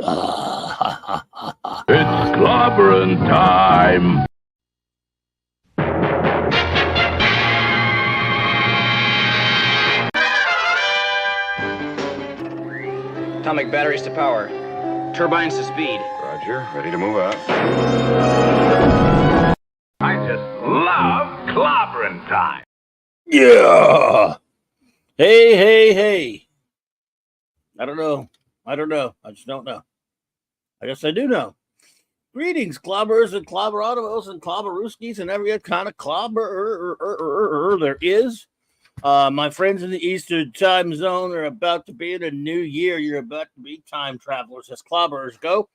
It's Clobberin time! Atomic batteries to power. Turbines to speed. Roger, ready to move out. I just love Clobberin time! Yeah! Hey. I don't know. I just don't know. I guess I do know. Greetings, clobberers and clobberados and clobberooskies and every kind of clobber there is. My friends in the Eastern time zone are about to be in a new year. You're about to be time travelers as clobberers go.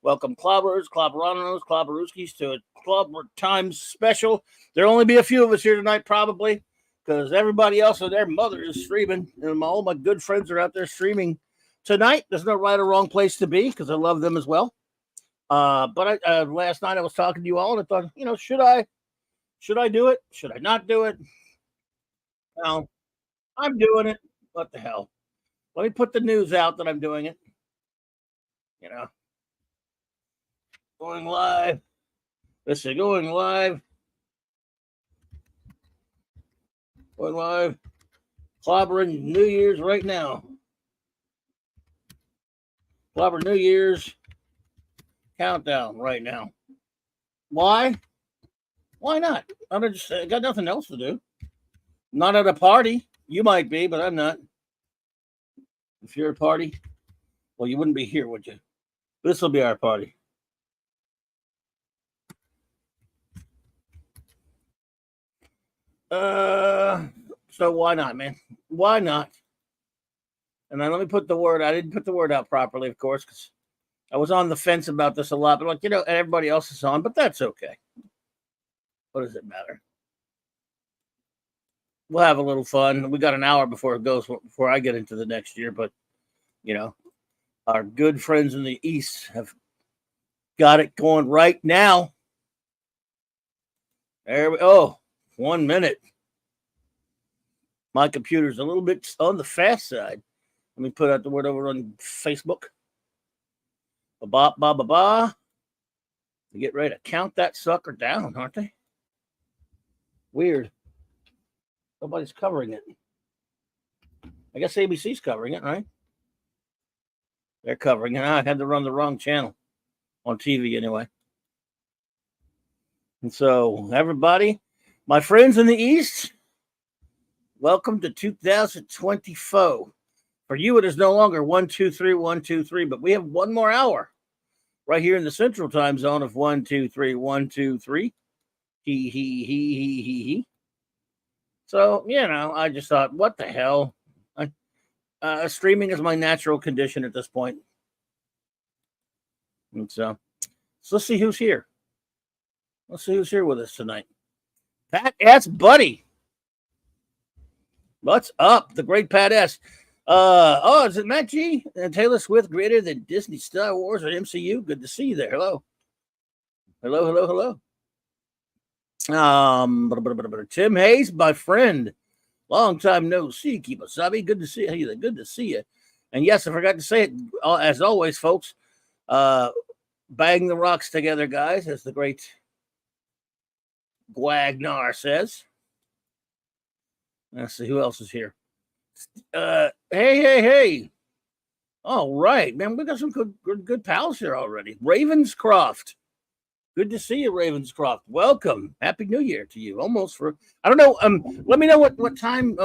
Welcome, clobberers, clobberanos, clobberooskies to a Clobber Time special. There'll only be a few of us here tonight, probably, because everybody else and their mother is streaming, and all my good friends are out there streaming tonight. There's no right or wrong place to be because I love them as well. But last night I was talking to you all, and I thought, should I do it? Should I not do it? No, I'm doing it. What the hell? Let me put the news out that I'm doing it. Going live. Listen, going live. Going live. Clobbering New Year's right now. Clobber New Year's countdown right now. Why? Why not? I got nothing else to do. Not at a party. You might be, but I'm not. If you're at a party, well, you wouldn't be here, would you? This will be our party. So why not, man? Why not? And then let me put the word. I didn't put the word out properly, of course, because I was on the fence about this a lot. But everybody else is on, but that's okay. What does it matter? We'll have a little fun. We got an hour before I get into the next year. But our good friends in the East have got it going right now. There we go. 1 minute. My computer's a little bit on the fast side. Let me put out the word over on Facebook. Ba-ba-ba-ba-ba. They get ready to count that sucker down, aren't they? Weird. Nobody's covering it. I guess ABC's covering it, right? They're covering it. I had to run the wrong channel on TV anyway. And so, everybody, my friends in the East, welcome to 2024. For you, it is no longer 1, 2, 3, 1, 2, 3, but we have one more hour right here in the Central Time Zone of 1, 2, 3, 1, 2, 3. He. So, I just thought, what the hell? Streaming is my natural condition at this point. And so let's see who's here. Let's see who's here with us tonight. Pat S. Buddy. What's up? The great Pat S. Is it Matt G? And Taylor Swift greater than Disney, Star Wars, or MCU? Good to see you there. Hello. Tim Hayes, my friend. Long time no see, Kibasabi. Good to see you. Good to see you. And yes, I forgot to say it, as always, folks. Bang the rocks together, guys, as the great Guagnar says. Let's see who else is here. Hey. All right, man. We got some good pals here already. Ravenscroft. Good to see you, Ravenscroft. Welcome. Happy New Year to you. Almost for I don't know. Let me know what time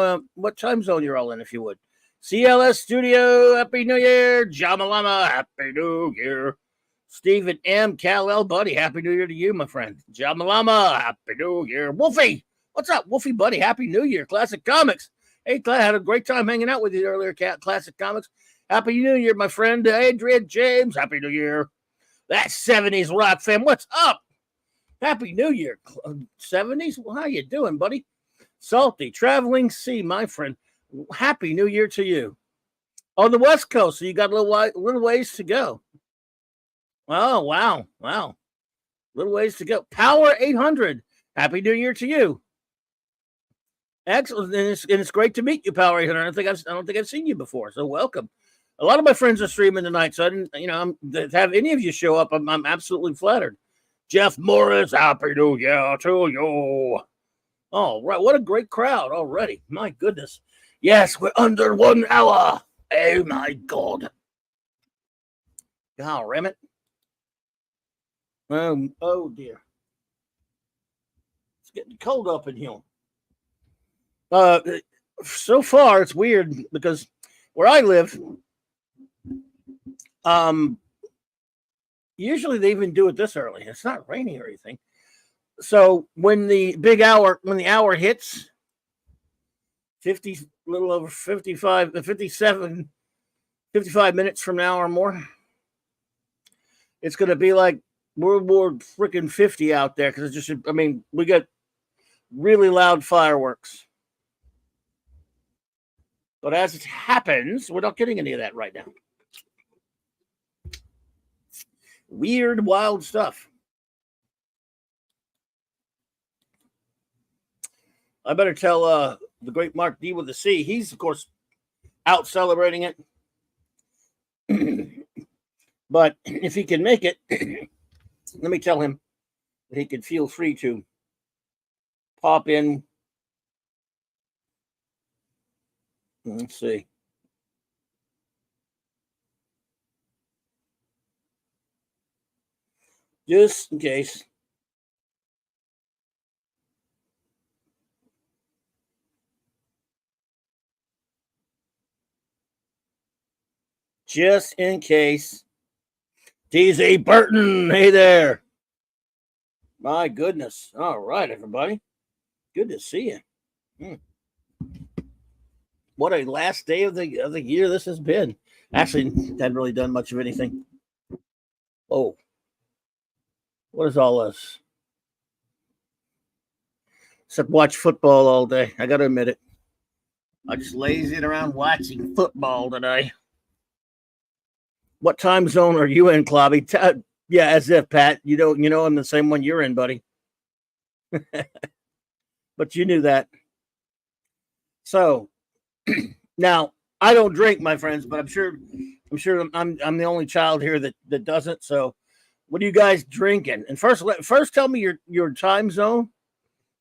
zone you're all in, if you would. CLS Studio, Happy New Year. Jamalama, Happy New Year. Stephen M. Cal-L, buddy, Happy New Year to you, my friend. Jamalama, Happy New Year. Wolfie, what's up, Wolfie, buddy? Happy New Year. Classic Comics. Hey, I had a great time hanging out with you earlier, Classic Comics. Happy New Year, my friend. Adrian James, Happy New Year. That 70s rock fam, what's up? Happy New Year. 70s? Well, how you doing, buddy? Salty, Traveling Sea, my friend. Happy New Year to you. On the West Coast, so you got a little ways to go. Oh, wow. Little ways to go. Power 800. Happy New Year to you. Excellent. And it's great to meet you, Power 800. I don't think I've seen you before, so welcome. A lot of my friends are streaming tonight, so I didn't, to have any of you show up, I'm absolutely flattered. Jeff Morris, happy New Year to you. Oh, right. What a great crowd already. My goodness. Yes, we're under 1 hour. Oh, my God. God, damn it. Oh, dear. It's getting cold up in here. So far, it's weird because where I live, usually they even do it this early. It's not raining or anything. So when the hour hits 50, a little over 55, 57, 55 minutes from now or more, it's going to be like World War freaking 50 out there. Cause it's just, we got really loud fireworks, but as it happens, we're not getting any of that right now. Weird, wild stuff. I better tell the great Mark D with the C. He's, of course, out celebrating it. But if he can make it, let me tell him that he could feel free to pop in. Let's see. Just in case. Just in case. DZ Burton, hey there. My goodness. All right, everybody. Good to see you. What a last day of the year this has been. Actually, hadn't really done much of anything. Oh. What is all this? Except watch football all day. I got to admit it. I just lazied around watching football today. What time zone are you in, Clobby? Yeah, as if, Pat. You know I'm the same one you're in, buddy. But you knew that. So now I don't drink, my friends, but I'm sure I'm the only child here that doesn't. So what are you guys drinking? And first tell me your time zone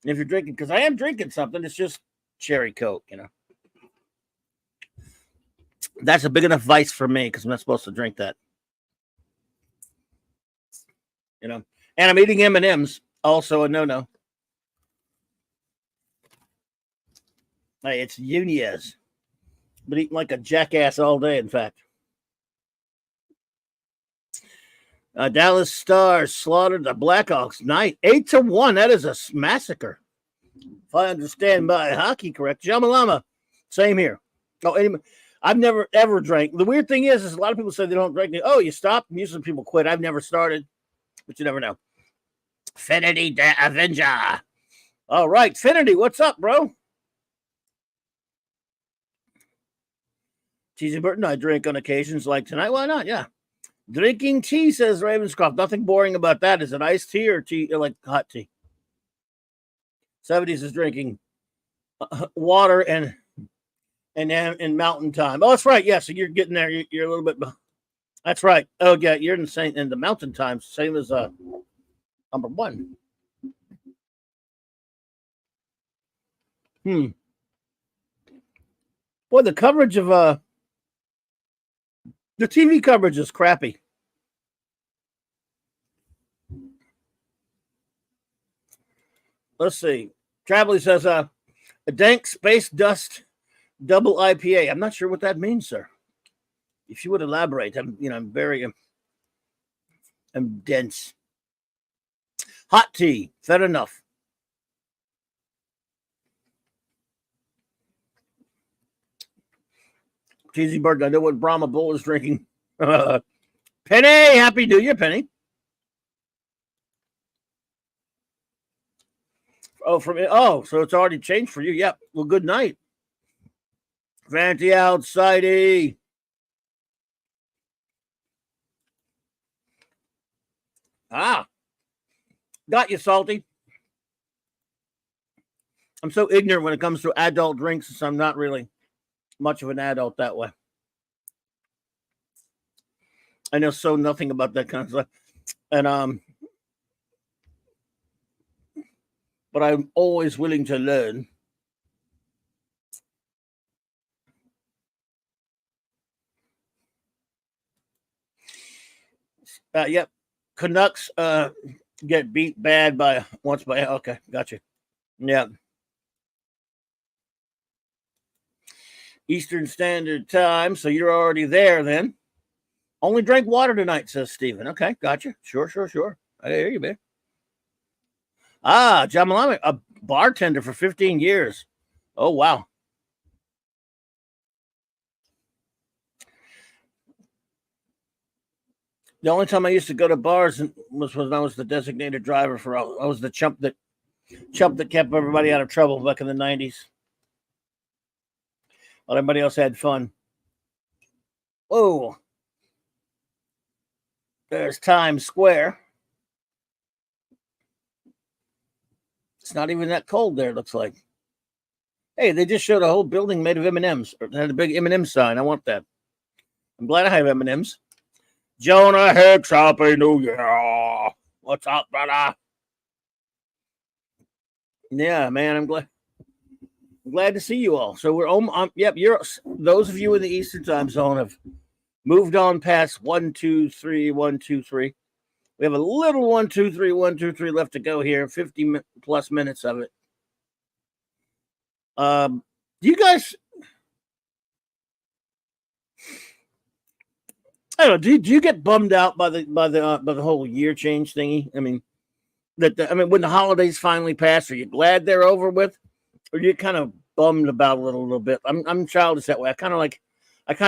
if you're drinking, because I am drinking something. It's just cherry Coke, That's a big enough vice for me because I'm not supposed to drink that. And I'm eating M&Ms, also a no-no. Hey, it's Nunez. Been eating like a jackass all day, in fact. Dallas Stars slaughtered the Blackhawks night 8-1. That is a massacre. If I understand my hockey correct. Jamalama, same here. Oh, anyway, I've never ever drank. The weird thing is a lot of people say they don't drink. Oh, you stop? Usually people quit. I've never started, but you never know. Finity the Avenger. All right, Finity, what's up, bro? Cheesy Burton, I drink on occasions like tonight. Why not? Yeah. Drinking tea, says Ravenscroft. Nothing boring about that. Is it iced tea or tea, like hot tea? 70s is drinking water and Mountain Time. Oh, that's right. Yeah, so you're getting there. You're a little bit. That's right. Oh, yeah, you're in the Mountain Time, same as number one. Boy, the coverage of the TV coverage is crappy. Let's see. Travelly says a dank space dust double IPA. I'm not sure what that means, sir. If you would elaborate, I'm very I'm dense. Hot tea, fair enough. Cheesy Bird, I know what Brahma Bull is drinking. Penny, happy New Year, Penny. So it's already changed for you. Yep. Well, good night. Fancy outsidey. Got you, Salty. I'm so ignorant when it comes to adult drinks, so I'm not really much of an adult that way. I know so nothing about that kind of stuff. And but I'm always willing to learn. Yep. Canucks get beat bad by once by okay, gotcha. Yeah. Eastern Standard Time, so you're already there then. Only drank water tonight, says Steven. Okay, gotcha. Sure. I hear you, man. Ah, John Malami, a bartender for 15 years. Oh, wow. The only time I used to go to bars was when I was the designated driver for. I was the chump that kept everybody out of trouble back in the 90s. While everybody else had fun. Whoa. There's Times Square. It's not even that cold there, it looks like. Hey, they just showed a whole building made of M&Ms. Or they had a big M&M sign. I want that. I'm glad I have M&Ms. Jonah Hicks, Happy New Year. What's up, brother? Yeah, man, I'm glad to see you all. So we're yep, you're those of you in the Eastern Time Zone have moved on past 1, 2, 3, 1, 2, 3. We have a little 1, 2, 3, 1, 2, 3 left to go here. 50 plus minutes of it. Do you guys? I don't know. Do you get bummed out by the whole year change thingy? I mean, when the holidays finally pass, are you glad they're over with, or are you kind of bummed about it a little bit? I'm childish that way. I kind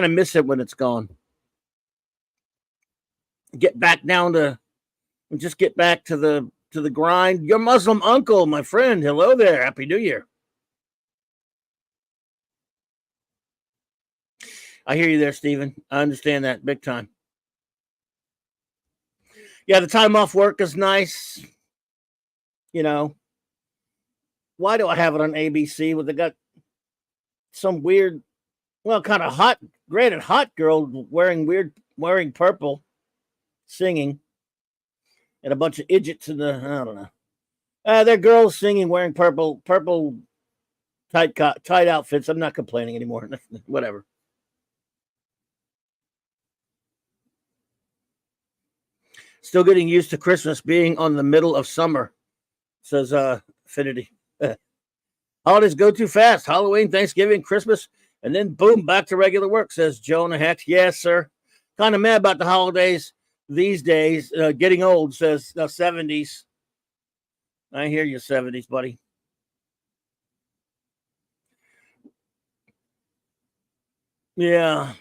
of miss it when it's gone. Get back to the grind. Your Muslim uncle, my friend. Hello there. Happy New Year. I hear you there, Stephen. I understand that big time. Yeah, the time off work is nice. You know, why do I have it on ABC? Well, they got some weird, well, kind of hot girl wearing purple, singing, and a bunch of idiots in the, I don't know. They're girls singing, wearing purple tight outfits. I'm not complaining anymore. Whatever. Still getting used to Christmas being on the middle of summer, says Affinity. Holidays go too fast. Halloween, Thanksgiving, Christmas, and then boom, back to regular work, says Jonah Heck. Yes, sir. Kind of mad about the holidays these days. Getting old, says 70s. I hear you, 70s, buddy. Yeah.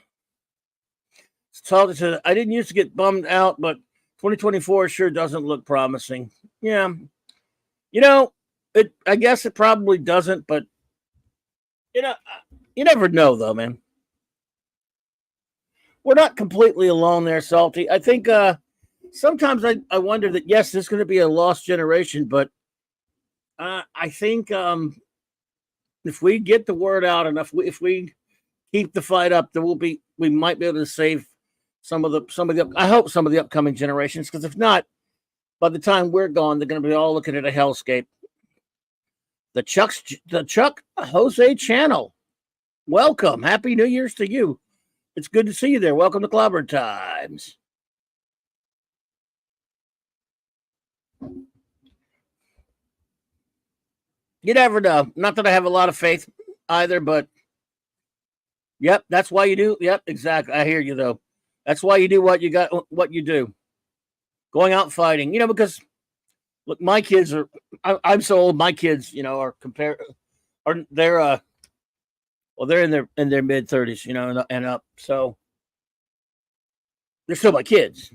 I didn't used to get bummed out, but 2024 sure doesn't look promising. Yeah. I guess it probably doesn't, but you never know though, man. We're not completely alone there, Salty. I think sometimes I wonder that yes, there's going to be a lost generation, but I think if we get the word out enough, if we keep the fight up, we might be able to save some of the I hope some of the upcoming generations, because if not, by the time we're gone, they're going to be all looking at a hellscape. The Chuck Jose channel. Welcome. Happy New Year's to you. It's good to see you there. Welcome to Clobberin Times. You never know. Not that I have a lot of faith either, but yep, that's why you do. Yep, exactly. I hear you though. That's why you do what you do. Going out fighting, because look, my kids are. I'm so old. My kids, they're in their mid 30s, and up. So they're still my kids,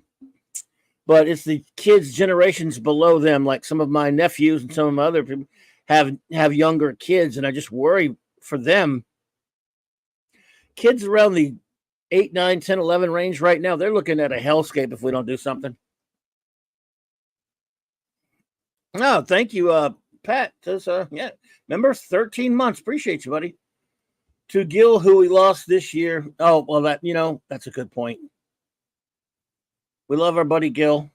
but it's the kids generations below them. Like some of my nephews and some of my other people have younger kids, and I just worry for them. Kids around the 8, 9, 10, 11 range right now, they're looking at a hellscape if we don't do something. Oh, thank you, Pat. Yeah, remember 13 months. Appreciate you, buddy. To Gil, who we lost this year. Oh, well, that's a good point. We love our buddy Gil.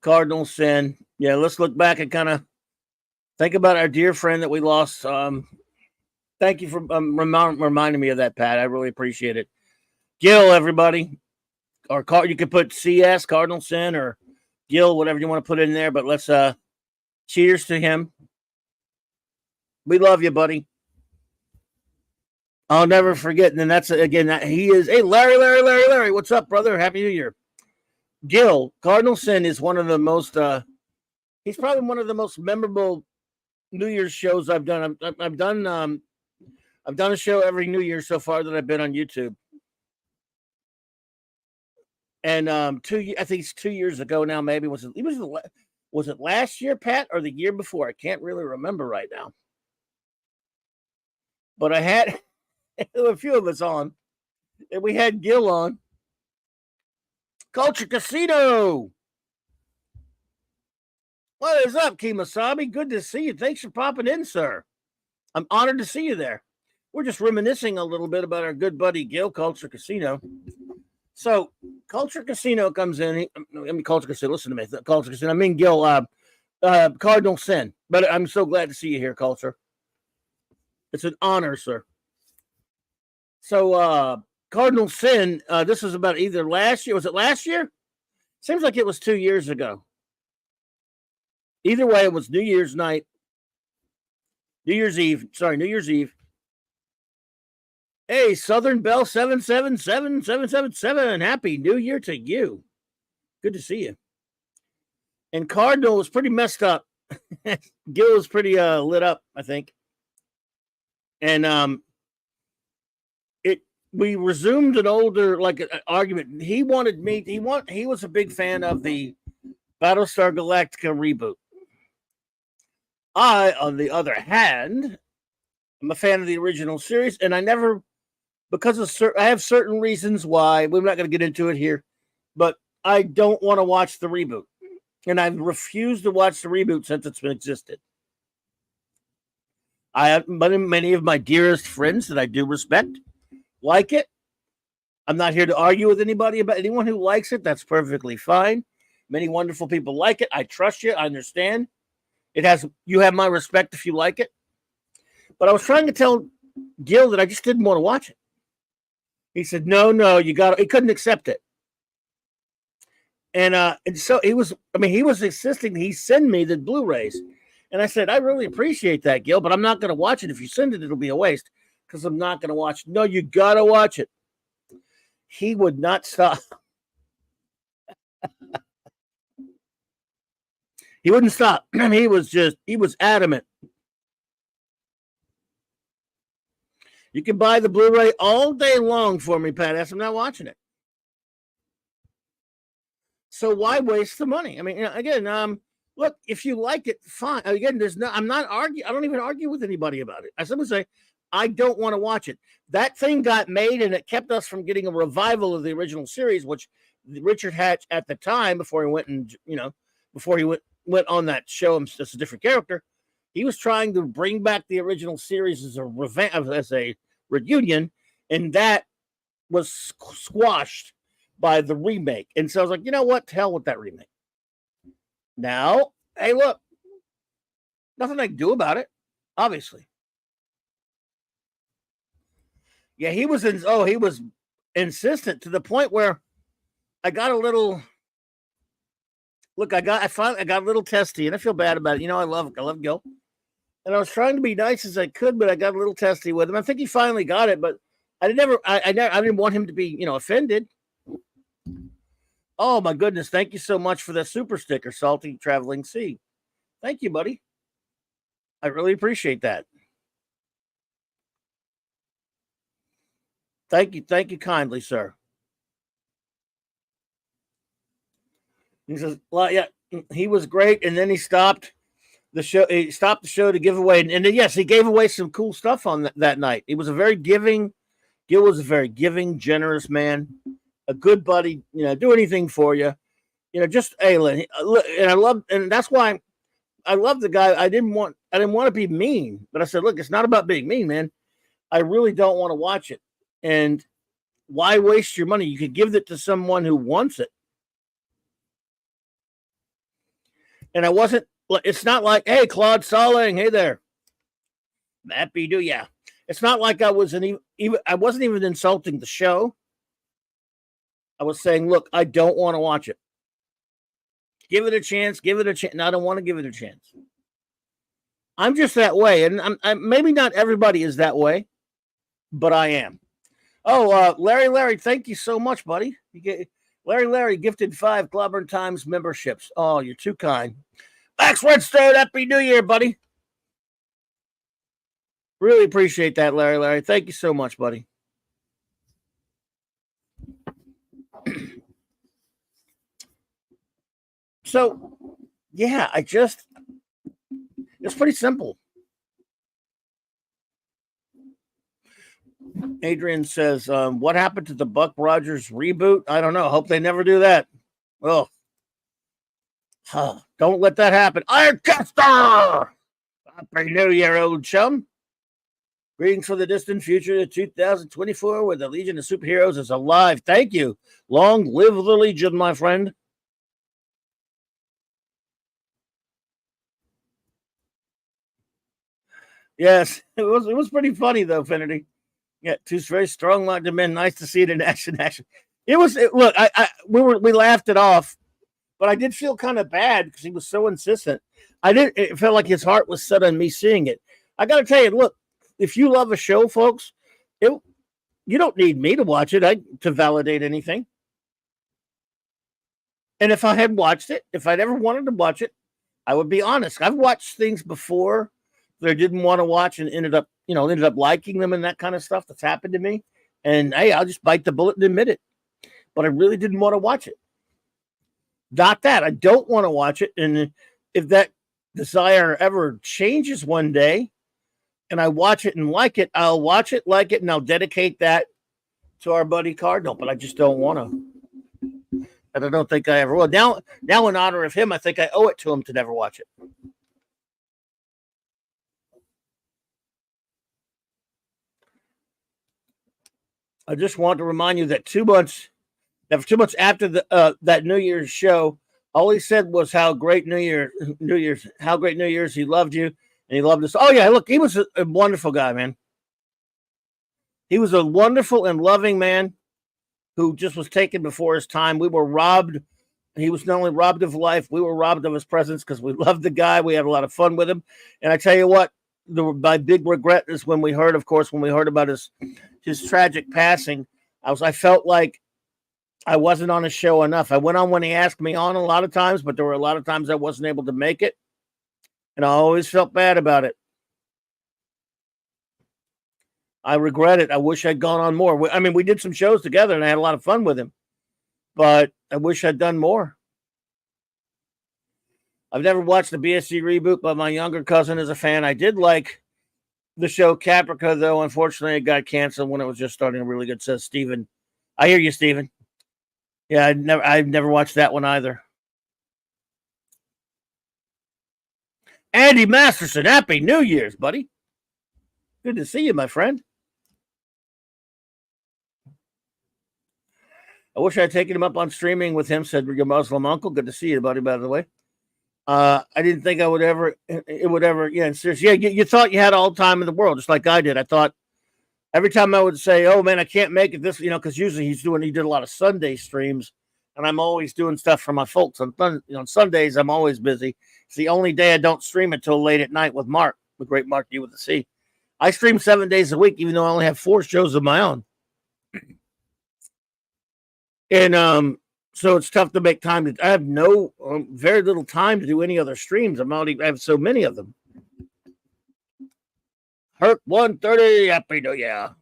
Cardinal sin. Yeah, let's look back and kind of think about our dear friend that we lost. Thank you for reminding me of that, Pat. I really appreciate it. Gil, everybody. Or you could put CS, Cardinal sin, or Gil, whatever you want to put in there. But let's cheers to him. We love you, buddy. I'll never forget. And then that's again, he is. Hey, Larry. What's up, brother? Happy New Year. Gil, Cardinal sin is one of the most. He's probably one of the most memorable New Year's shows I've done. I've done a show every New Year so far that I've been on YouTube. And I think it's 2 years ago now. Maybe was it last year, Pat, or the year before? I can't really remember right now. But I had a few of us on, and we had Gil on. Culture Casino. What is up, Kimasabi? Good to see you. Thanks for popping in, sir. I'm honored to see you there. We're just reminiscing a little bit about our good buddy Gil, Culture Casino. So, Culture Casino comes in. Culture Casino, listen to me. Culture Casino. I mean, Gil, Cardinal sin. But I'm so glad to see you here, Culture. It's an honor, sir. So, Cardinal sin, this was about either last year. Was it last year? Seems like it was 2 years ago. Either way, it was New Year's night. New Year's Eve. Hey, Southern Bell 777. Happy New Year to you. Good to see you. And Cardinal was pretty messed up. Gil was pretty lit up, I think. And we resumed an older an argument. He was a big fan of the Battlestar Galactica reboot. I, on the other hand, am a fan of the original series, and I never, I have certain reasons why. We're not going to get into it here, but I don't want to watch the reboot, and I've refused to watch the reboot since it's been existed. Many of my dearest friends that I do respect like it. I'm not here to argue with anybody about anyone who likes it. That's perfectly fine. Many wonderful people like it. I trust you. I understand. You have my respect if you like it. But I was trying to tell Gil that I just didn't want to watch it. He said, no, he couldn't accept it. And so he was insisting he send me the Blu-rays. And I said, I really appreciate that, Gil, but I'm not going to watch it. If you send it, it'll be a waste because I'm not going to watch it. No, you got to watch it. He would not stop. He wouldn't stop. He was adamant. You can buy the Blu-ray all day long for me, Pat. I'm not watching it. So why waste the money? I mean, again, look, if you like it, fine. Again, I'm not arguing. I don't even argue with anybody about it. I simply say, I don't want to watch it. That thing got made, and it kept us from getting a revival of the original series, which Richard Hatch at the time, before he went on that show, as a different character, he was trying to bring back the original series as a reunion, and that was squashed by the remake. And so I was like, you know what? To hell with that remake. Now, hey, look, nothing I can do about it, obviously. Yeah, he was insistent to the point where I got a little. Look, I got a little testy, and I feel bad about it. I love Gil, and I was trying to be nice as I could, but I got a little testy with him. I think he finally got it, but I didn't want him to be, offended. Oh my goodness! Thank you so much for that super sticker, Salty Traveling Sea. Thank you, buddy. I really appreciate that. Thank you kindly, sir. He says, well, yeah, he was great, and then he stopped the show. He stopped the show to give away, and then, yes, he gave away some cool stuff on that night. He was a very giving. Gil was a very giving, generous man, a good buddy. Do anything for you. Just and that's why I love the guy. I didn't want to be mean, but I said, look, it's not about being mean, man. I really don't want to watch it. And why waste your money? You could give it to someone who wants it. And it's not like, hey, Claude Salling, hey there. Happy New Year. It's not like I wasn't even insulting the show. I was saying, look, I don't want to watch it. Give it a chance. No, I don't want to give it a chance. I'm just that way. And I'm maybe not everybody is that way, but I am. Oh, Larry, thank you so much, buddy. Larry gifted 5 Clobberin Times memberships. Oh, you're too kind. Max Redstone, Happy New Year, buddy. Really appreciate that, Larry. Thank you so much, buddy. So, yeah, it's pretty simple. Adrian says, what happened to the Buck Rogers reboot? I don't know. Hope they never do that. Oh, don't let that happen. Ironcaster! Happy New Year, old chum. Greetings for the distant future of 2024 where the Legion of Superheroes is alive. Thank you. Long live the Legion, my friend. Yes, it was pretty funny, though, Finity. Yeah, 2 very strong-minded men. Nice to see it in action. Look, we laughed it off, but I did feel kind of bad because he was so insistent. It felt like his heart was set on me seeing it. I got to tell you, look, if you love a show, folks, you don't need me to watch it to validate anything. And if I had watched it, if I'd ever wanted to watch it, I would be honest. I've watched things before that I didn't want to watch and ended up liking them and that kind of stuff that's happened to me. And hey, I'll just bite the bullet and admit it. But I really didn't want to watch it. Not that I don't want to watch it. And if that desire ever changes one day and I watch it and like it, I'll watch it, like it, and I'll dedicate that to our buddy Cardinal. But I just don't want to. And I don't think I ever will. Now in honor of him, I think I owe it to him to never watch it. I just want to remind you that 2 months after that New Year's show, all he said was how great New Year's he loved you and he loved us. Oh yeah, look, he was a wonderful guy, man. He was a wonderful and loving man who just was taken before his time. We were robbed. He was not only robbed of life, we were robbed of his presence because we loved the guy. We had a lot of fun with him. And I tell you what, my big regret is when we heard about his tragic passing. I felt like I wasn't on his show enough. I went on when he asked me on a lot of times, but there were a lot of times I wasn't able to make it. And I always felt bad about it. I regret it. I wish I'd gone on more. I mean, we did some shows together and I had a lot of fun with him, but I wish I'd done more. I've never watched the BSG reboot, but my younger cousin is a fan. I did like the show Caprica, though. Unfortunately, it got canceled when it was just starting really good, says Steven. I hear you, Steven. Yeah, I've never watched that one either. Andy Masterson, Happy New Year's, buddy. Good to see you, my friend. I wish I had taken him up on streaming with him, said your Muslim uncle. Good to see you, buddy, by the way. I didn't think it would ever, yeah, seriously. Yeah, you thought you had all the time in the world, just like I did. I thought every time I would say, oh man, I can't make it this, because usually he did a lot of Sunday streams, and I'm always doing stuff for my folks. On Sundays, I'm always busy. It's the only day I don't stream until late at night with Mark, the great Mark U with the C. I stream 7 days a week, even though I only have 4 shows of my own. And so it's tough to make time. I have very little time to do any other streams. I have so many of them. Herc 130, Happy New Year.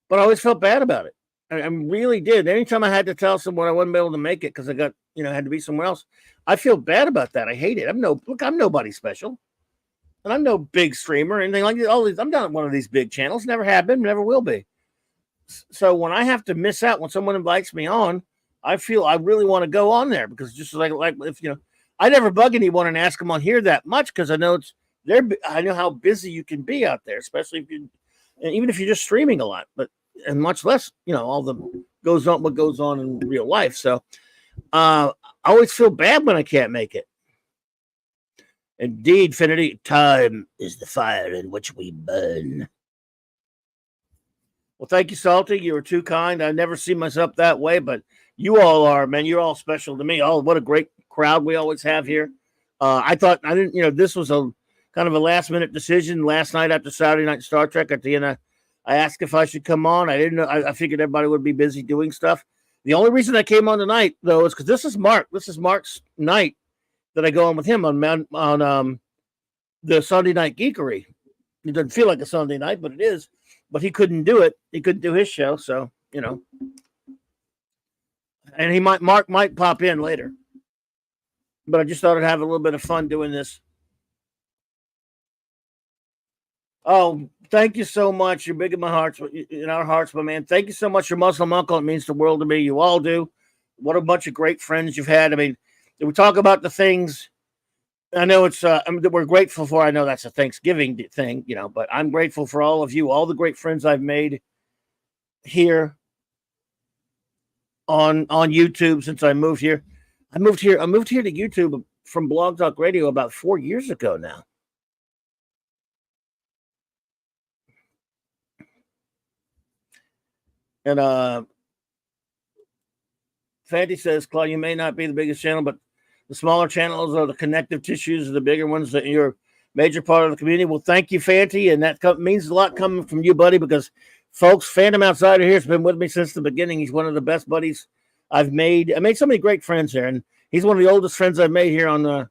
But I always felt bad about it. I really did. Anytime I had to tell someone I wasn't able to make it because I got, had to be somewhere else, I feel bad about that. I hate it. I'm nobody special. And I'm no big streamer or anything like that. I'm not one of these big channels. Never have been, never will be. So when I have to miss out when someone invites me on, I feel I really want to go on there because just like if I never bug anyone and ask them on here that much because I know I know how busy you can be out there, especially even if you're just streaming a lot. But and much less, all the what goes on in real life. So I always feel bad when I can't make it. Indeed, Finity, time is the fire in which we burn. Well, thank you, Salty. You were too kind. I never see myself that way, but you all are, man. You're all special to me. Oh, what a great crowd we always have here. I thought I didn't, this was a kind of a last minute decision last night after Saturday Night Star Trek. At the end, I asked if I should come on. I didn't know. I figured everybody would be busy doing stuff. The only reason I came on tonight, though, is because this is Mark. This is Mark's night that I go on with him on the Sunday Night Geekery. It doesn't feel like a Sunday night, but it is. But he couldn't do it. He couldn't do his show, so and Mark might pop in later. But I just thought I'd have a little bit of fun doing this. Oh, thank you so much. You're big in my hearts, in our hearts, my man. Thank you so much, your Muslim uncle. It means the world to me. You all do. What a bunch of great friends you've had. I mean, we talk about the things. I know it's that we're grateful for. I know that's a Thanksgiving thing, but I'm grateful for all of you, all the great friends I've made here on YouTube since I moved here. I moved here to YouTube from Blog Talk Radio about 4 years ago now. And Fanty says, Claude, you may not be the biggest channel, but the smaller channels are the connective tissues of the bigger ones that you're a major part of the community. Well, thank you, Fanty. And that means a lot coming from you, buddy, because folks, Phantom Outsider here has been with me since the beginning. He's one of the best buddies I've made. I made so many great friends here, and he's one of the oldest friends I've made here on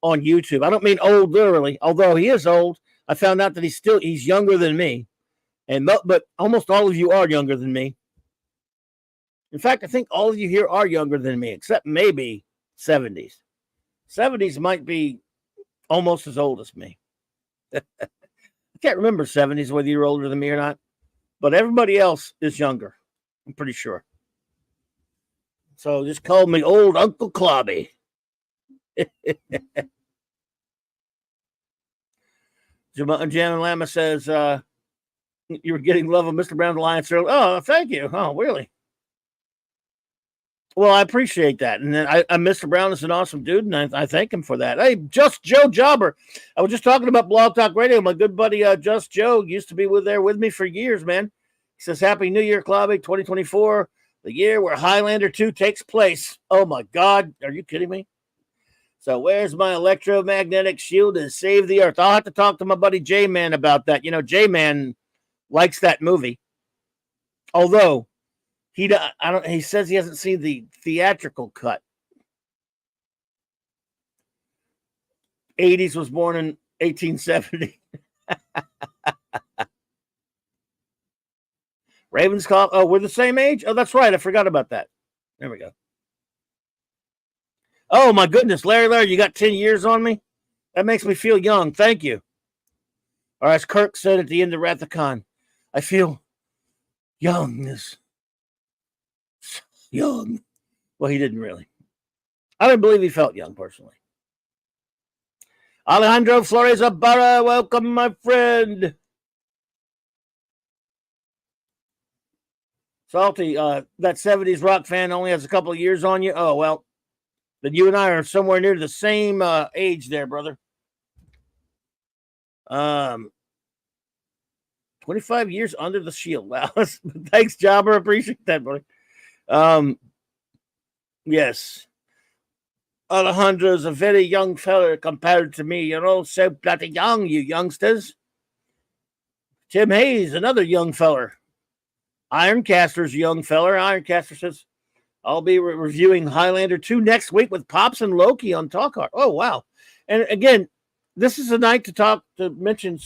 YouTube. I don't mean old literally, although he is old. I found out that he's younger than me. But almost all of you are younger than me. In fact, I think all of you here are younger than me, except maybe 70s. 70s might be almost as old as me. I can't remember 70s, whether you're older than me or not. But everybody else is younger. I'm pretty sure. So just call me old Uncle Clobby. Jam Lama says, you were getting love of Mr. Brown's Alliance early. Oh, thank you. Oh, really? Well, I appreciate that. And then Mr. Brown is an awesome dude, and I thank him for that. Hey, Just Joe Jobber. I was just talking about Blog Talk Radio. My good buddy Just Joe used to be there with me for years, man. He says, Happy New Year, Clobby, 2024, the year where Highlander 2 takes place. Oh, my God. Are you kidding me? So where's my electromagnetic shield to save the earth? I'll have to talk to my buddy J-Man about that. J-Man likes that movie. Although he says he hasn't seen the theatrical cut. 80s was born in 1870. Ravenscroft. Oh, we're the same age? Oh, that's right. I forgot about that. There we go. Oh, my goodness. Larry, you got 10 years on me? That makes me feel young. Thank you. Or as Kirk said at the end of Rathacon, I feel young. Young. Well, he didn't really. I don't believe he felt young, personally. Alejandro Flores Ibarra, welcome, my friend. Salty, that 70s rock fan only has a couple of years on you. Oh, well, then you and I are somewhere near the same age there, brother. 25 years under the shield. Wow. Thanks, Jobber. Appreciate that, buddy. Yes. Alejandro's a very young fella compared to me. You're all so bloody young, you youngsters. Tim Hayes, another young feller. Ironcaster's a young feller. Ironcaster says, I'll be reviewing Highlander 2 next week with Pops and Loki on Talk Art. Oh, wow. And again, this is a night to mention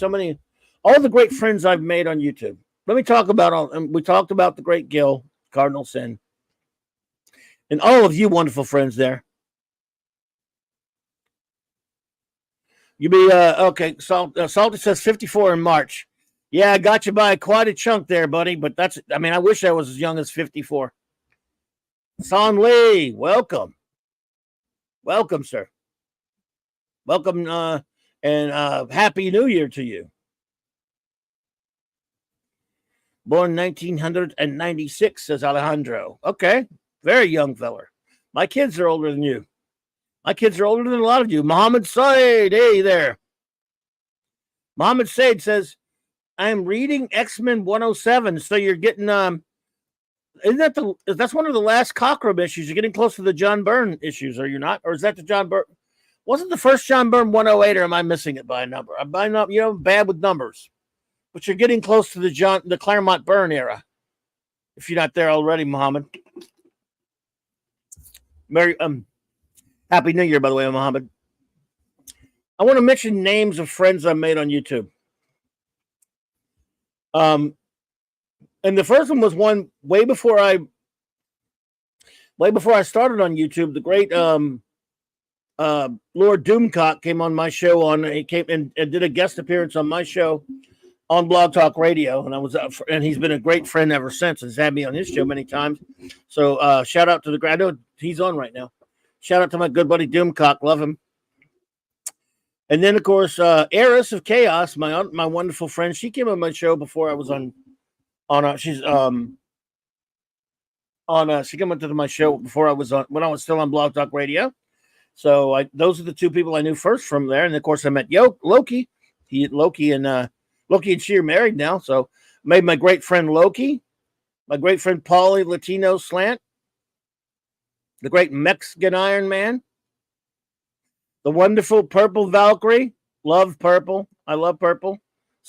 all the great friends I've made on YouTube. Let me talk about we talked about the great Gil, Cardinal Sin, and all of you wonderful friends there. You be, okay, Salty says 54 in March. Yeah, I got you by quite a chunk there, buddy, but I wish I was as young as 54. Son Lee, welcome. Welcome, sir. Welcome, and Happy New Year to you. Born 1996, says Alejandro. Okay, very young feller. My kids are older than you. My kids are older than a lot of you. Mohammed Said, hey there. Mohammed Said says, I'm reading X-Men 107. So you're getting that's one of the last Cockrum issues. You're getting close to the John Byrne issues, are you not? Or is that the John Byrne? Wasn't the first John Byrne 108, or am I missing it by a number? I'm bad with numbers. But you're getting close to the Claremont Byrne era. If you're not there already, Muhammad. Happy New Year, by the way, Muhammad. I want to mention names of friends I made on YouTube. And the first one was one way before I started on YouTube. The great Lord Doomcock came on my show. He came and did a guest appearance on my show on Blog Talk Radio, and he's been a great friend ever since. He's had me on his show many times. So shout out to I know he's on right now. Shout out to my good buddy Doomcock, love him. And then of course, Eris of Chaos, my wonderful friend. She came on my show before I was on. She came onto my show before I was on, when I was still on Blog Talk Radio. So those are the two people I knew first from there. And of course, I met Loki. Loki and she are married now. So made my great friend Loki, my great friend Paulie Latino Slant, the great Mexican Iron Man, the wonderful Purple Valkyrie. Love Purple. I love Purple.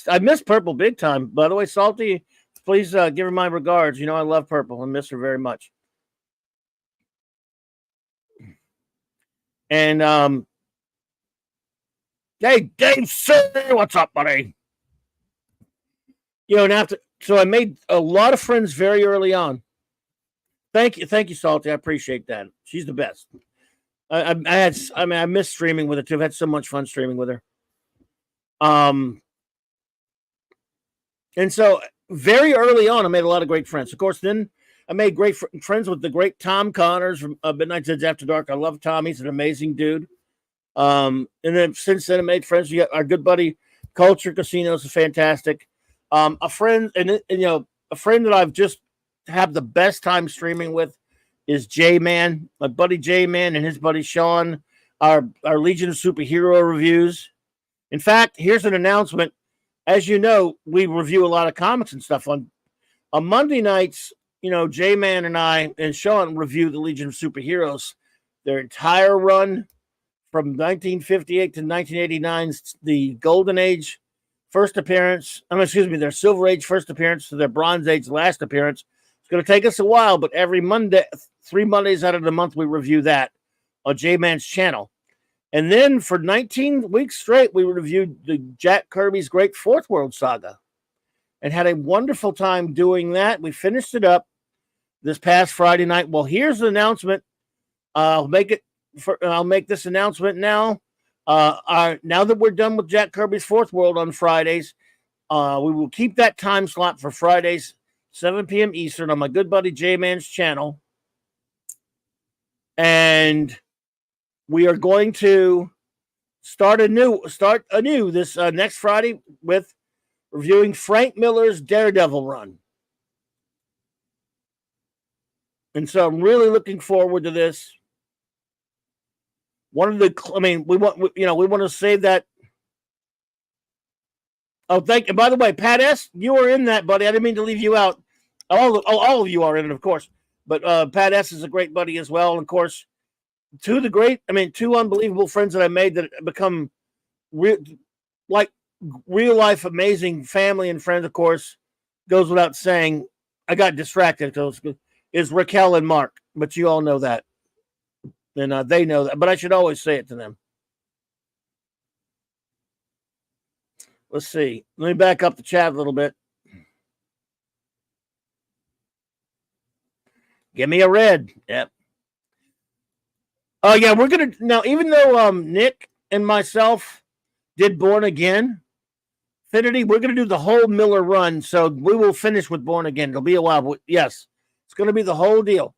I miss Purple big time. By the way, Salty, please give her my regards. You know I love Purple. I miss her very much. And hey, Dave, sir, what's up, buddy? So I made a lot of friends very early on. Thank you, Salty. I appreciate that. She's the best. I miss streaming with her too. I've had so much fun streaming with her. And so very early on, I made a lot of great friends. Of course, then I made great friends with the great Tom Connors from Midnight Zeds After Dark. I love Tom. He's an amazing dude. And then since then, I made friends. We got our good buddy Culture Casinos is fantastic. A friend, and a friend that I've just had the best time streaming with is J-Man, my buddy J-Man and his buddy Sean, our Legion of Superhero reviews. In fact, here's an announcement. As you know, we review a lot of comics and stuff on Monday nights. J-Man and I and Sean review the Legion of Superheroes, their entire run from 1958 to 1989's the Golden Age first appearance. Their Silver Age first appearance to their Bronze Age last appearance. It's going to take us a while, but every Monday, 3 Mondays out of the month, we review that on J-Man's channel. And then for 19 weeks straight, we reviewed the Jack Kirby's Great Fourth World Saga and had a wonderful time doing that. We finished it up this past Friday night. Well, here's the announcement. I'll make this announcement now. Now that we're done with Jack Kirby's Fourth World on Fridays, we will keep that time slot for Fridays, 7 p.m. Eastern on my good buddy J-Man's channel. And we are going to start anew this next Friday with reviewing Frank Miller's Daredevil run. And so I'm really looking forward to this. We want to save that. Oh, thank you. By the way, Pat S., you are in that, buddy. I didn't mean to leave you out. All of you are in it, of course. But Pat S. is a great buddy as well. And of course, two unbelievable friends that I made that become real life amazing family and friends, of course, goes without saying. I got distracted. Is Raquel and Mark, but you all know that. And they know that, but I should always say it to them. Let's see. Let me back up the chat a little bit. Give me a red. Yep. Oh, yeah, we're going to... Now, even though Nick and myself did Born Again, Finity, we're going to do the whole Miller run, so we will finish with Born Again. It'll be a while, but yes, it's going to be the whole deal.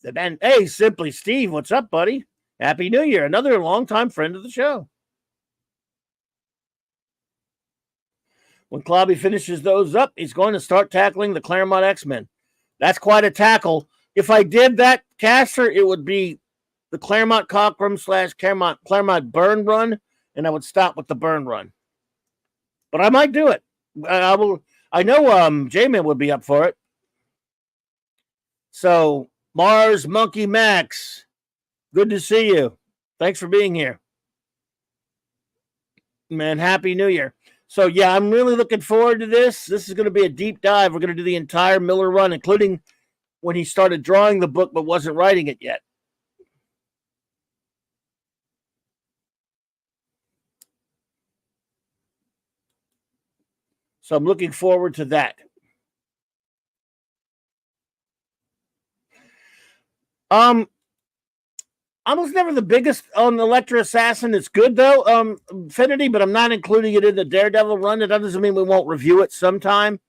The band. Hey, Simply Steve, what's up, buddy? Happy New Year. Another longtime friend of the show. When Clobby finishes those up, he's going to start tackling the Claremont X-Men. That's quite a tackle. If I did that, Caster, it would be the Claremont Cockrum / Claremont Burn Run, and I would stop with the Burn Run. But I might do it. I will. I know J-Man would be up for it. So, Mars Monkey Max, good to see you. Thanks for being here. Man, Happy New Year. So, yeah, I'm really looking forward to this. This is going to be a deep dive. We're going to do the entire Miller run, including when he started drawing the book but wasn't writing it yet. So I'm looking forward to that. I was never the biggest on Electra Assassin. It's good, though, Infinity, but I'm not including it in the Daredevil run. That doesn't mean we won't review it sometime.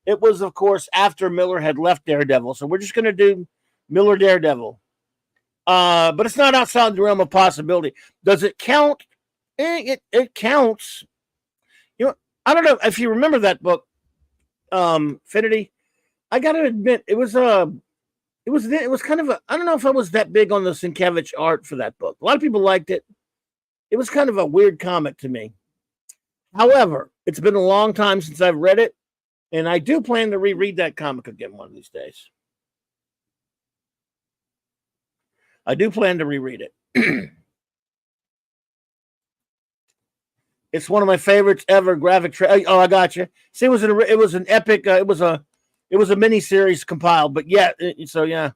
It was, of course, after Miller had left Daredevil. So we're just going to do Miller Daredevil. But it's not outside the realm of possibility. Does it count? It counts. You know, I don't know if you remember that book, Infinity. I got to admit, it was kind of I don't know if I was that big on the Sienkiewicz art for that book. A lot of people liked it. It was kind of a weird comic to me. However, it's been a long time since I've read it, and I do plan to reread that comic again one of these days. I do plan to reread it. It's one of my favorites ever. Graphic. Oh, I got you. See, it was an epic. It was a mini series compiled. But yeah, so yeah,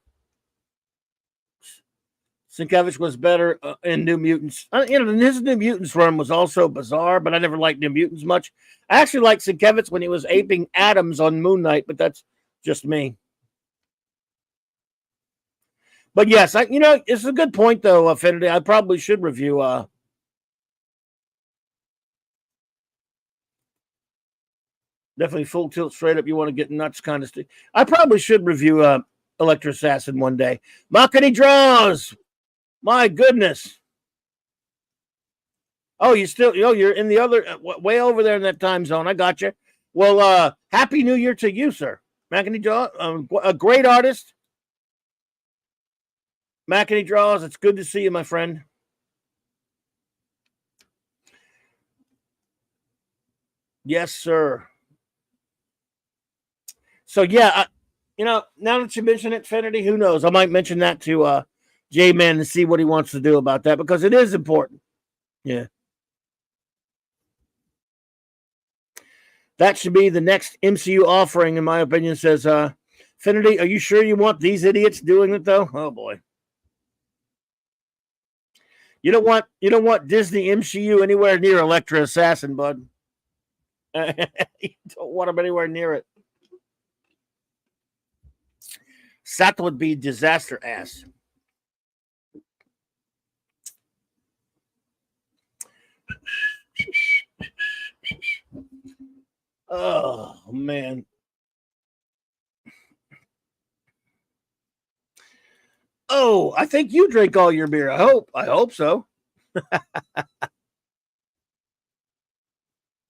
Sienkiewicz was better in New Mutants. His New Mutants run was also bizarre, but I never liked New Mutants much. I actually liked Sienkiewicz when he was aping Adams on Moon Knight, but that's just me. But yes, it's a good point though, Affinity. I probably should review. Definitely full tilt straight up. You want to get nuts kind of stuff. I probably should review Electra Assassin one day. Mockety draws. My goodness. Oh, you're in the other, way over there in that time zone. I got you. Well, Happy New Year to you, sir. Mockety Draw, a great artist. Mockety Draws, it's good to see you, my friend. Yes, sir. So, yeah, now that you mention Infinity, who knows? I might mention that to J-Man to see what he wants to do about that, because it is important. Yeah. That should be the next MCU offering, in my opinion, says Infinity. Are you sure you want these idiots doing it, though? Oh, boy. You don't want Disney MCU anywhere near Electra Assassin, bud. You don't want them anywhere near it. That would be disaster ass. Oh, man. Oh, I think you drink all your beer. I hope so.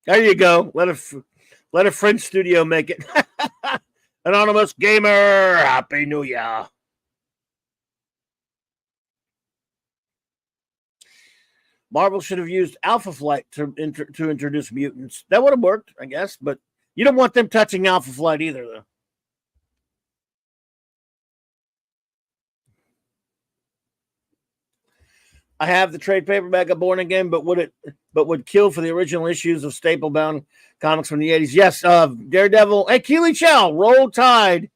There you go. Let a French studio make it. Anonymous Gamer, Happy New Year. Marvel should have used Alpha Flight to introduce mutants. That would have worked, I guess, but you don't want them touching Alpha Flight either, though. I have the trade paperback of Born Again, but would kill for the original issues of staple-bound comics from the 80s. Yes, Daredevil. Hey, Keely Chow, Roll Tide.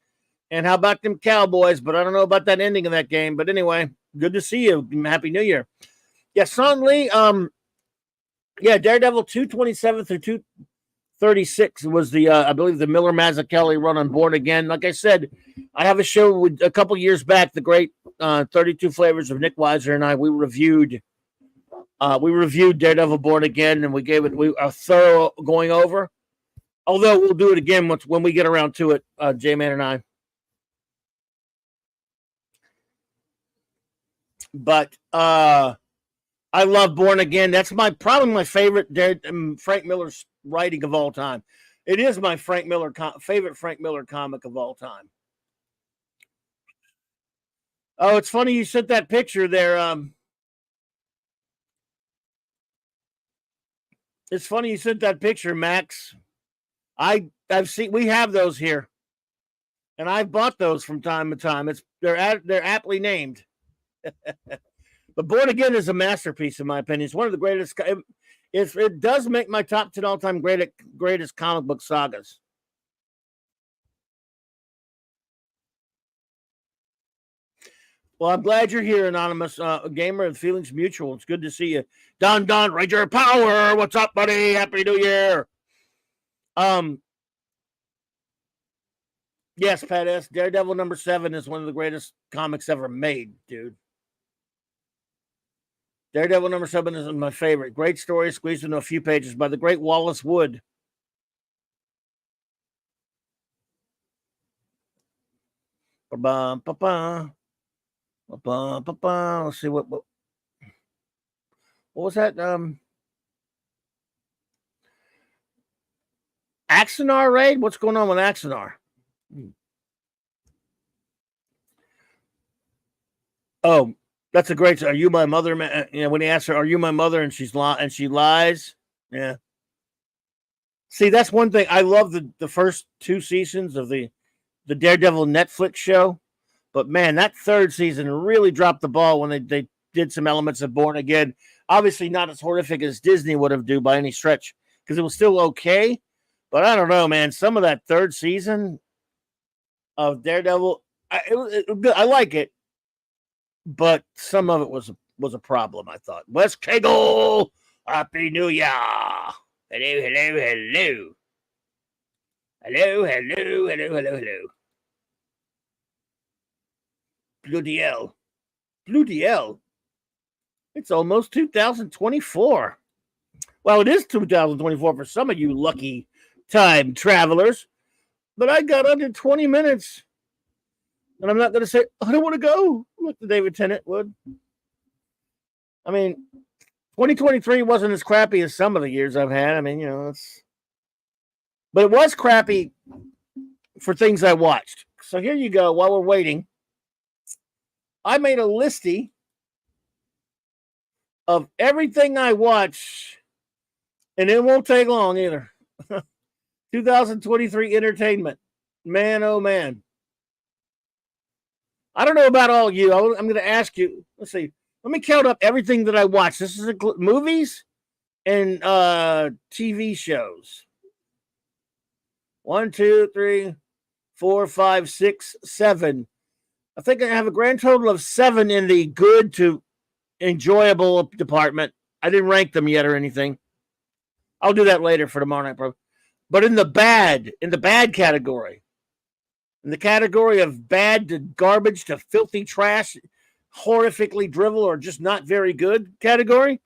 And how about them Cowboys? But I don't know about that ending of that game. But anyway, good to see you. Happy New Year. Yeah, Son Lee. Daredevil 227 through 236 was the I believe the Miller Mazzucchelli run on Born Again. Like I said, I have a show with a couple years back, the great 32 Flavors of Nick Weiser and I. We reviewed Daredevil Born Again, and we gave it a thorough going over. Although we'll do it again when we get around to it, J-Man and I. But I love Born Again. That's probably my favorite Frank Miller's writing of all time. It is my favorite Frank Miller comic of all time. Oh, it's funny you sent that picture there. It's funny you sent that picture, Max. I've seen, we have those here, and I've bought those from time to time. They're aptly named. But Born Again is a masterpiece, in my opinion. It's one of the greatest. It does make my top 10 all-time greatest comic book sagas. Well, I'm glad you're here, Anonymous Gamer and Feelings Mutual. It's good to see you. Don Ranger Power. What's up, buddy? Happy New Year. Yes, Pat S. Daredevil #7 is one of the greatest comics ever made, dude. Daredevil #7 is my favorite. Great story squeezed into a few pages by the great Wallace Wood. Let's see what was that? Axanar raid? What's going on with Axanar? Oh, that's a great. Are you my mother? You know, when he asks her, "Are you my mother?" and she lies. Yeah. See, that's one thing. I love the first 2 seasons of the Daredevil Netflix show, but man, that 3rd season really dropped the ball when they did some elements of Born Again. Obviously, not as horrific as Disney would have do by any stretch, because it was still okay. But I don't know, man. Some of that 3rd season of Daredevil, I like it, but some of it was a problem, I thought. Wes Kegel, Happy New Year. Hello. Bloody hell. It's almost 2024. Well, it is 2024 for some of you lucky time travelers, but I got under 20 minutes. And I'm not going to say, I don't want to go, like the David Tennant would. I mean, 2023 wasn't as crappy as some of the years I've had. I mean, you know, but it was crappy for things I watched. So here you go. While we're waiting, I made a listy of everything I watch, and it won't take long either. 2023 entertainment. Man, oh man. I don't know about all of you. I'm going to ask you. Let's see. Let me count up everything that I watch. This is movies and TV shows. 1, 2, 3, 4, 5, 6, 7. I think I have a grand total of 7 in the good to enjoyable department. I didn't rank them yet or anything. I'll do that later for tomorrow night, probably. But in the bad category, in the category of bad to garbage to filthy trash, horrifically drivel, or just not very good category,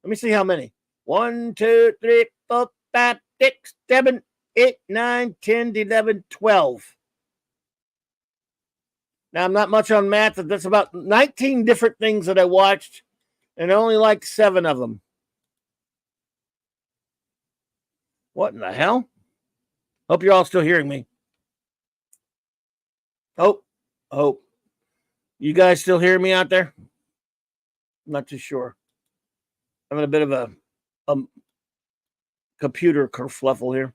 let me see how many. 1, 2, 3, 4, 5, 6, 7, 8, 9, 10, 11, 12. Now, I'm not much on math, but that's about 19 different things that I watched, and I only liked 7 of them. What in the hell? Hope you're all still hearing me. Oh. You guys still hear me out there? I'm not too sure. I'm in a bit of a computer kerfluffle here.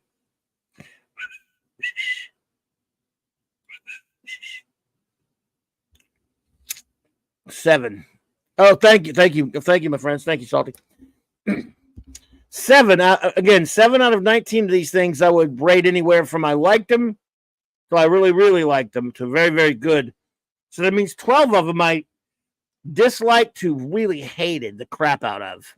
Seven. Oh, thank you, my friends. Thank you, Salty. 7 again. 7 out of 19 of these things I would rate anywhere from I liked them to I really, really liked them to very, very good. So that means 12 of them I disliked to really hated the crap out of.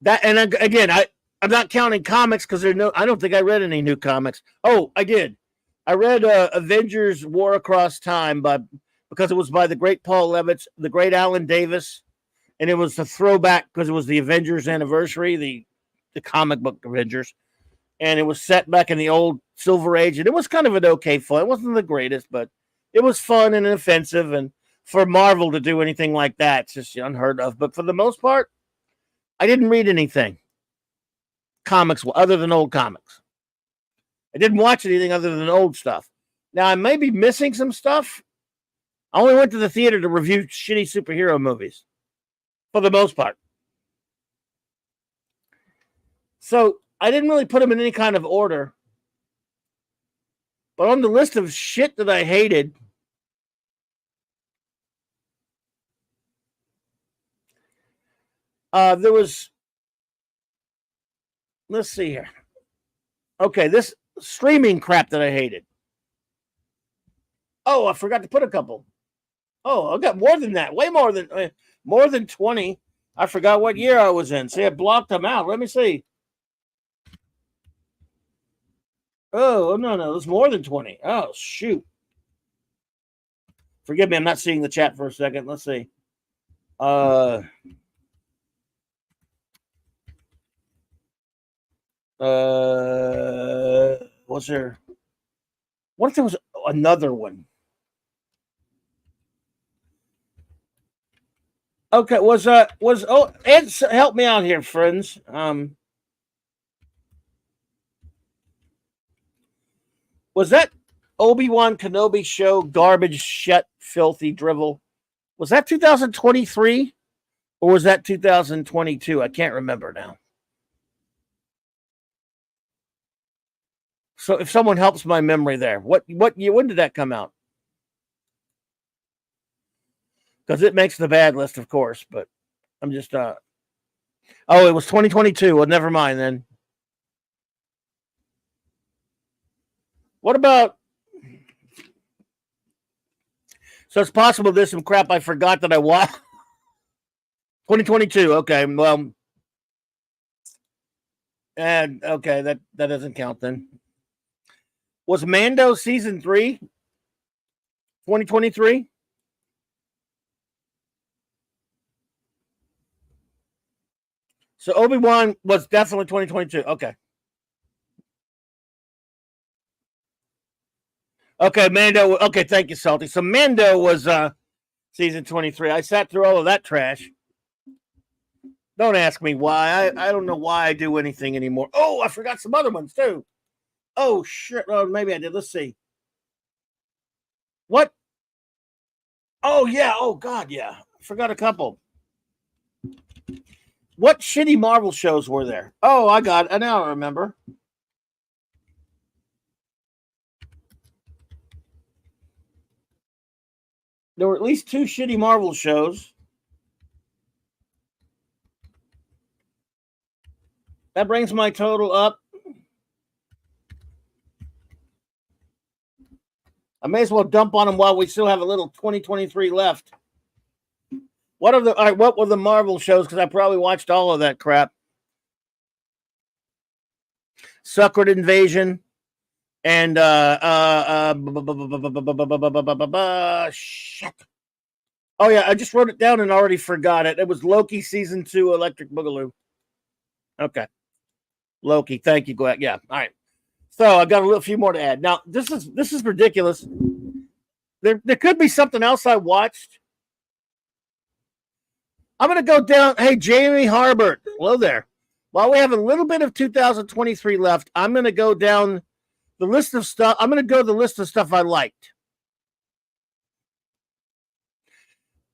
That, and again, I'm not counting comics because I don't think I read any new comics. Oh, I did. I read Avengers War Across Time because it was by the great Paul Levitz, the great Alan Davis, and it was a throwback because it was the Avengers anniversary, the comic book Avengers, and it was set back in the old Silver Age, and it was kind of an okay fun. It wasn't the greatest, but it was fun and offensive. And for Marvel to do anything like that, it's just unheard of. But for the most part, I didn't read anything comics other than old comics. I didn't watch anything other than old stuff. Now, I may be missing some stuff. I only went to the theater to review shitty superhero movies for the most part. So I didn't really put them in any kind of order. But on the list of shit that I hated, there was, let's see here. Okay, this streaming crap that I hated. Oh, I forgot to put a couple. Oh, I got more than that. Way more than 20. I forgot what year I was in. See, I blocked them out. Let me see. Oh, no. There's more than 20. Oh, shoot. Forgive me, I'm not seeing the chat for a second. Let's see. Was there? What if there was another one? Okay, Ed, help me out here, friends. Was that Obi-Wan Kenobi show garbage, shit, filthy drivel? Was that 2023 or was that 2022? I can't remember now. So if someone helps my memory there, when did that come out? Because it makes the bad list, of course, but I'm just, it was 2022. Well, never mind then. What about, so it's possible there's some crap I forgot that I watched. 2022, okay, well, and okay, that doesn't count then. Was Mando season 3 2023? So Obi-Wan was definitely 2022. Okay. Okay, Mando. Okay, thank you, Salty. So Mando was season 23. I sat through all of that trash. Don't ask me why. I don't know why I do anything anymore. Oh, I forgot some other ones too. Oh, shit. Oh, maybe I did. Let's see. What? Oh, yeah. Oh, God, yeah. I forgot a couple. What shitty Marvel shows were there? Oh, I got it. Now I remember. There were at least 2 shitty Marvel shows. That brings my total up. I may as well dump on them while we still have a little 2023 left. What were the Marvel shows? Because I probably watched all of that crap. Secret Invasion and shit. Oh yeah, I just wrote it down and already forgot it. It was Loki season 2, Electric Boogaloo. Okay, Loki. Thank you, Glenn. Yeah, all right. So I got a few more to add. Now this is ridiculous. There could be something else I watched. I'm going to go down. Hey, Jamie Harbert. Hello there. While we have a little bit of 2023 left, I'm going to go down the list of stuff. I'm going to go to the list of stuff I liked,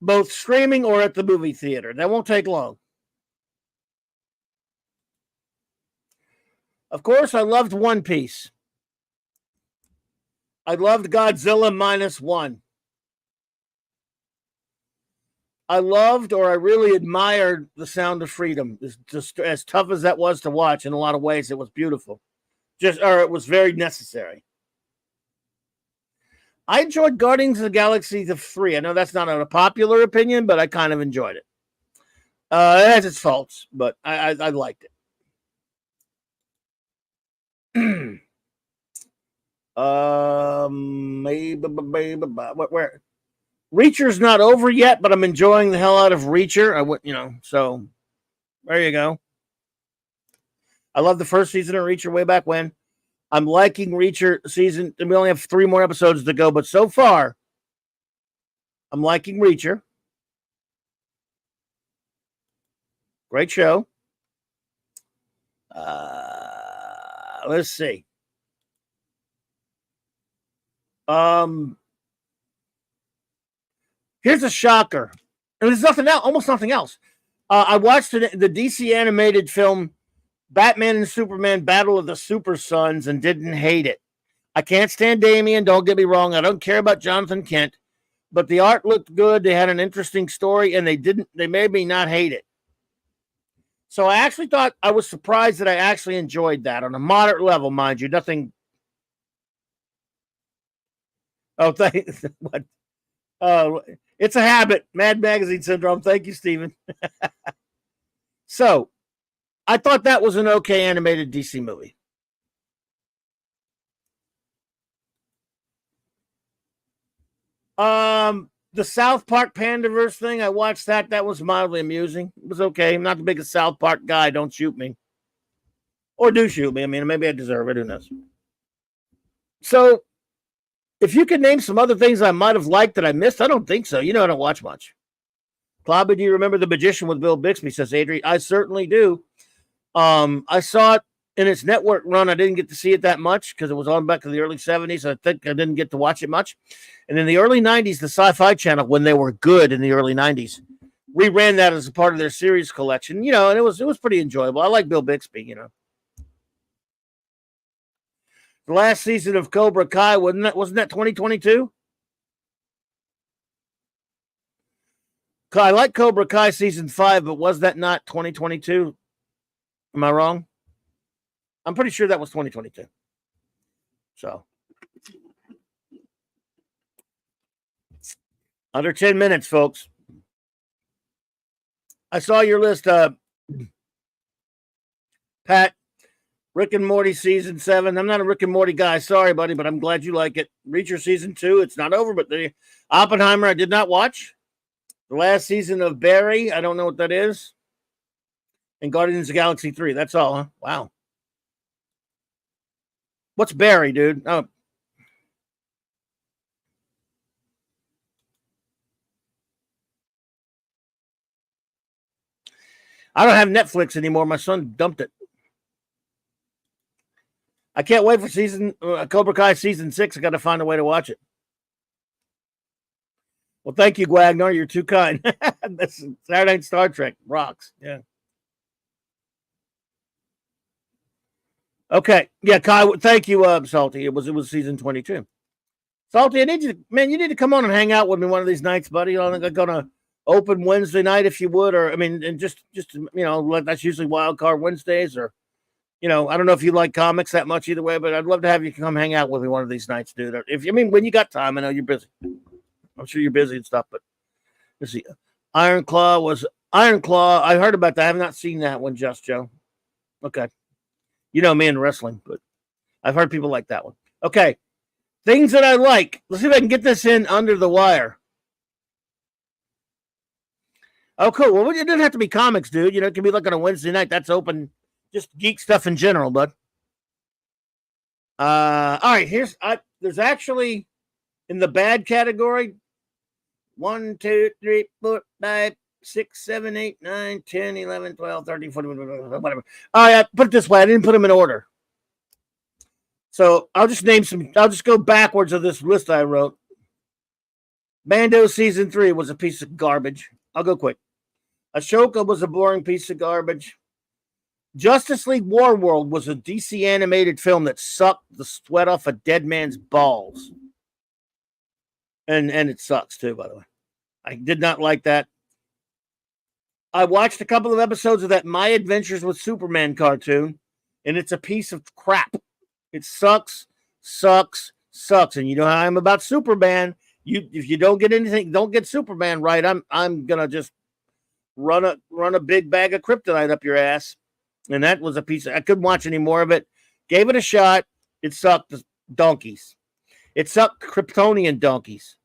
both streaming or at the movie theater. That won't take long. Of course, I loved One Piece. I loved Godzilla -1. I loved, or I really admired, The Sound of Freedom. Just as tough as that was to watch, in a lot of ways, it was beautiful. It was very necessary. I enjoyed Guardians of the Galaxy 3. I know that's not a popular opinion, but I kind of enjoyed it. It has its faults, but I liked it. Where? Reacher's not over yet, but I'm enjoying the hell out of Reacher. So there you go. I love the first season of Reacher way back when. I'm liking Reacher season. We only have 3 more episodes to go, but so far, I'm liking Reacher. Great show. Let's see. Here's a shocker. And there's nothing else, almost nothing else. I watched the DC animated film Batman and Superman Battle of the Super Sons and didn't hate it. I can't stand Damian, don't get me wrong. I don't care about Jonathan Kent, but the art looked good. They had an interesting story, and they made me not hate it. So I actually thought, I was surprised that I actually enjoyed that on a moderate level, mind you. Nothing. Oh, thanks. What? It's a habit. Mad Magazine syndrome. Thank you, Stephen. So I thought that was an okay animated DC movie. The South Park Pandaverse thing, I watched that. That was mildly amusing. It was okay. I'm not the biggest South Park guy. Don't shoot me. Or do shoot me. I mean, maybe I deserve it. Who knows? So, if you could name some other things I might have liked that I missed, I don't think so. You know, I don't watch much. Clobby, do you remember The Magician with Bill Bixby? Says Adrian. I certainly do. I saw it in its network run. I didn't get to see it that much because it was on back in the early 70s. I think I didn't get to watch it much. And in the early 90s, the Sci-Fi Channel, when they were good in the early 90s, reran that as a part of their series collection, you know, and it was pretty enjoyable. I like Bill Bixby, you know. The last season of Cobra Kai, wasn't that 2022? I like Cobra Kai season 5, but was that not 2022? Am I wrong? I'm pretty sure that was 2022. So, under 10 minutes, folks. I saw your list, Pat. Rick and Morty season 7. I'm not a Rick and Morty guy. Sorry, buddy, but I'm glad you like it. Reacher season 2. It's not over, but the Oppenheimer I did not watch. The last season of Barry. I don't know what that is. And Guardians of the Galaxy 3. That's all, huh? Wow. What's Barry, dude? Oh. I don't have Netflix anymore. My son dumped it. I can't wait for Cobra Kai season 6. I got to find a way to watch it. Well, thank you, Guagnar. You're too kind. That's Saturday Night Star Trek rocks. Yeah. Okay. Yeah, Kai. Thank you, Salty. It was season 22. Salty, I need you, man. You need to come on and hang out with me one of these nights, buddy. I think I'm gonna open Wednesday night if you would, or I mean, and just you know, that's usually Wild Card Wednesdays, or you know, I don't know if you like comics that much either way, but I'd love to have you come hang out with me one of these nights, dude. If I mean, when you got time, I know you're busy. I'm sure you're busy and stuff, but let's see. Iron Claw. I heard about that. I have not seen that one, Just Joe. Okay. You know me in wrestling, but I've heard people like that one. Okay. Things that I like. Let's see if I can get this in under the wire. Oh, cool. Well, it doesn't have to be comics, dude. You know, it can be like on a Wednesday night. That's open. Just geek stuff in general, bud. All right. There's actually in the bad category 1, 2, 3, 4, 5, 6, 7, 8, 9, 10, 11, 12, 13, 14, whatever. All right. Put it this way. I didn't put them in order. So I'll just name some. I'll just go backwards of this list I wrote. Mando season 3 was a piece of garbage. I'll go quick. Ashoka was a boring piece of garbage. Justice League Warworld was a DC animated film that sucked the sweat off a dead man's balls. And it sucks too, by the way. I did not like that. I watched a couple of episodes of that My Adventures with Superman cartoon, and it's a piece of crap. It sucks. And you know how I'm about Superman. If you don't get anything, don't get Superman right, I'm gonna just run a big bag of kryptonite up your ass. And that was a piece I couldn't watch any more of it. Gave it a shot. It sucked. Donkeys. It sucked. Kryptonian donkeys.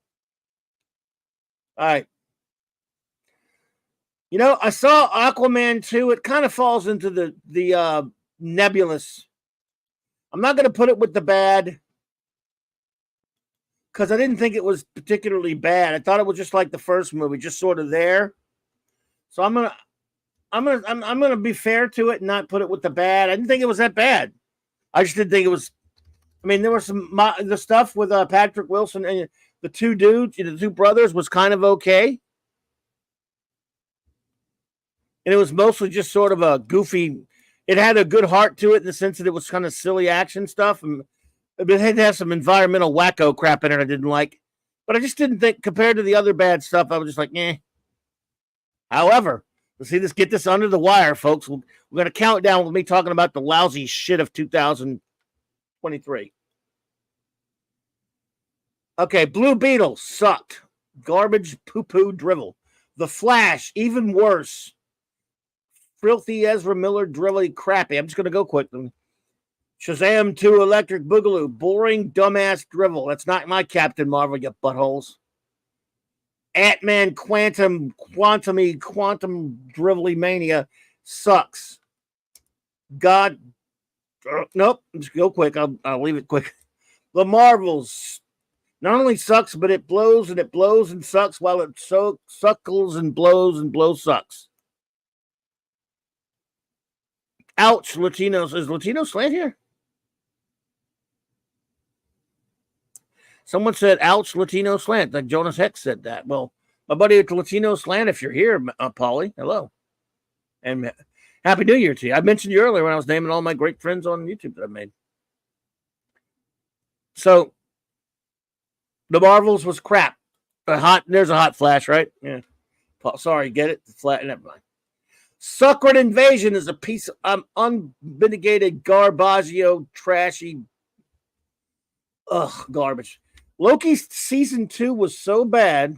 All right. You know, I saw Aquaman 2. It kind of falls into the nebulous I'm not going to put it with the bad because I didn't think it was particularly bad. I thought it was just like the first movie, just sort of there. So I'm gonna be fair to it and not put it with the bad. I didn't think it was that bad. I just didn't think it was. I mean, there was the stuff with Patrick Wilson and the two dudes, the two brothers, was kind of okay, and it was mostly just sort of a goofy. It had a good heart to it in the sense that it was kind of silly action stuff, and it had to have some environmental wacko crap in it I didn't like. But I just didn't think, compared to the other bad stuff, I was just like, eh. However, let's see this, get this under the wire, folks. We're going to count down with me talking about the lousy shit of 2023. Okay, Blue Beetle sucked. Garbage, poo-poo, drivel. The Flash, even worse. Filthy Ezra Miller, drivelly, crappy. I'm just going to go quickly. Shazam 2, Electric Boogaloo, boring, dumbass drivel. That's not my Captain Marvel, you buttholes. Ant-Man, quantum drivelly mania sucks. God, nope, just go quick. I'll leave it quick. The Marvels not only sucks, but it blows and sucks while it suckles and blows sucks. Ouch, Latinos. Is Latino Slant here? Someone said, ouch, Latino Slant. Like Jonas Hex said that. Well, my buddy at Latino Slant, if you're here, Paulie, hello. And Happy New Year to you. I mentioned you earlier when I was naming all my great friends on YouTube that I've made. So, The Marvels was crap. There's a hot flash, right? Yeah. Sorry, get it? Flat, never mind. Suckered Invasion is a piece of unmitigated garbaggio, trashy, garbage. Loki season 2 was so bad.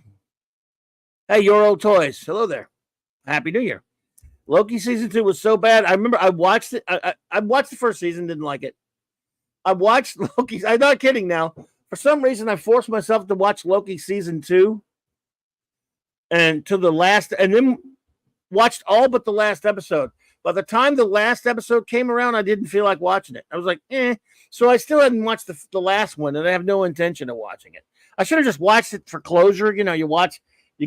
Hey, Your Old Toys. Hello there. Happy New Year. Loki season 2 was so bad. I remember I watched it. I watched the first season, didn't like it. I watched Loki. I'm not kidding now. For some reason, I forced myself to watch Loki season 2 and to the last, and then watched all but the last episode. By the time the last episode came around, I didn't feel like watching it. I was like, eh. So I still hadn't watched the last one, and I have no intention of watching it. I should have just watched it for closure. You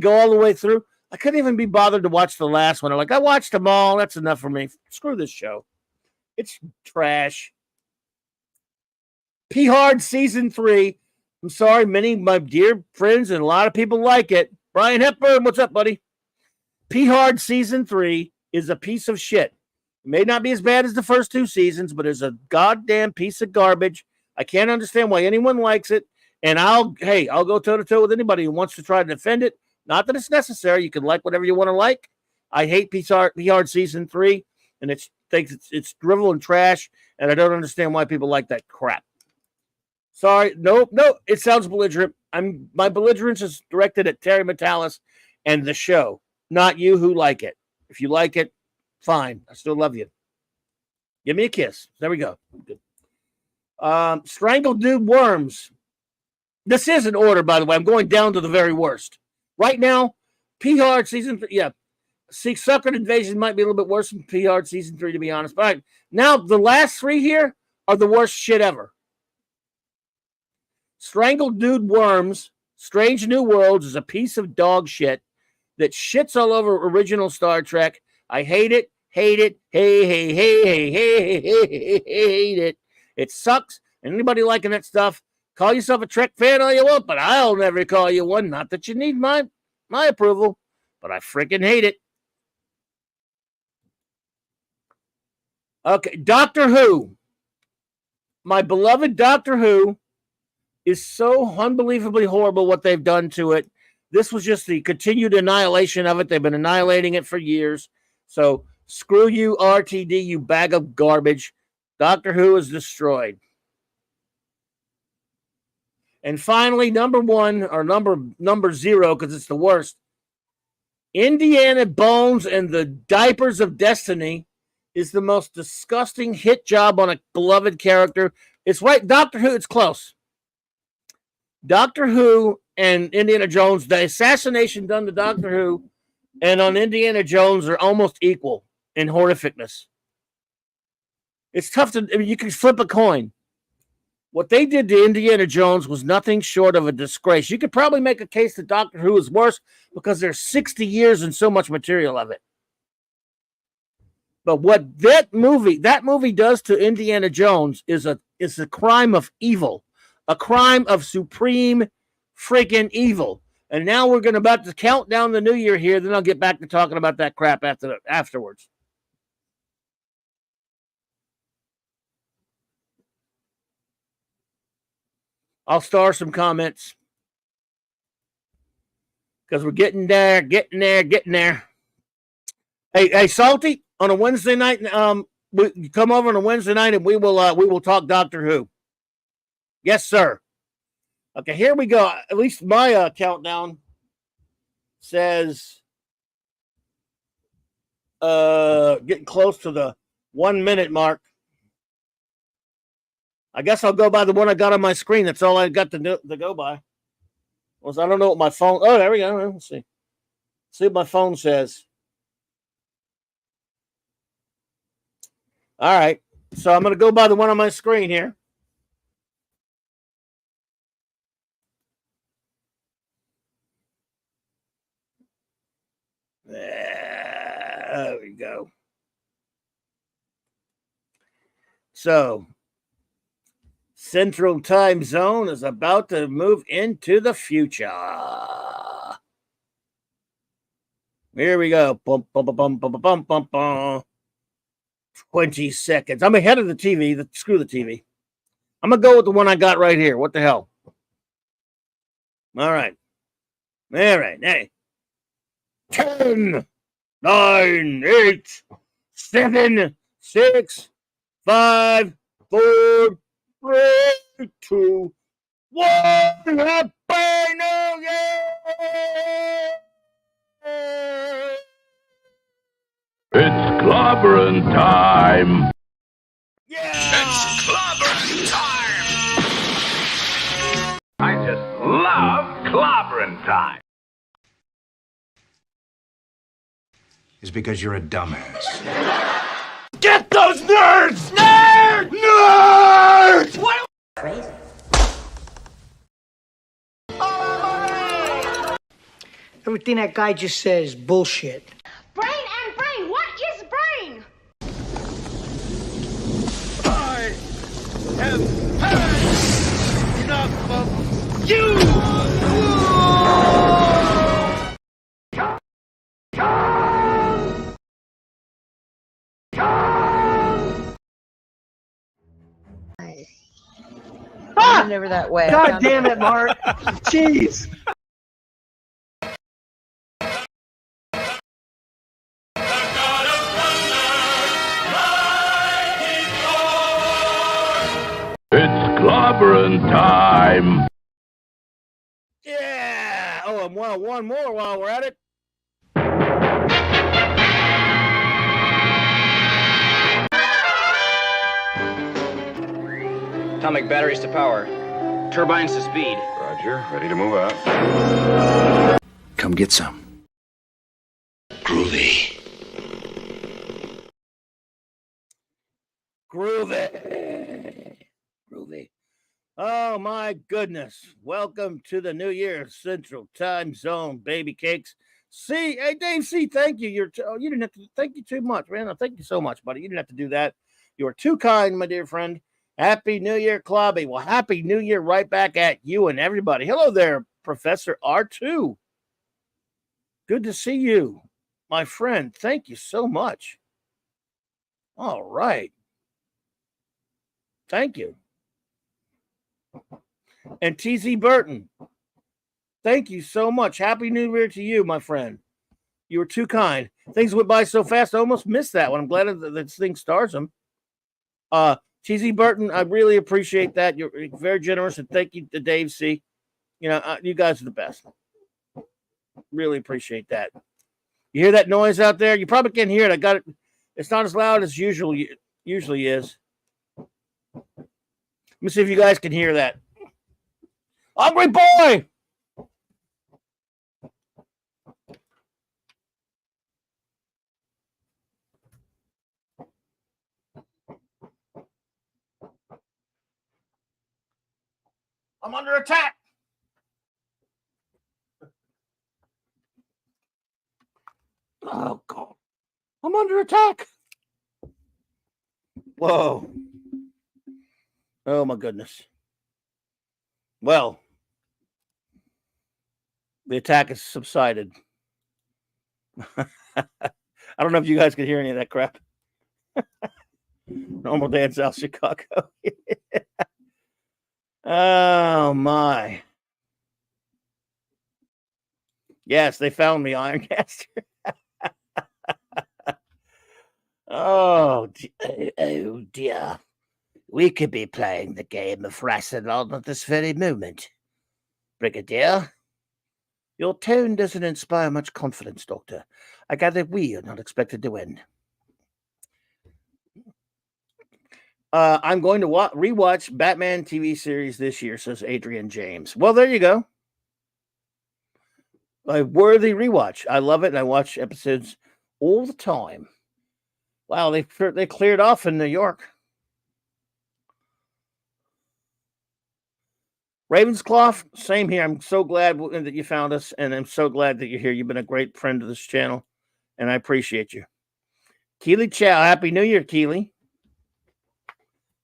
go all the way through. I couldn't even be bothered to watch the last one. I'm like, I watched them all. That's enough for me. Screw this show. It's trash. P-Hard season 3. I'm sorry, many of my dear friends and a lot of people like it. Brian Hepburn, what's up, buddy? P-Hard season 3 is a piece of shit. It may not be as bad as the first 2 seasons, but it's a goddamn piece of garbage. I can't understand why anyone likes it. And I'll go toe-to-toe with anybody who wants to try to defend it. Not that it's necessary. You can like whatever you want to like. I hate P-Hard season 3, and it's drivel and trash, and I don't understand why people like that crap. Sorry, no, it sounds belligerent. My belligerence is directed at Terry Metalis and the show, not you who like it. If you like it, fine. I still love you. Give me a kiss. There we go. Good. Strangled Dude Worms. This is in order, by the way. I'm going down to the very worst. Right now, P-Hard season 3. Yeah. Suckered Invasion might be a little bit worse than P-Hard season 3, to be honest. But now, the last 3 here are the worst shit ever. Strangled Dude Worms, Strange New Worlds is a piece of dog shit that shits all over original Star Trek. I hate it. Hate it. Hate it. It sucks. Anybody liking that stuff, call yourself a Trek fan all you want, but I'll never call you one. Not that you need my approval, but I freaking hate it. Okay, Doctor Who. My beloved Doctor Who is so unbelievably horrible what they've done to it. This was just the continued annihilation of it. They've been annihilating it for years. So screw you, RTD, you bag of garbage. Doctor Who is destroyed. And finally, number 1, or number 0, because it's the worst. Indiana Bones and the Diapers of Destiny is the most disgusting hit job on a beloved character. It's right, Doctor Who, it's close. Doctor Who and Indiana Jones, the assassination done to Doctor Who and on Indiana Jones are almost equal in horrificness. It's tough to, you can flip a coin. What they did to Indiana Jones was nothing short of a disgrace. You could probably make a case that Doctor Who is worse because there's 60 years and so much material of it. But what that movie does to Indiana Jones is a crime of evil, a crime of supreme freaking evil. And now we're about to count down the new year here. Then I'll get back to talking about that crap afterwards. I'll star some comments because we're getting there. Hey, Salty, on a Wednesday night, you come over on a Wednesday night and we will talk Doctor Who. Yes, sir. Okay, here we go. At least my countdown says getting close to the 1 minute mark. I guess I'll go by the one I got on my screen. That's all I got to go by. I don't know what my phone. Oh, there we go. Let's see. See what my phone says. All right. So I'm going to go by the one on my screen here. There we go. So, Central Time Zone is about to move into the future. Here we go. Bum, bum, bum, bum, bum, bum, bum. 20 seconds. I'm ahead of the TV. Screw the TV. I'm going to go with the one I got right here. What the hell? All right. Hey. 10, 9, 8, 7, 6, 5, 4, 3, 2, 1. Happy New Year! It's Clobberin time. Yeah! It's Clobberin time. I just love Clobberin time. Is because you're a dumbass. Get those nerds! Nerds! Nerds! What? Crazy. Everything that guy just says is bullshit. Brain and brain. What is brain? I have had enough of you! Ah! Over that way. God damn it, Mark. Jeez. It's Clobberin time. Yeah! Oh, and one more while we're at it. Atomic batteries to power. Turbines to speed. Roger, ready to move out. Come get some. Groovy. Groovy. Oh, my goodness. Welcome to the New Year Central Time Zone, baby cakes. See, hey, Dave C., thank you. You didn't have to. Thank you too much, man. Thank you so much, buddy. You didn't have to do that. You are too kind, my dear friend. Happy New Year, Clobby. Well, Happy New Year right back at you and everybody. Hello there, Professor R2. Good to see you, my friend. Thank you so much. All right. Thank you. And TZ Burton, thank you so much. Happy New Year to you, my friend. You were too kind. Things went by so fast, I almost missed that one. I'm glad that this thing stars them. TZ Burton, I really appreciate that. You're very generous, and thank you to Dave C. You know, you guys are the best. Really appreciate that. You hear that noise out there? You probably can't hear it. I got it. It's not as loud as usually is. Let me see if you guys can hear that. Hungry boy! I'm under attack. Oh, God. I'm under attack. Whoa. Oh, my goodness. Well, the attack has subsided. I don't know if you guys could hear any of that crap. Normal day in South Chicago. Oh, my. Yes, they found me, Ironcaster. Oh dear. We could be playing the game of Rassilon at this very moment. Brigadier, your tone doesn't inspire much confidence, Doctor. I gather we are not expected to win. I'm going to rewatch Batman TV series this year, says Adrian James. Well, there you go. A worthy rewatch. I love it, and I watch episodes all the time. Wow, they cleared off in New York. Ravenscroft, same here. I'm so glad that you found us, and I'm so glad that you're here. You've been a great friend to this channel, and I appreciate you. Keely Chow, Happy New Year, Keely.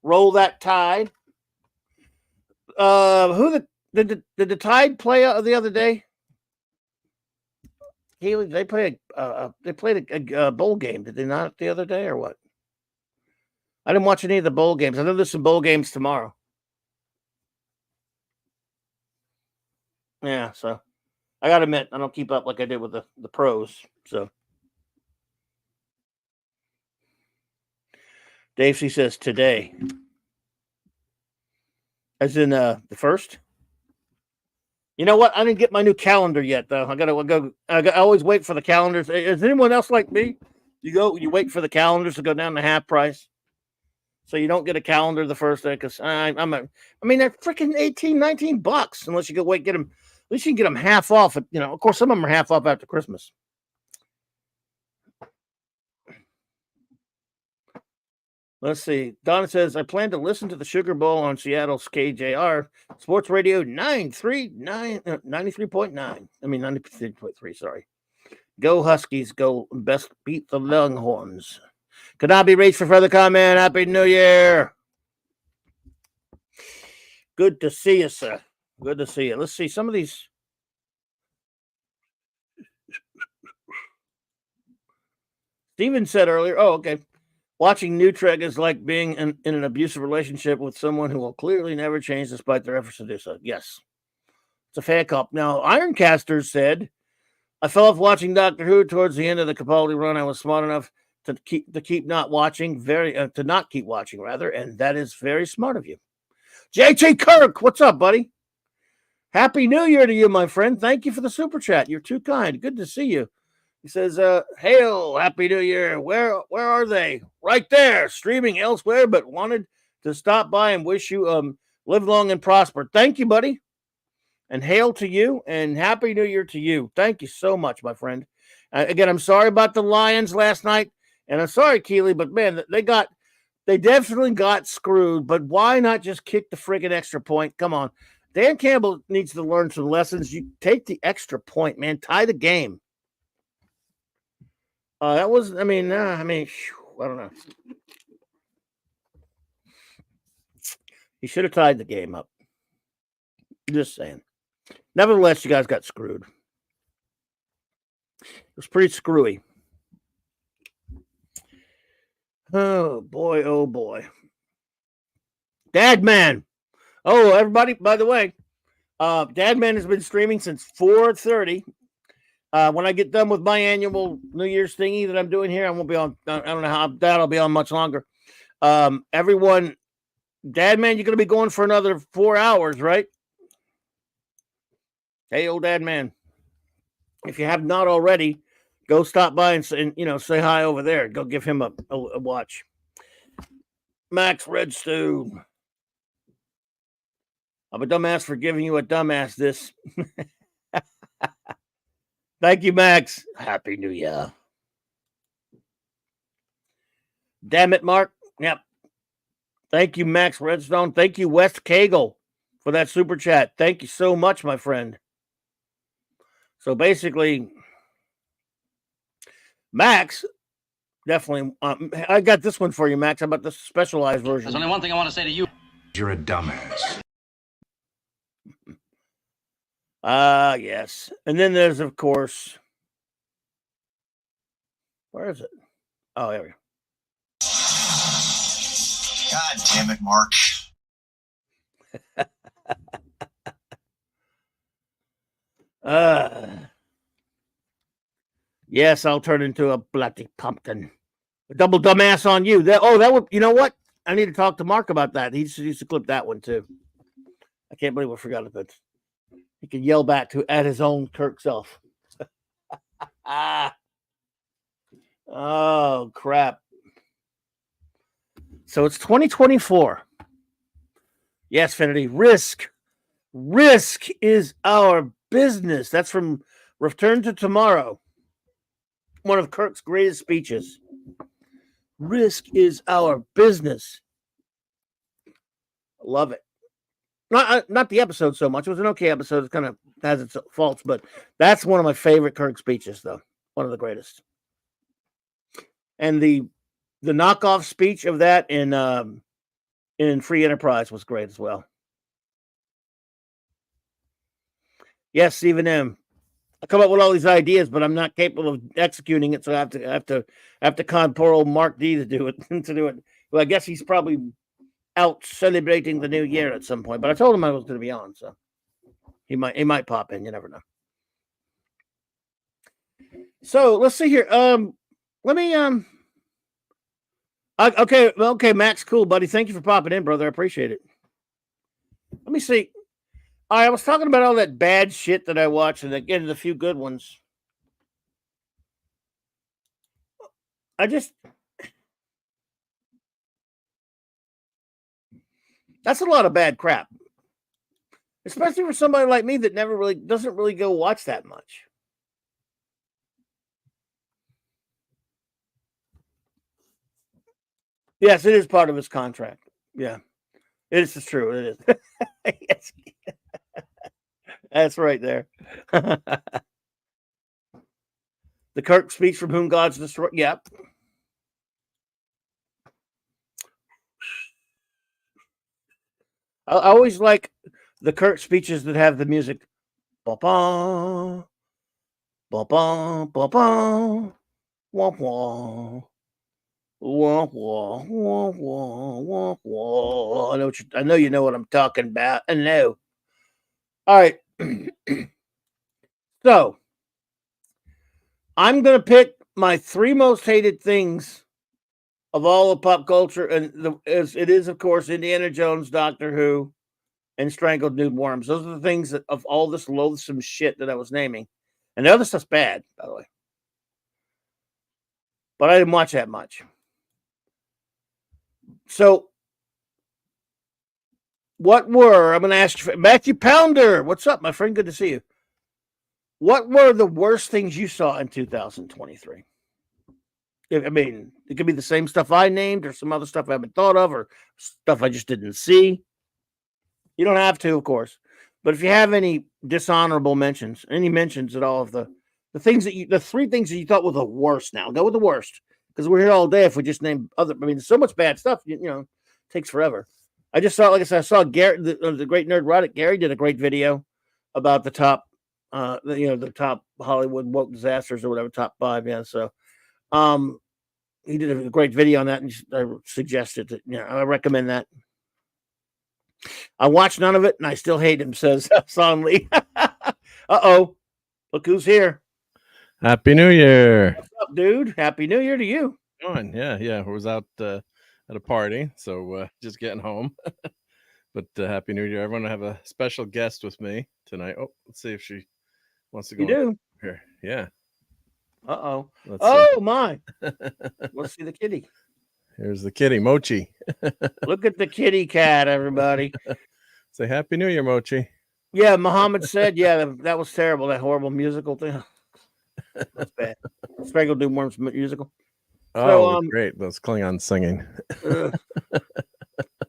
Roll that Tide. Did the Tide play the other day? Keely, they played a bowl game. Did they not the other day or what? I didn't watch any of the bowl games. I know there's some bowl games tomorrow. Yeah, so I gotta admit, I don't keep up like I did with the pros. So Dave C says today. As in the first. You know what? I didn't get my new calendar yet, though. I always wait for the calendars. Is anyone else like me? You wait for the calendars to go down to half price, so you don't get a calendar the first day. Because they're freaking $18, $19 unless you go get them. At least you can get them half off. Of course, some of them are half off after Christmas. Let's see. Donna says, I plan to listen to the Sugar Bowl on Seattle's KJR Sports Radio 93.9. 93.3, sorry. Go Huskies, go. Best beat the Longhorns. Could not be reached for further comment. Happy New Year. Good to see you, sir. Good to see you. Let's see some of these. Steven said earlier, okay. Watching Newtreg is like being in an abusive relationship with someone who will clearly never change despite their efforts to do so. Yes. It's a fair cop. Now, Ironcaster said, I fell off watching Doctor Who towards the end of the Capaldi run. I was smart enough to not keep watching, rather, and that is very smart of you. JT Kirk, what's up, buddy? Happy New Year to you, my friend. Thank you for the super chat. You're too kind. Good to see you. He says, hail, Happy New Year. Where are they? Right there, streaming elsewhere, but wanted to stop by and wish you live long and prosper. Thank you, buddy. And hail to you, and Happy New Year to you. Thank you so much, my friend. Again, I'm sorry about the Lions last night, and I'm sorry, Keely, but man, they definitely got screwed, but why not just kick the friggin' extra point? Come on. Dan Campbell needs to learn some lessons. You take the extra point, man. Tie the game. I don't know. He should have tied the game up. Just saying. Nevertheless, you guys got screwed. It was pretty screwy. Oh, boy. Oh, boy. Dadman. Oh, everybody, by the way, Dadman has been streaming since 4:30. When I get done with my annual New Year's thingy that I'm doing here, I won't be on. I don't know how that'll be on much longer. Everyone, Dadman, you're going to be going for another 4 hours, right? Hey, old Dadman, if you have not already, go stop by and say hi over there. Go give him a watch. Max Redstone. I'm a dumbass for giving you a dumbass this. Thank you, Max. Happy New Year. Damn it, Mark. Yep. Thank you, Max Redstone. Thank you, West Cagle. for that super chat. Thank you so much, my friend. So basically, Max, definitely. I got this one for you, Max. How about the specialized version? There's only one thing I want to say to you. You're a dumbass. Yes. And then there's, of course, where is it? Oh, there we go. God damn it, Mark. Yes, I'll turn into a bloody pumpkin. A double dumbass on you. That would, you know what? I need to talk to Mark about that. He used to clip that one too. I can't believe I forgot about it. He can yell back at his own Kirk self. Oh, crap. So it's 2024. Yes, Finity. Risk. Risk is our business. That's from Return to Tomorrow. One of Kirk's greatest speeches. Risk is our business. Love it. Not the episode so much. It was an okay episode. It kind of has its faults, but that's one of my favorite Kirk speeches, though. One of the greatest. And the knockoff speech of that in Free Enterprise was great as well. Yes, Stephen M. I come up with all these ideas, but I'm not capable of executing it, so I have to con poor old Mark D to do it. Well, I guess he's probably out celebrating the new year at some point. But I told him I was going to be on, so he might pop in. You never know. So let's see here. Let me okay, Max, cool, buddy. Thank you for popping in, brother. I appreciate it. Let me see. I was talking about all that bad shit that I watched, and again, the few good ones. That's a lot of bad crap, especially for somebody like me that doesn't really go watch that much. Yes, it is part of his contract. Yeah, it is true. It is. Yes. That's right there. The Kirk speech from Whom God's Destroyed. Yep. I always like the Kirk speeches that have the music. Ba-ba, ba-ba, ba-ba, wah-wah. Wah, wah, wah, wah, wah, wah. I know you know what I'm talking about. I know. All right. So I'm gonna pick my 3 most hated things of all of pop culture, and it is, of course, Indiana Jones, Doctor Who, and Strangled Nude Worms. Those are the things of all this loathsome shit that I was naming. And the other stuff's bad, by the way. But I didn't watch that much. So, I'm going to ask you, Matthew Pounder, what's up, my friend? Good to see you. What were the worst things you saw in 2023? I mean, it could be the same stuff I named or some other stuff I haven't thought of or stuff I just didn't see. You don't have to, of course. But if you have any dishonorable mentions, any mentions at all of the things the 3 things that you thought were the worst now, go with the worst. Because we're here all day if we just name there's so much bad stuff, it takes forever. I just saw, like I said, I saw Gary, the great nerd Roddick. Gary did a great video about the top, the top Hollywood woke disasters or whatever, top 5. Yeah. So, he did a great video on that, and I suggested that, I recommend that. I watched none of it, and I still hate him, says Son Lee. Uh-oh. Look who's here. Happy New Year. What's up, dude? Happy New Year to you. Yeah. I was out at a party, so just getting home. But Happy New Year, everyone. I have a special guest with me tonight. Oh, let's see if she wants to go. You do? Here. Yeah. Uh-oh. Let's my. Let's see the kitty. Here's the kitty, Mochi. Look at the kitty cat, everybody. Say Happy New Year, Mochi. Yeah, Muhammad said, that was terrible, that horrible musical thing. That's bad. Strangled Nude Worms musical. Oh, so, great. Those Klingons singing.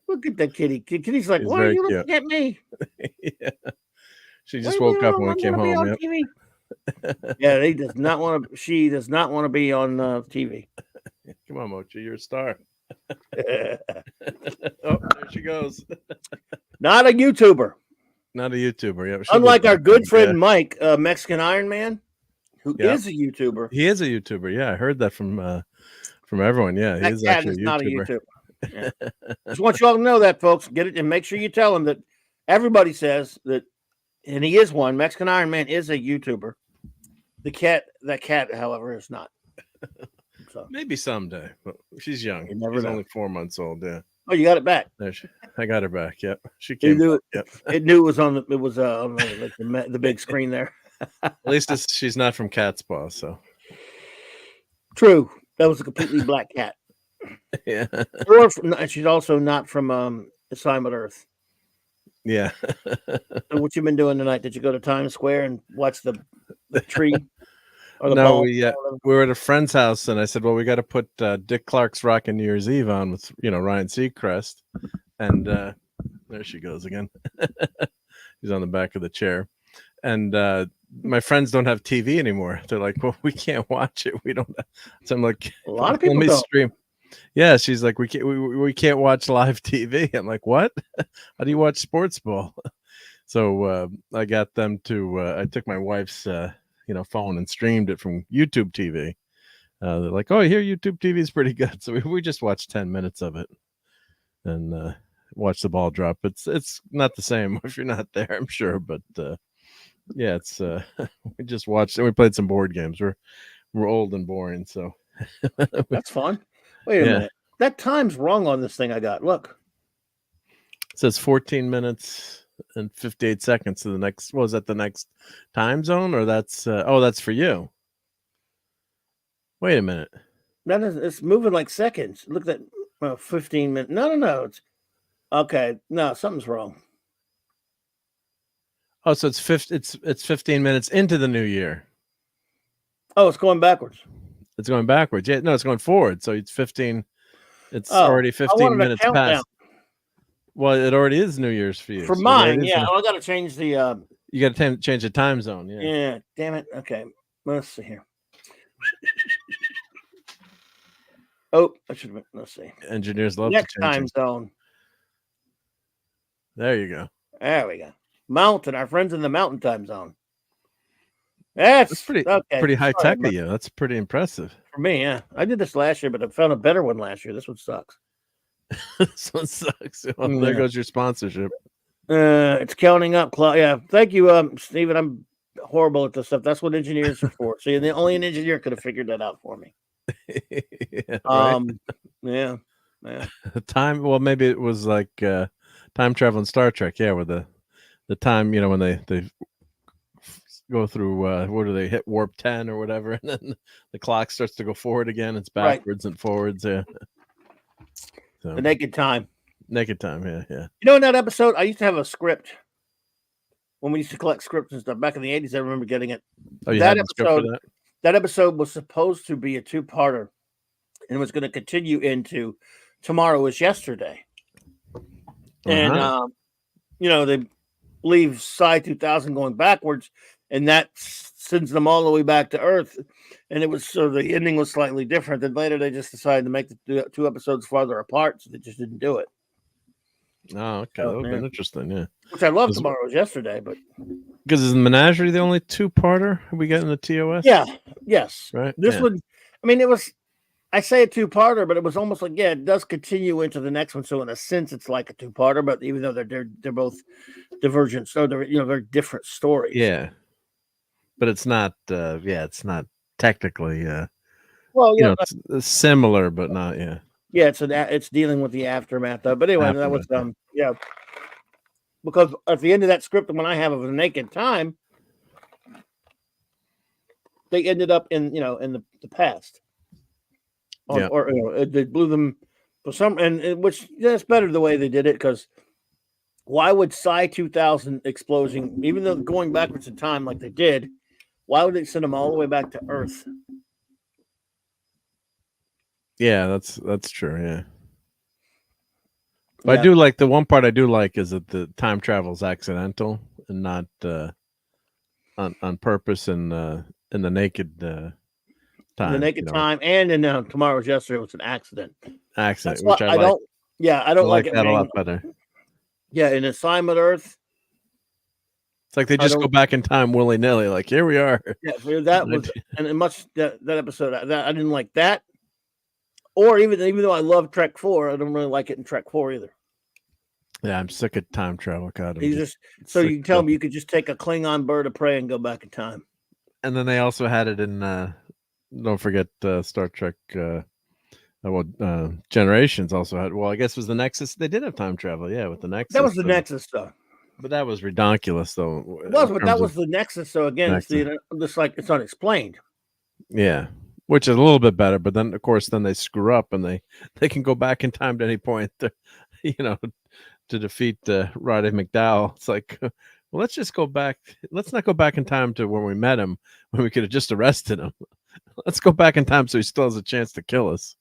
Look Look at that kitty. Kitty's like, She's why are very you cute. looking at me? Yeah. She Why just are we woke up on- when we I'm came gonna be home. on TV. Yeah, they does not want to. She does not want to be on TV. Come on, Mochi, you're a star. Oh, there she goes. Not a YouTuber. Not a YouTuber. Yeah, she'll be Unlike our back good on, friend Mike, Mexican Iron Man, who Yeah. is a YouTuber. He is a YouTuber. Yeah, I heard that from everyone. Yeah, he That is cat actually is a not a YouTuber. YouTuber. Yeah. Just want you all to know that, folks. Get it and make sure you tell him that everybody says that, and he is one. Mexican Iron Man is a YouTuber. That cat, however, is not. So Maybe someday, but she's young. You never She's know. only 4 months old. Yeah, oh, you got it back. there I got her back. Yep, she You came. knew it. Yep. It knew it was on the big screen there. At least she's not from Cat's Paw, so True. That was a completely black cat. yeah, She's also not from Assignment Earth. yeah. So what you been doing tonight? Did you go to Times Square and watch the tree? Or the No, ball? we were at a friend's house, and I said, "Well, we got to put Dick Clark's Rockin' New Year's Eve on with Ryan Seacrest," and there she goes again. He's on the back of the chair, and my friends don't have TV anymore. They're like, "Well, we can't watch it. We don't." So I'm like, A lot of "Let people me don't. stream." Yeah, she's like, we can't watch live TV. I'm like, what? How do you watch sports ball? So I got them to. I took my wife's phone and streamed it from YouTube TV. They're like, oh, here YouTube TV is pretty good. So we just watched 10 minutes of it and watch the ball drop. It's not the same if you're not there, I'm sure, but yeah, it's we just watched and we played some board games. We're old and boring, so That's fun. Wait a Yeah. minute. That time's wrong on this thing I got. Look. it says 14 minutes and 58 seconds to the next. Was that the next time zone, or that's that's for you? Wait a minute. It's moving like seconds. Look at that 15 minutes. No. It's okay. No, something's wrong. Oh, so it's 15 minutes into the new year. Oh, it's going backwards. It's going backwards. Yeah, no, it's going forward. So it's 15. It's Oh, already I 15 wanted a minutes countdown. past. Well, it already is New Year's for you. For so mine, it is yeah. I got to change the. You got to change the time zone. Yeah. Yeah, damn it. Okay, let's see here. Oh, I should have. Let's see. Engineers love Next to change time it. zone. There you go. There we go. Mountain. Our friends in the mountain time zone. That's pretty okay. pretty high Sorry, tech of you. That's pretty impressive. for me. Yeah, I did this last year, but I found a better one last year. This one sucks. This one sucks. Well, there Yeah. goes your sponsorship. It's counting up. Yeah, thank you, Stephen. I'm horrible at this stuff. That's what engineers are for. See, the only an engineer could have figured that out for me. Yeah, right? Yeah. The time. Well, maybe it was like time travel in Star Trek. Yeah, with the time. When they go through what do they hit warp 10 or whatever, and then the clock starts to go forward again. It's Right. backwards and forwards. Yeah. So The naked time. naked time. Yeah. In that episode, I used to have a script when we used to collect scripts and stuff back in the 80s. I remember getting it. Oh, you That had the script for episode- that? That episode was supposed to be a two-parter and was going to continue into Tomorrow is Yesterday. And, they leave Psi 2000 going backwards, and that sends them all the way back to Earth. And it was so the ending was slightly different. Then later they just decided to make the two episodes farther apart, so they just didn't do it. Oh, okay. That would have been interesting. Yeah. Which I love. Was- Tomorrow is Yesterday, but Because is the Menagerie the only two-parter we get in the TOS? yeah, yes. Right. This Yeah. one, I mean, it was. I say a two-parter, but it was almost like it does continue into the next one. So in a sense, it's like a two-parter. But even though they're both divergent, so they're different stories. Yeah. But it's not. It's not technically. Well, It's similar, but not. Yeah. yeah, it's dealing with the aftermath of. But anyway, that was yeah. Because at the end of that script, the one I have of the naked time, they ended up in the past. Yeah. Or they blew them for some, which it's better the way they did it, because why would Psi 2000 explosion, even though going backwards in time like they did, why would they send them all the way back to Earth? Yeah, that's true. Yeah. But I do like the one part I do like is that the time travel is accidental and not on purpose in the naked time. The naked time and in Tomorrow's Yesterday was an accident. Accident, which I like. don't. Yeah, I don't like it that being, a lot better. Yeah, in Assignment Earth. It's like they just go back in time willy nilly. Like, here we are. Yeah, that was and much that episode that I didn't like that. Or even though I love Trek 4, I don't really like it in Trek 4 either. Yeah, I'm sick of time travel. God, you can tell me you could just take a Klingon bird of prey and go back in time. And then they also had it in. Don't forget Star Trek. Generations also had. Well, I guess it was the Nexus. They did have time travel. Yeah, with the Nexus. That was the Nexus stuff. But that was redonkulous, though. It was, but that was the Nexus. So again, it's just like it's unexplained. Yeah, which is a little bit better. But then, of course, they screw up and they can go back in time at any point. To defeat Roddy McDowell. It's like, well, let's just go back. Let's not go back in time to when we met him, when we could have just arrested him. Let's go back in time so he still has a chance to kill us.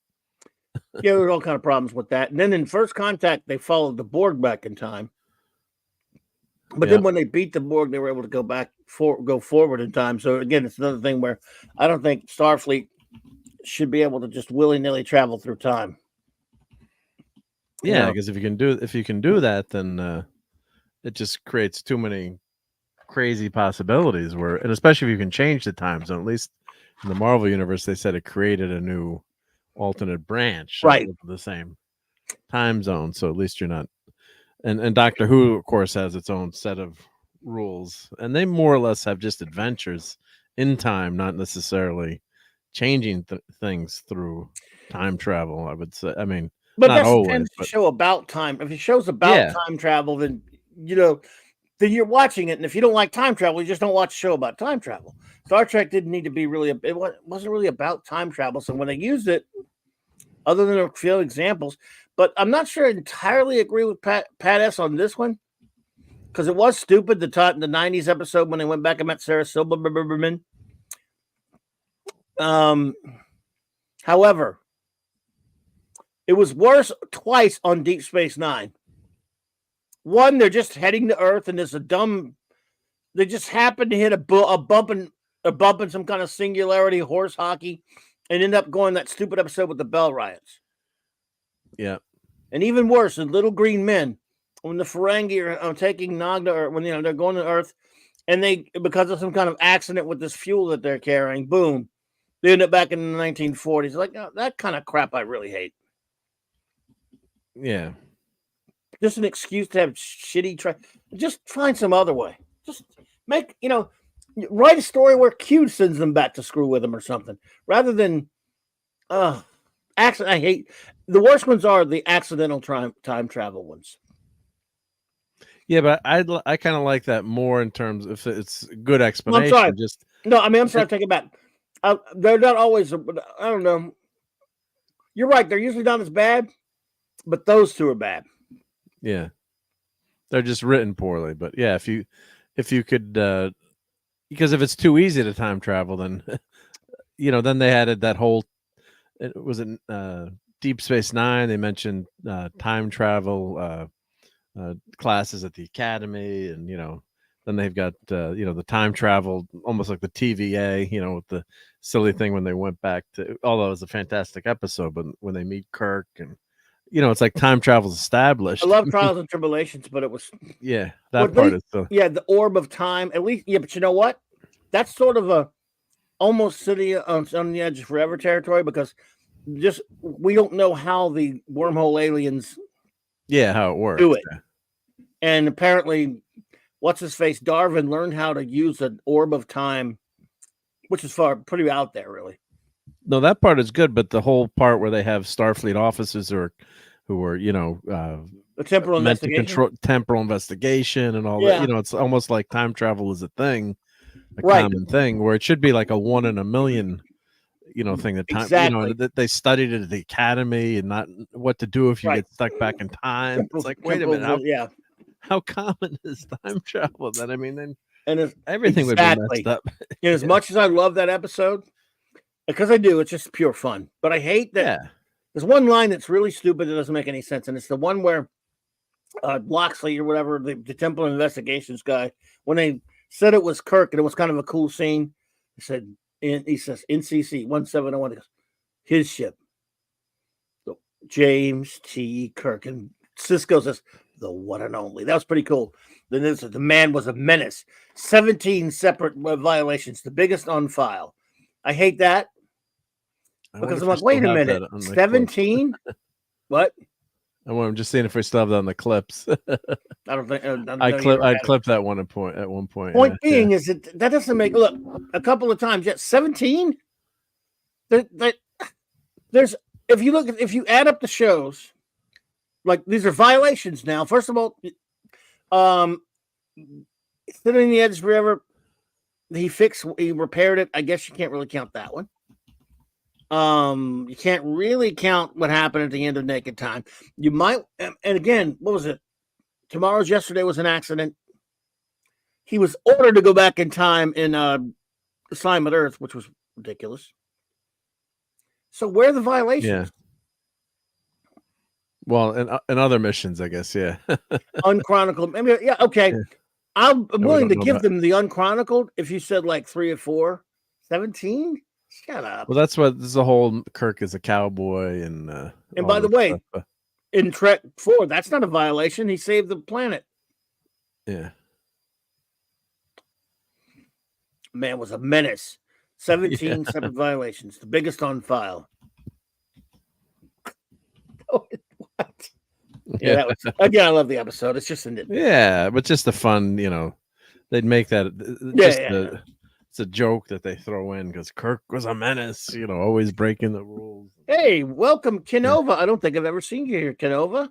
Yeah, there were all kind of problems with that. And then in First Contact, they followed the Borg back in time. But then when they beat the Borg, they were able to go forward in time. So again, it's another thing where I don't think Starfleet should be able to just willy-nilly travel through time. Yeah, because if you can do that, then it just creates too many crazy possibilities. And especially if you can change the time zone. At least in the Marvel universe, they said it created a new alternate branch, right? Of the same time zone. So at least you're not. And Doctor Who, of course, has its own set of rules, and they more or less have just adventures in time, not necessarily changing things through time travel. I would say. I mean. But that's a show about time. If it shows about time travel, then then you're watching it. And if you don't like time travel, you just don't watch a show about time travel. Star Trek didn't need to be it wasn't really about time travel. So when they used it, other than a few examples, but I'm not sure I entirely agree with Pat S on this one because it was stupid. The 90s episode when they went back and met Sarah Silverman. However. It was worse twice on Deep Space Nine. One, they're just heading to Earth, and there's they just happen to hit a bump in some kind of singularity horse hockey, and end up going that stupid episode with the Bell riots. Yeah, and even worse, in Little Green Men, when the Ferengi are taking Nagda, or when they're going to Earth, and they because of some kind of accident with this fuel that they're carrying, boom, they end up back in the 1940s. Like that kind of crap, I really hate. Yeah, just an excuse to have shitty just find some other way. Just make write a story where Q sends them back to screw with them or something, rather than accident. I hate the worst ones are the accidental time travel ones. Yeah, but I kind of like that more in terms of if it's a good explanation. I'm sorry. I'm sorry. Take it back. They're not always. I don't know. You're right. They're usually not as bad. But those two are bad. Yeah, they're just written poorly. But yeah, if you could, because if it's too easy to time travel, then then they added that whole. It was in Deep Space Nine. They mentioned time travel classes at the academy, and then they've got the time travel, almost like the TVA. With the silly thing when they went back to. Although it was a fantastic episode, but when they meet Kirk and. It's like time travel's established. I love Trials and Tribulations, but it was that part is so. Yeah, the orb of time. At least, but you know what? That's sort of a almost City on the Edge of Forever territory because we don't know how the wormhole aliens. Yeah, how it works. Do it, and apparently, what's his face? Darwin learned how to use an orb of time, which is pretty out there, really. No, that part is good, but the whole part where they have Starfleet officers who are the temporal investigation, temporal investigation, and all that. It's almost like time travel is a thing, common thing, where it should be like a 1 in a million, thing. That time, exactly. That they studied it at the academy, and not what to do if you get stuck back in time. It's like, wait a minute, how common is time travel? Then everything would be messed up. As much as I love that episode. Because I do, it's just pure fun. But I hate that. There's one line that's really stupid that doesn't make any sense, and it's the one where Loxley or whatever, the Temple Investigations guy, when they said it was Kirk and it was kind of a cool scene, he says NCC 1701, his ship. So James T. Kirk, and Cisco says the one and only. That was pretty cool. Then the man was a menace. 17 separate violations, the biggest on file. I hate that because I'm like, wait a minute, 17? What? I'm just seeing if we still have that on the clips. I don't think I clipped that one at one point. Point being is that doesn't make look a couple of times yet. 17. There's if you add up the shows, like these are violations now. First of all, Sitting in the Edge Forever, he repaired it. I guess you can't really count that one. You can't really count what happened at the end of Naked Time. You might, and again, what was it? Yesterday was an accident. He was ordered to go back in time in Assignment Earth, which was ridiculous. So where are the violations? Yeah. Well, and other missions, I guess, yeah. Unchronicled. I mean, yeah, okay. Yeah. I'm willing to give them the unchronicled if you said like 3 or 4. 17? Shut up. Well, that's what this is a whole Kirk is a cowboy and by the way, in Trek 4, that's not a violation. He saved the planet. Yeah. Man was a menace. 17 separate violations, the biggest on file. What? Yeah, that was, again, I love the episode. It's just but just the fun, they'd make that it's a joke that they throw in because Kirk was a menace, always breaking the rules. Hey, welcome, Kenova. I don't think I've ever seen you here, Kenova.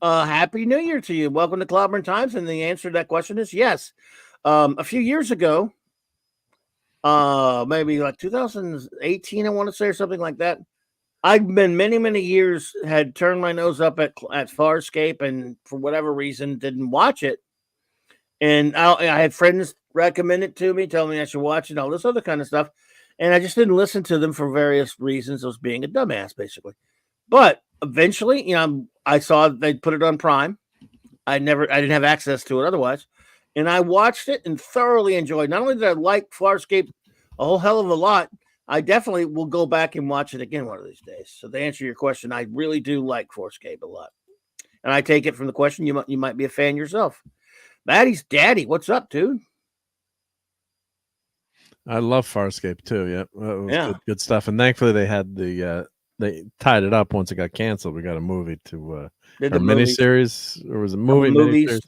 Happy New Year to you. Welcome to Clobberin Times, and the answer to that question is yes. A few years ago, maybe like 2018, I want to say, or something like that. I've been many years had turned my nose up at Farscape, and for whatever reason didn't watch it. And I had friends recommend it to me, tell me I should watch it, all this other kind of stuff, and I just didn't listen to them for various reasons. I was being a dumbass, basically. But eventually, I saw they put it on Prime. I didn't have access to it otherwise, and I watched it and thoroughly enjoyed. Not only did I like Farscape a whole hell of a lot, I definitely will go back and watch it again one of these days. So to answer your question, I really do like Farscape a lot. And I take it from the question, you might be a fan yourself. Maddie's daddy, what's up, dude? I love Farscape too. Yeah. Good stuff. And thankfully they had they tied it up once it got canceled. We got a movie to a miniseries, or was it movie? Movies.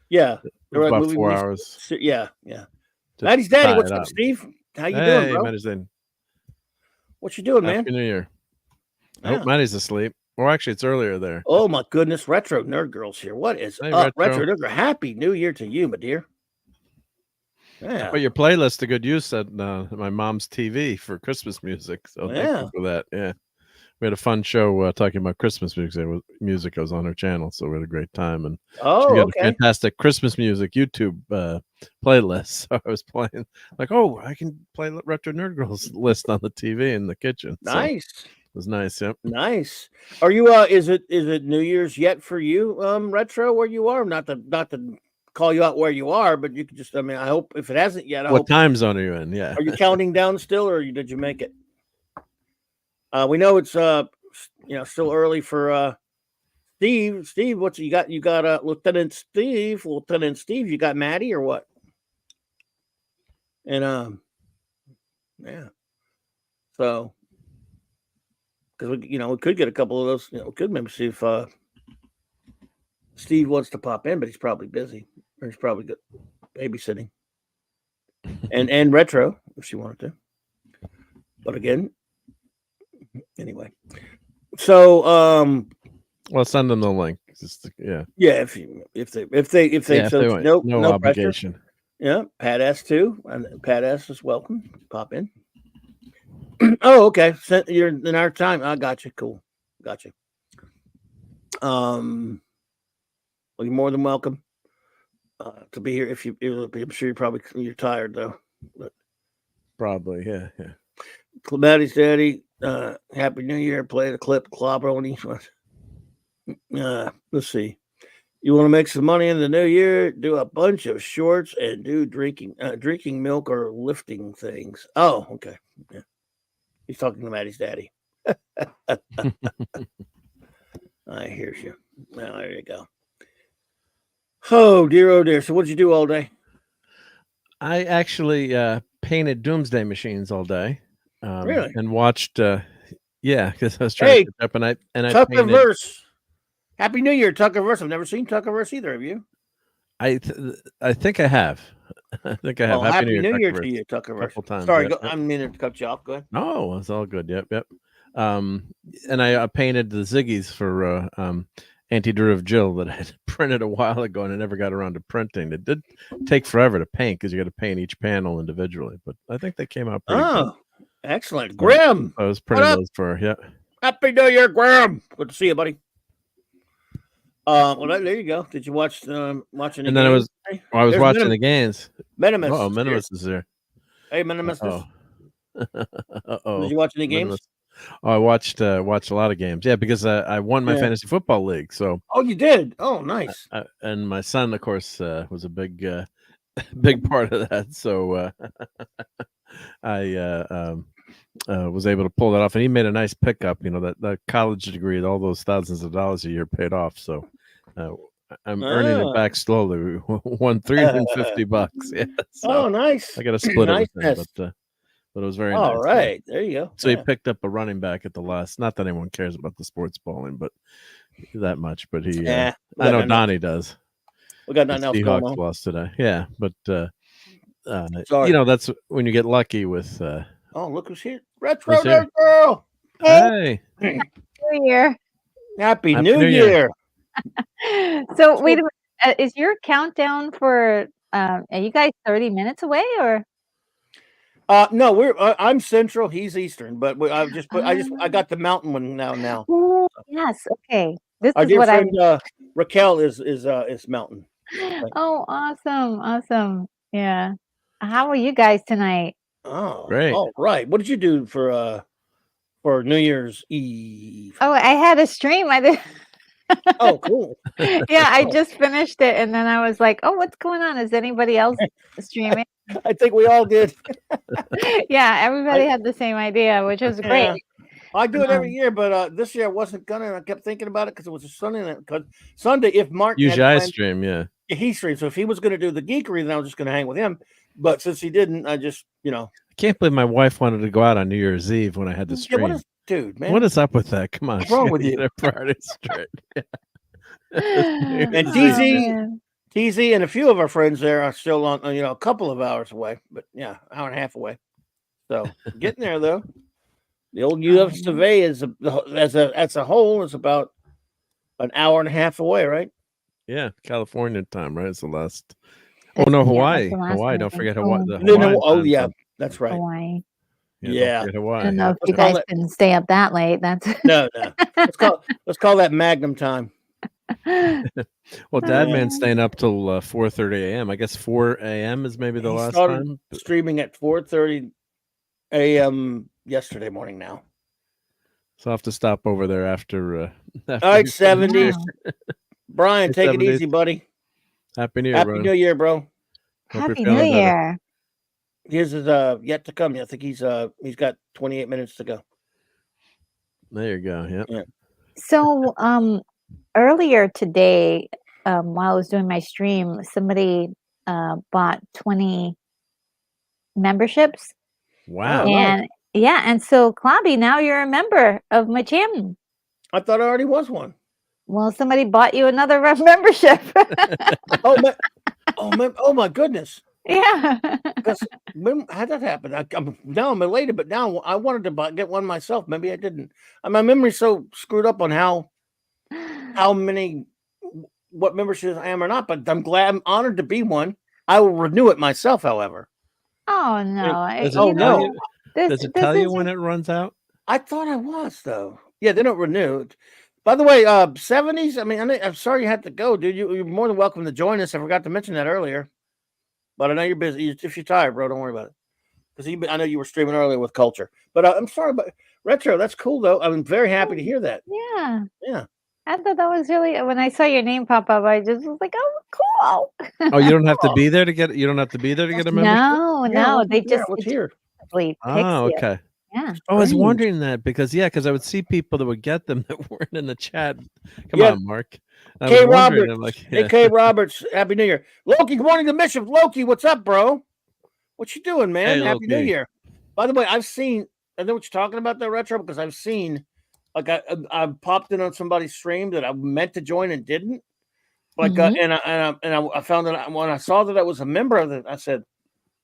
Yeah. It was about 4 hours. Yeah. Maddie's daddy, what's up, Steve? How you doing, bro? Maddie's daddy. What you doing, man? Happy New Year. I hope Maddie's asleep. Or actually, it's earlier there. Oh, my goodness. Retro Nerd Girl's here. What is up, Retro Nerd Girl? Happy New Year to you, my dear. Yeah. But your playlist to good use at my mom's TV for Christmas music. So thank you for that. Yeah. We had a fun show talking about Christmas music. I was on her channel, so we had a great time. And she got a fantastic Christmas music YouTube playlist. So I was playing like, I can play Retro Nerd Girl's list on the TV in the kitchen. Nice. So it was nice. Yep. Nice. Are you? Is it New Year's yet for you, Retro? Where you are? Not to call you out where you are, but you could just. I mean, I hope if it hasn't yet. What time zone are you in? Yeah. Are you counting down still, or did you make it? We know it's still early for Steve. Steve, what's you got? You got Lieutenant Steve. You got Maddie or what? And yeah. So because we could get a couple of those. We could maybe see if Steve wants to pop in, but he's probably busy or he's probably good babysitting. and Retro if she wanted to. But again. Anyway, so well, send them the link. Yeah, if they so no obligation. Pressure. Yeah, Pat S too, and Pat S is welcome. Pop in. Oh, okay. You're in our time. I got you. Cool. Got you. Well, you're more than welcome to be here. I'm sure you're tired though. But probably, yeah. Maddie's daddy. Happy New Year. Play the clip. Clobberin. Let's see. You want to make some money in the new year? Do a bunch of shorts and do drinking milk or lifting things. Oh, okay. Yeah. He's talking to Maddie's daddy. I hear you. Well, there you go. Oh dear. So what'd you do all day? I actually painted Doomsday Machines all day. Really? And watched. Yeah, because I was trying to catch up, and I painted. Tuckerverse. Happy New Year, Tuckerverse. I've never seen Tuckerverse either. Have you? I think I have. I think I have. Oh, Happy New Year to you, Tuckerverse. Couple times. Sorry, Yep. I mean to cut you off. Go ahead. No, it's all good. Yep. And I painted the Ziggies for Anti-Derivative Jill that I had printed a while ago, and I never got around to printing. It did take forever to paint because you got to paint each panel individually, but I think they came out pretty good. Excellent. Grim. I was printing those for Happy New Year, Grim. Good to see you, buddy. Well, there you go. Did you watch any? And then I was watching the games. Minimus. Oh, Minimus is there. Hey, Minimus. Uh-oh. Did you watch any games? Oh, I watched a lot of games. Yeah, because I won my fantasy football league. So. Oh, you did. Oh, nice. And my son, of course, was a big part of that. So I was able to pull that off, and he made a nice pickup. You know, that college degree, all those thousands of dollars a year paid off. So I'm earning it back slowly. We won $350. Yeah. So nice. I got to split it with him, but it was very nice. All right, there you go. So he picked up a running back at the last. Not that anyone cares about the sports bowling, but that much. But he, I know Donnie does. We got nothing else going on. Seahawks lost today. Yeah, but you know, that's when you get lucky with. Oh, look who's here! Retro Girl. Hey. Happy New Year. Happy New Year. So wait a minute. Is your countdown for? Are you guys 30 minutes away or? No, I'm Central. He's Eastern, but I got the Mountain one now. Oh, yes. Okay. This Our is dear what friend Raquel is Mountain. Oh, awesome. Yeah. How are you guys tonight? Oh, great. All right. What did you do for New Year's Eve? Oh, I had a stream. I did. Oh, cool. Yeah, I just finished it, and then I was like, "Oh, what's going on? Is anybody else streaming?" I think we all did. Yeah, everybody had the same idea, which was great. Yeah. I do it every year, but this year I wasn't gonna. And I kept thinking about it because it was a Sunday. Because Sunday, if Mark usually I stream, he streams. So if he was going to do the geekery, then I was just going to hang with him. But since he didn't, I just I can't believe my wife wanted to go out on New Year's Eve when I had the stream. Yeah, dude, man, what is up with that? Come on, what's wrong with you? Party straight. And TZ and a few of our friends there are still on, a couple of hours away, but yeah, hour and a half away. So getting there though. The old UFC as a whole is about an hour and a half away, right? Yeah, California time, right? It's the last. Oh no, Hawaii. Hawaii. Don't forget Hawaii. Yeah, that's right. Hawaii. Yeah. Hawaii. I don't know if you guys can stay up that late. That's no. Let's call that Magnum time. Well, Dadman's staying up till 4:30 a.m. I guess 4 a.m. is maybe the last time. Streaming at 4:30 a.m. yesterday morning now. So I'll have to stop over there after all right, 70s. Brian, take 70s. It easy, buddy. Happy New Year, Happy New Year, bro. Happy New Year. His is yet to come. I think he's got 28 minutes to go. There you go. Yeah. So earlier today, while I was doing my stream, somebody bought 20 memberships. Wow. And and so Clobby, now you're a member of my channel. I thought I already was one. Well, somebody bought you another membership. Oh my goodness. Yeah. How'd that happen? I'm elated, but now I wanted to get one myself. Maybe I didn't. My memory's so screwed up on what memberships I am or not, but I'm honored to be one. I will renew it myself, however. Oh no. Does it tell you when it runs out? I thought I was though. Yeah, they don't renew it. By the way, 70s. I mean, I'm sorry you had to go, dude. You're more than welcome to join us. I forgot to mention that earlier, but I know you're busy. If you're tired, bro, don't worry about it. Because I know you were streaming earlier with Culture, but I'm sorry, but Retro. That's cool though. I'm very happy to hear that. Yeah. Yeah. I thought that was really when I saw your name pop up, I just was like, "Oh, cool." Oh, you don't have to be there to get. You don't have to be there to get a membership. No, no, they just what's here? picks Oh, you. okay. Yeah. Oh, I was Strange. wondering that because I would see people that would get them that weren't in the chat. Come Yeah. on, Mark. I K. was wondering, Roberts. I'm like, Hey, K. Roberts. Happy New Year. Loki, good morning to Mischief. Loki, what's up, bro? What you doing, man? Hey, Happy New Loki. Year. By the way, I know what you're talking about there, Retro, because I've seen, like, I popped in on somebody's stream that I meant to join and didn't. Like, I found that when I saw that I was a member of it, I said,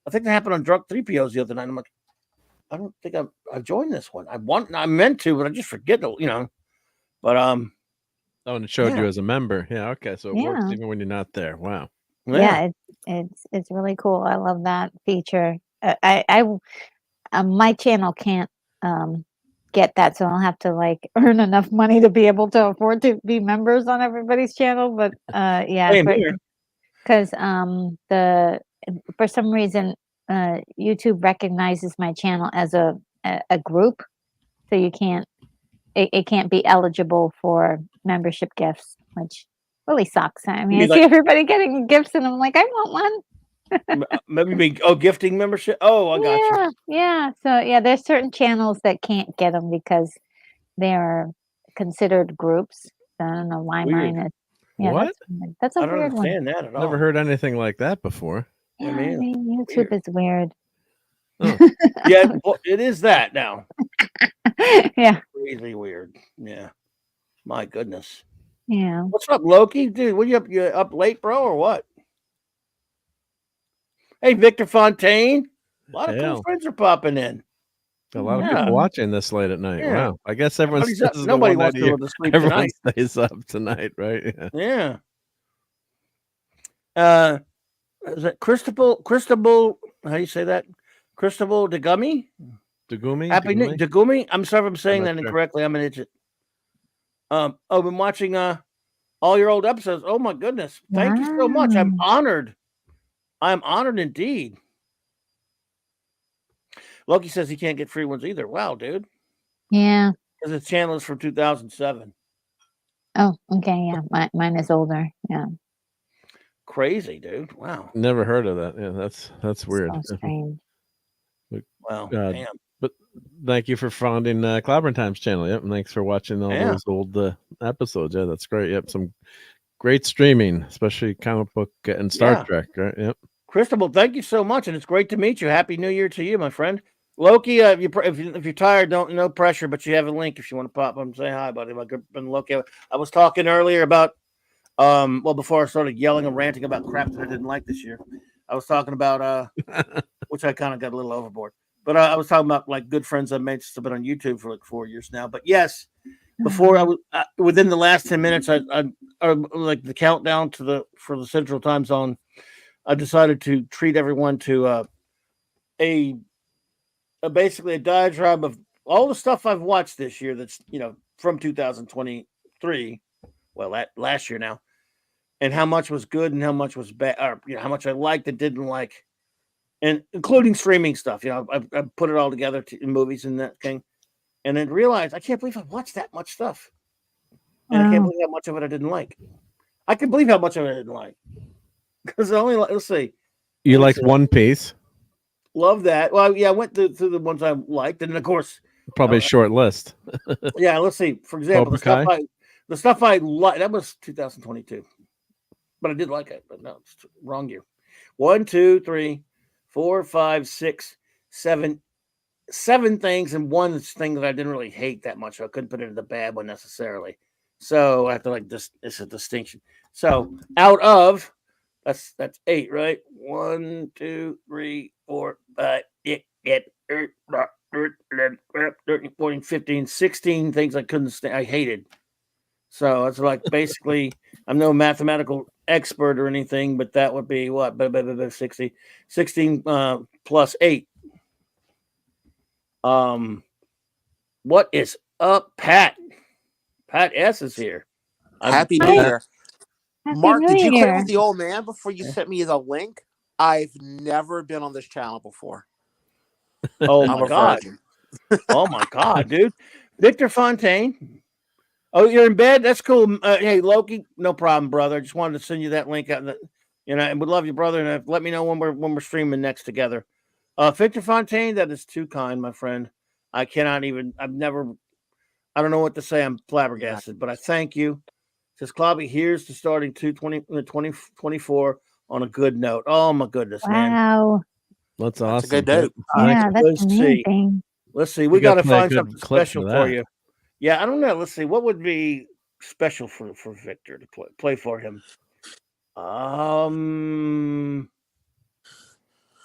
I think that happened on Drunk 3POs the other night. I'm like, I don't think I joined this one. I meant to, but I just forget, But Oh, and it showed you as a member. Yeah, okay. So it works even when you're not there. Wow. Yeah, it's really cool. I love that feature. I my channel can't get that, so I'll have to like earn enough money to be able to afford to be members on everybody's channel. But yeah, because the for some reason YouTube recognizes my channel as a group, so you can't it can't be eligible for membership gifts, which really sucks. I mean, I see everybody getting gifts, and I'm like, I want one. Maybe gifting membership. Oh, I got you. Yeah. So yeah, there's certain channels that can't get them because they are considered groups. So I don't know why mine is. Yeah, What? That's a I don't weird one. understand that at all. Never heard anything like that before. Yeah, I mean, YouTube is weird. Oh. Yeah, well, it is that now. Yeah. Crazy weird. Yeah. My goodness. Yeah. What's up, Loki? Dude, what you up late, bro, or what? Hey, Victor Fontaine. A lot of cool friends are popping in. A lot of people watching this late at night. Yeah. Wow. I guess everyone's Nobody wants to go to sleep everyone tonight. stays up tonight, right? Yeah. Is it Cristobal? How do you say that? Cristobal Degumi? Degumi? I'm sorry if I'm saying that incorrectly. I'm an idiot. I've been watching all your old episodes. Oh my goodness. Thank you so much. I'm honored. I'm honored indeed. Loki says he can't get free ones either. Wow, dude. Yeah. Because his channel is from 2007. Oh, okay. Yeah. Mine is older. Yeah. Crazy, dude. Wow. Never heard of that. Yeah, that's weird. So strange. Well, damn. But thank you for founding Clobberin Times channel. Yep, and thanks for watching all those old episodes. Yeah, that's great. Yep, some great streaming, especially comic book and Star Trek. Right? Yep. Cristobal, thank you so much, and it's great to meet you. Happy New Year to you, my friend. Loki, if you're tired, no pressure, but you have a link if you want to pop up and say hi, buddy. My good friend Loki. I was talking earlier about before I started yelling and ranting about crap that I didn't like this year. I was talking about which I kind of got a little overboard. But I was talking about like good friends I've made since I've been on YouTube for like 4 years now. But yes, before I was within the last 10 minutes, I like the countdown for the Central Time Zone. I decided to treat everyone to basically a diatribe of all the stuff I've watched this year. That's from 2023. Well, last year now, and how much was good and how much was bad, or how much I liked and didn't like. And including streaming stuff, I put it all together in movies and that thing, and then realized I can't believe I watched that much stuff, and I can't believe how much of it I didn't like. I can believe how much of it I didn't like because let's see. You liked One Piece? Love that. Well, yeah, I went through the ones I liked, and of course, probably a short list. Yeah, let's see. For example, the stuff I liked that was 2022, but I did like it. But no, it's wrong year. 1, 2, 3. 4, 5, 6, 7 things, and one thing that I didn't really hate that much. So I couldn't put it in the bad one necessarily. So I have to it's a distinction. So out of that's 8, right? 1, 2, 3, 4, 5, 6, 11, 13, 14, 15, 16 things I couldn't stand. I hated. So it's like basically I'm no mathematical expert or anything, but that would be what 16 plus 8. What is up, Pat? Pat S is here. Happy New Year. Mark, did you clear with the old man before you sent me the link? I've never been on this channel before. Oh my god. Oh my god, dude. Victor Fontaine. Oh, you're in bed? That's cool. Hey, Loki, no problem, brother. I just wanted to send you that link out. I would love you, brother. And let me know when we're streaming next together. Victor Fontaine, that is too kind, my friend. I cannot even. I don't know what to say. I'm flabbergasted, but I thank you. Says Clobby, here's to starting 2024 on a good note. Oh my goodness, man. Wow. That's awesome. That's a good note. Yeah, that's amazing. Let's see. We got to find something clip special for for that. you. Yeah, I don't know. Let's see. What would be special for Victor to play for him?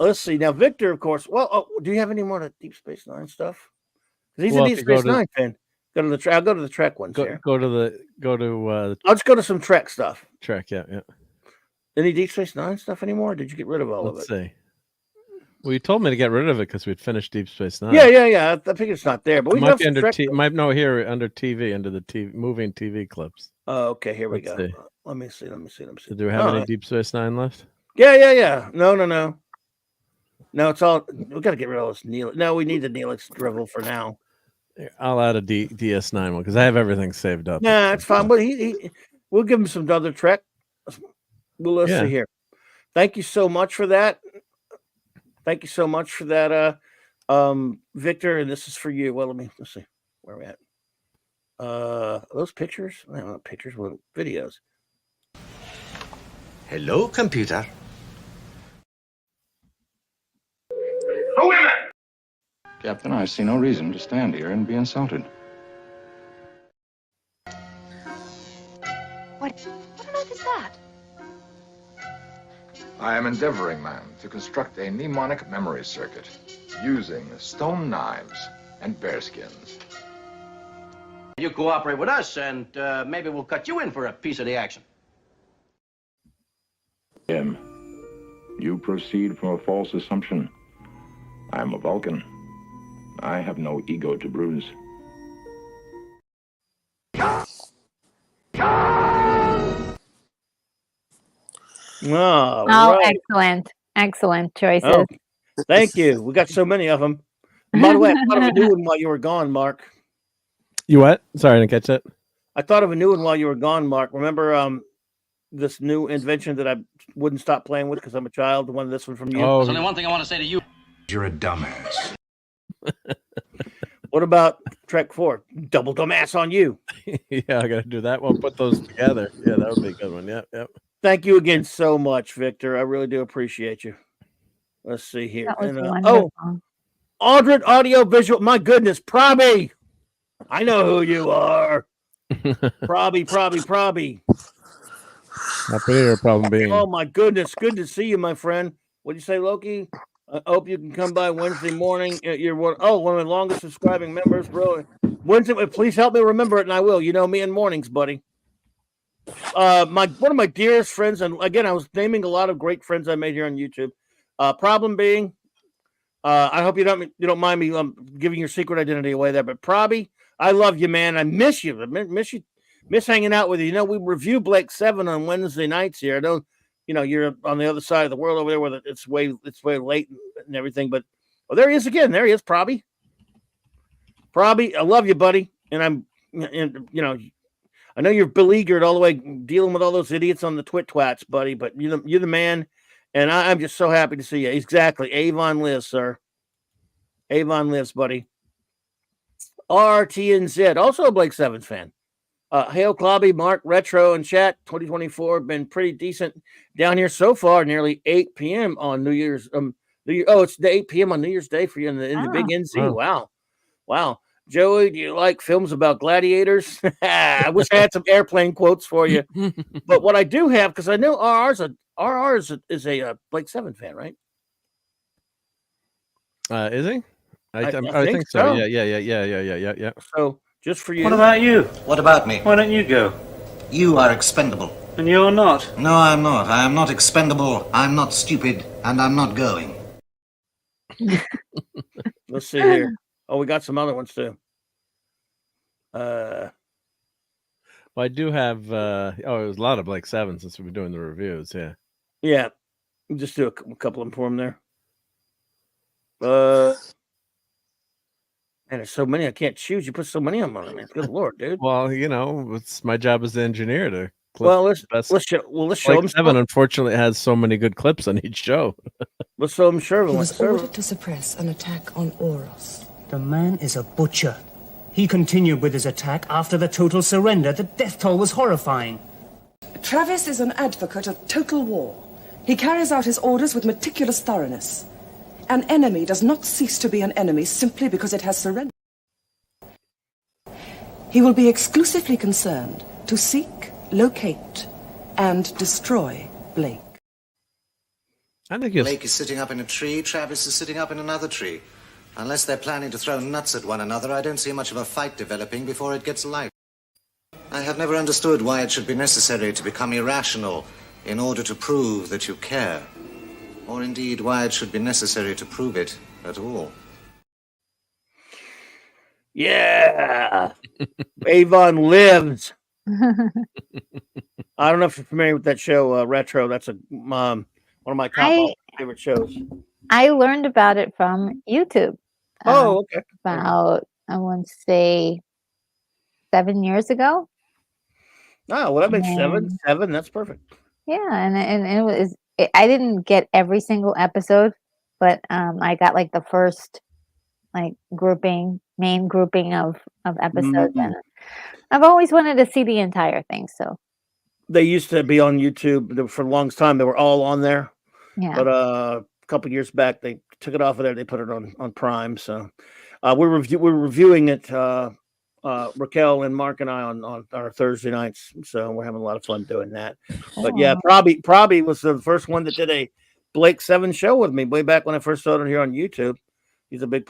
Let's see. Now, Victor, of course. Well, do you have any more of the Deep Space Nine stuff? He's a Deep Space Nine fan. I'll go to the Trek ones here. I'll just go to some Trek stuff. Trek, yeah. Any Deep Space Nine stuff anymore? Did you get rid of all of it? Let's see. Well, you told me to get rid of it because we'd finished Deep Space Nine. Yeah. I think it's not there, but we might have be some under Trek. might no here under TV under the TV moving TV clips. Oh, okay. Here we go. See. Let me see. Do we have any Deep Space Nine left? Yeah. No. No, it's all. We got to get rid of all this Neelix. No, we need the Neelix drivel for now. I'll add a DS9 one because I have everything saved up. Nah, it's fine. But we'll give him some other Trek. Let's see here. Thank you so much for that. Victor. And this is for you. Well, let's see where we're at. Those pictures? No, not pictures. Well, videos. Hello, computer. Who is it? Captain, I see no reason to stand here and be insulted. What on earth is that? I am endeavoring, ma'am, to construct a mnemonic memory circuit using stone knives and bearskins. You cooperate with us, and maybe we'll cut you in for a piece of the action. Jim, you proceed from a false assumption. I am a Vulcan. I have no ego to bruise. Right. Excellent choices. Oh, thank you. We got so many of them. And by the way, I thought of a new one while you were gone, Mark. You what? Sorry, I didn't catch that. I thought of a new one while you were gone, Mark. Remember this new invention that I wouldn't stop playing with because I'm a child? The one, this one from you. There's only one thing I want to say to you. You're a dumbass. What about Trek 4? Double dumbass on you. Yeah, I got to do that one. Put those together. Yeah, that would be a good one. Yep. Thank you again so much, Victor. I really do appreciate you. Let's see here. That was And, wonderful. Aldred Audio Visual. My goodness, Probby. I know who you are. Probby. Happy New Year, problem being. Oh my goodness, good to see you, my friend. What'd you say, Loki? I hope you can come by Wednesday morning. You're one of the longest subscribing members, bro. Wednesday, please help me remember it, and I will. You know me in mornings, buddy. One of my dearest friends, and again, I was naming a lot of great friends I made here on YouTube. Problem being, I hope you don't mind me giving your secret identity away there, but Probby, I love you, man. I miss you. Miss hanging out with you. You know, we review Blake 7 on Wednesday nights here. I know, you're on the other side of the world over there where it's way late and everything. But there he is again. There he is, Probby. I love you, buddy. And I know you're beleaguered all the way dealing with all those idiots on the twats, buddy. But you're the man, and I'm just so happy to see you. Exactly, Avon lives, sir. Avon lives, buddy. RTNZ, also a Blake 7 fan. Hail Clobby, Mark, Retro, and Chat. 2024 been pretty decent down here so far. Nearly 8 p.m. on New Year's. It's the 8 p.m. on New Year's Day for you in the big NC. Wow. Joey, do you like films about gladiators? I wish I had some airplane quotes for you. But what I do have, because I know RR is a Blake 7 fan, right? Is he? I think so. Yeah. So just for you. What about you? What about me? Why don't you go? You are expendable. And you're not? No, I'm not. I am not expendable. I'm not stupid. And I'm not going. Let's see here. Oh, we got some other ones too. Well, I do have. It was a lot of Blake 7 since we've been doing the reviews. Yeah. Just do a couple of them for him there. And there's so many I can't choose. You put so many of them on me. Good lord, dude. Well, you know, it's my job as the engineer to clip Well, the best. let's show Like them. Seven, unfortunately, has so many good clips on each show. Let's show them Shervin. He was ordered to suppress an attack on Oros. The man is a butcher. He continued with his attack after the total surrender. The death toll was horrifying. Travis is an advocate of total war. He carries out his orders with meticulous thoroughness. An enemy does not cease to be an enemy simply because it has surrendered. He will be exclusively concerned to seek, locate, and destroy Blake. I think Blake is sitting up in a tree, Travis is sitting up in another tree. Unless they're planning to throw nuts at one another, I don't see much of a fight developing before it gets light. I have never understood why it should be necessary to become irrational in order to prove that you care. Or indeed, why it should be necessary to prove it at all. Yeah. Avon lives. I don't know if you're familiar with that show, Retro. That's one of my top favorite shows. I learned about it from YouTube. Okay. About, I want to say, 7 years ago. Oh, well, that makes seven. That's perfect. Yeah, and it was. I didn't get every single episode, but I got like the first main grouping of episodes, and I've always wanted to see the entire thing. So they used to be on YouTube for the longest time. They were all on there. Yeah. But a couple years back, they took it off of there. They put it on Prime. So we're reviewing it. Raquel and Mark and I on our Thursday nights. So we're having a lot of fun doing that. But yeah, Probby was the first one that did a Blake 7 show with me way back when I first started here on YouTube. He's a big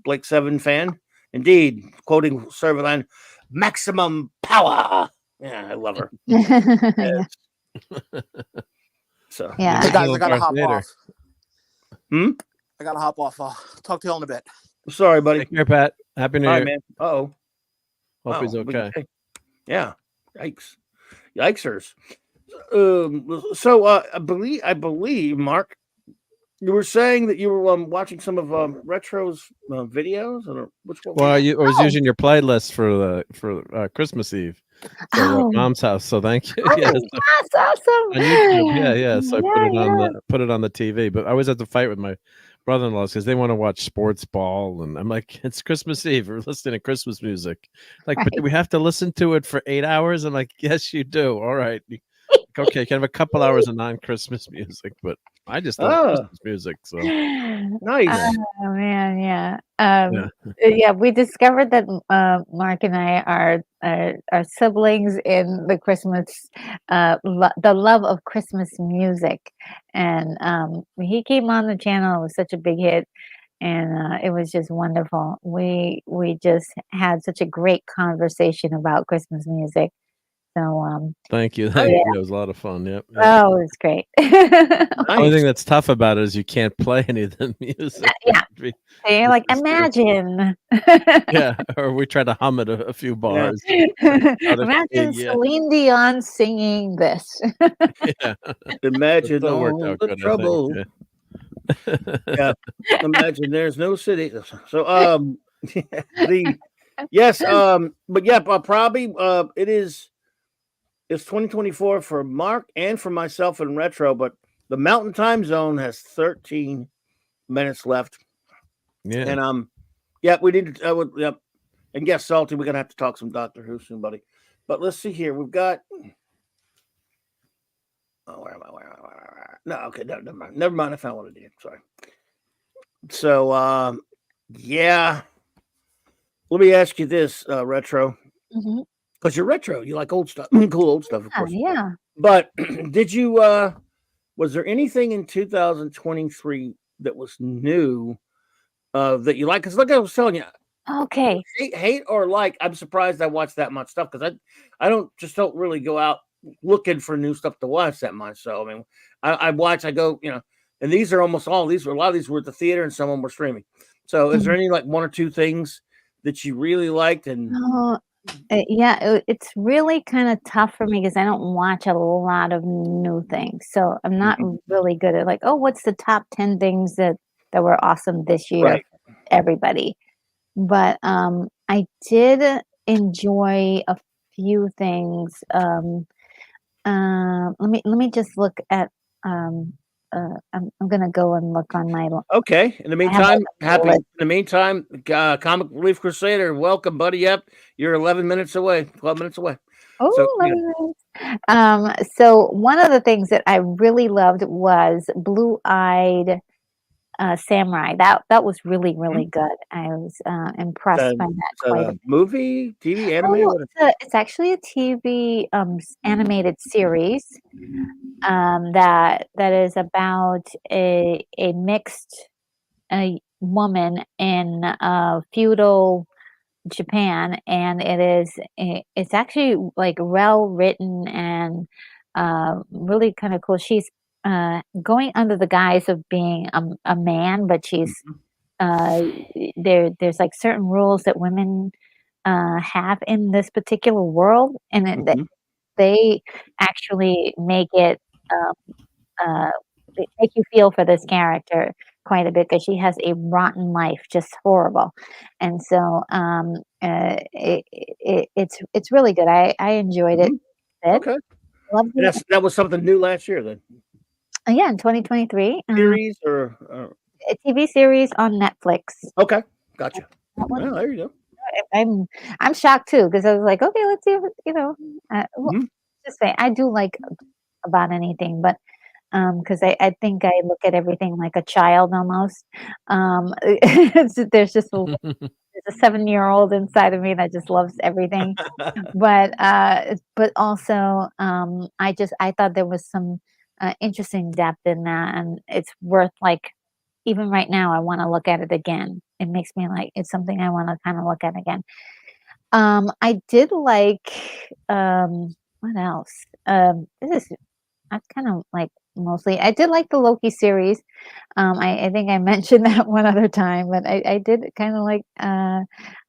Blake 7 fan. Indeed, quoting Serverline, maximum power. Yeah, I love her. So yeah, hey guys, I gotta hop off. I gotta hop off. I'll talk to you all in a bit. Sorry, buddy. Take care, Pat. Happy New Year, man. Hope he's okay. Yeah. Yikesers. So I believe, Mark, you were saying that you were watching some of Retro's videos, or which one? Well, I was using your playlist for Christmas Eve. So Mom's house. So thank you. That's awesome. On YouTube. Yeah. So I put it on the TV. But I always have to fight with my brother-in-laws because they want to watch sports ball, and I'm like, it's Christmas Eve. We're listening to Christmas music. Like, but do we have to listen to it for 8 hours? I'm like, yes, you do. All right. Okay, can have a couple hours of non-Christmas music, but I just love Christmas music. So nice. Oh man, yeah. Yeah, we discovered that Mark and I are siblings in the Christmas, the love of Christmas music, and he came on the channel. It was such a big hit, and it was just wonderful. We just had such a great conversation about Christmas music. So thank you. It was a lot of fun. Yep. Oh, it was great. The only thing that's tough about it is you can't play any of the music. Yeah. So you're like, imagine. Yeah. Or we try to hum it a few bars. Imagine Celine Dion singing this. Yeah. Imagine all the trouble. Yeah. Imagine there's no city. So yes, but yeah, probably it's 2024 for Mark and for myself in Retro, but the Mountain Time Zone has 13 minutes left. Yeah. And we need to and yes, Salty, we're gonna have to talk some Doctor Who soon, buddy. But let's see here. We've got where am I? No, okay, never mind. I found what I did. Sorry. So yeah. Let me ask you this, Retro. Mm-hmm. Because you're retro, you like old stuff, cool old stuff, of course. Yeah. But did you? Was there anything in 2023 that was new that you like? Because like I was telling you, okay, hate or like, I'm surprised I watched that much stuff because I don't really go out looking for new stuff to watch that much. So I mean, I go, and these are almost all these. A lot of these were at the theater, and some of them were streaming. So is there any like one or two things that you really liked and? It's really kind of tough for me because I don't watch a lot of new things. So I'm not really good at like, what's the top 10 things that were awesome this year? Right. everybody. But I did enjoy a few things. Let me just look at. I'm gonna go and look on my. Okay. In the I have meantime, a list. In the meantime, Comic Relief Crusader, welcome, buddy. Yep, you're 11 minutes away, 12 minutes away. So, Oh, yeah. so one of the things that I really loved was Blue-Eyed Samurai. That was really, really good. I was impressed by that Is that quite a a bit. movie, TV, anime? Oh, What? it's actually a TV animated series that is about a mixed woman in feudal Japan, and it's actually like well written and really kind of cool. She's going under the guise of being a man, but she's uh, there's like certain rules that women have in this particular world, and they actually make it uh, make you feel for this character quite a bit because she has a rotten life, just horrible. And so it's really good. I enjoyed it. Okay. Loved And it. that was something new last year then. Yeah, in 2023. Series or A TV series on Netflix. okay, gotcha. That one. Well, there you go. I'm shocked too because I was like, okay, let's see if well, just say I do like about anything, but because I think I look at everything like a child almost. There's just there's a 7-year-old inside of me that just loves everything. But also I thought there was some interesting depth in that, and it's worth like even right now I want to look at it again. It makes me like it's something I want to kind of look at again. I did like what else? This is I kind of like mostly. I did like the Loki series. I think I mentioned that one other time, but I did kind of like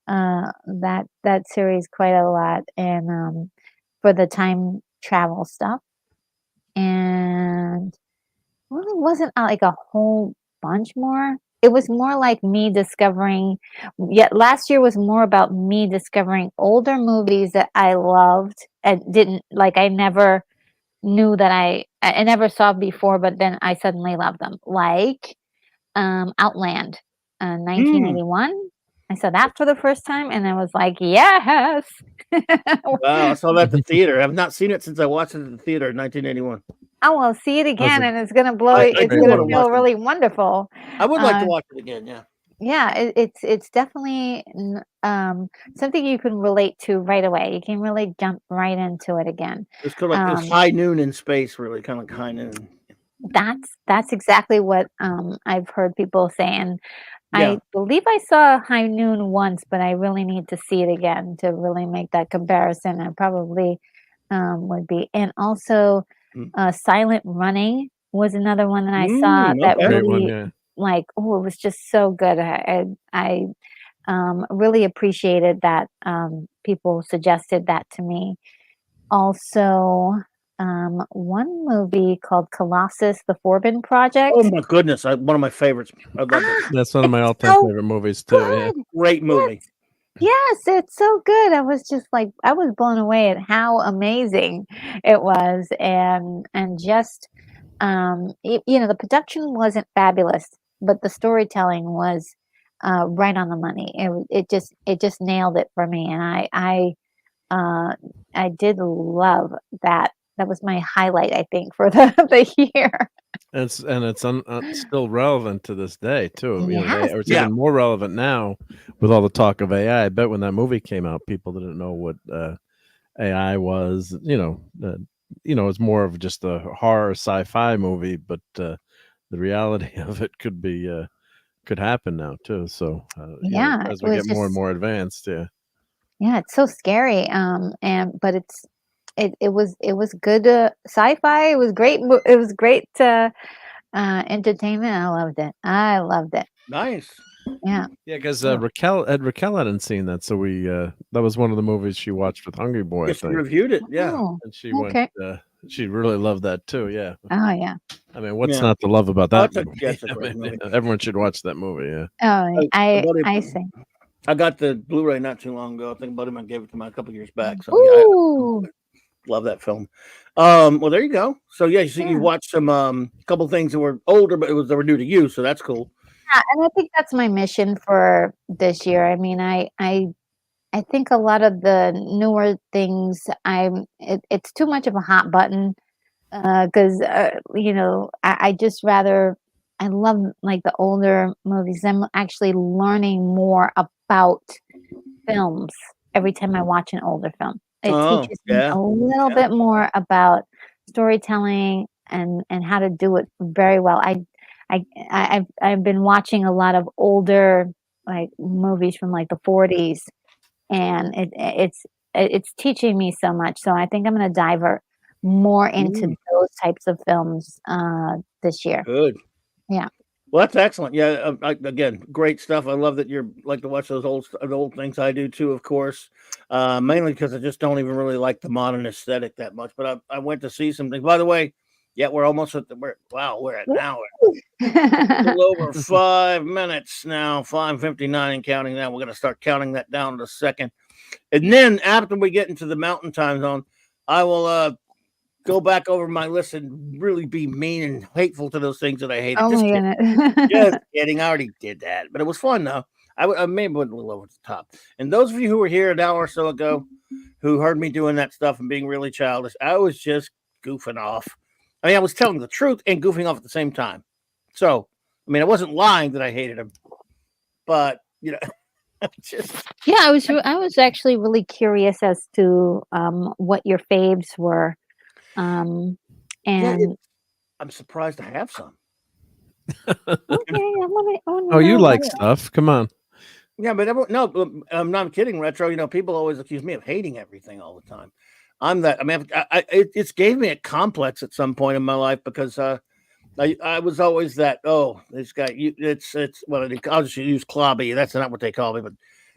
that series quite a lot, and for the time travel stuff, and really wasn't like a whole bunch more. It was more like me discovering. Yet last year was more about me discovering older movies that I loved and didn't like. I never knew that I never saw before, but then I suddenly loved them. Like Outland, 1981. I saw that for the first time, and I was like, yes. Wow, I saw that at the theater. I've not seen it since I watched it at the theater in 1981. Oh, well, see it again, and it's gonna blow. I It's do gonna want to feel watch it. really wonderful. I would like to watch it again. Yeah. Yeah, it's definitely something you can relate to right away. You can really jump right into it again. It's kind of like it's high noon in space, really, kind of like high noon. That's exactly what I've heard people say, and Yeah. I believe I saw High Noon once, but I really need to see it again to really make that comparison. I probably would be, and also Silent Running was another one that I saw that Great really one, yeah. like it was just so good. I really appreciated that people suggested that to me. Also, one movie called Colossus: The Forbidden Project. Oh my goodness, one of my favorites. I love it. That's one of my all-time favorite movies too. Yeah. Great movie. Yes, it's so good. I was just like I was blown away at how amazing it was, and just the production wasn't fabulous, but the storytelling was right on the money. It just nailed it for me, and I did love that. That was my highlight, I think, for the year. It's still relevant to this day too. Yes. It's even more relevant now with all the talk of AI. I bet when that movie came out, people didn't know what AI was. It's more of just a horror sci-fi movie, but the reality of it could happen now too. So Yeah, as it we was get more and just more advanced, yeah. yeah, it's so scary. But it was good sci-fi. It was great. It was great entertainment. I loved it. I loved it. Nice. Yeah. Yeah, because Raquel hadn't seen that, so that was one of the movies she watched with Hungry Boy. Yes, I you think. reviewed it. Yeah. Oh, And she okay. She'd really love that too. Yeah. Oh yeah. I mean, what's not to love about that? That's a great movie. Everyone should watch that movie. Yeah. Oh, I see. I got the Blu-ray not too long ago. I think a buddy of mine gave it to me a couple years back. So Ooh. I love that film. Well, there you go. So yeah, you watched some couple things that were older, but they were new to you, so that's cool. Yeah, and I think that's my mission for this year. I mean, I think a lot of the newer things, it's too much of a hot button because I just rather I love like the older movies. I'm actually learning more about films every time I watch an older film. It teaches me a little bit more about storytelling and how to do it very well. I've been watching a lot of older like movies from like the 40s, and it's teaching me so much. So I think I'm going to dive more into those types of films this year. Good. Yeah. Well, that's excellent. Yeah. Again, great stuff. I love that you're like to watch those old things. I do too, of course. Mainly because I just don't even really like the modern aesthetic that much. But I went to see some things. By the way, yeah, we're almost at we're at an hour. A little over 5 minutes now, 5:59 and counting that. We're going to start counting that down in a second. And then after we get into the mountain time zone, I will go back over my list and really be mean and hateful to those things that I hated. Oh Just my kidding. goodness. Just kidding. I already did that, but it was fun though. I maybe went a little over the top. And those of you who were here an hour or so ago who heard me doing that stuff and being really childish, I was just goofing off. I mean, I was telling the truth and goofing off at the same time. So, I mean, I wasn't lying that I hated him, but just yeah, I was actually really curious as to what your faves were. And I'm surprised to have some. Okay, Oh, you like stuff? Come on. Yeah, but I'm not kidding, Retro. People always accuse me of hating everything all the time. I'm that. I mean, it's gave me a complex at some point in my life because I was always that. Oh, this guy. It's I'll just use Clobby. That's not what they call me, but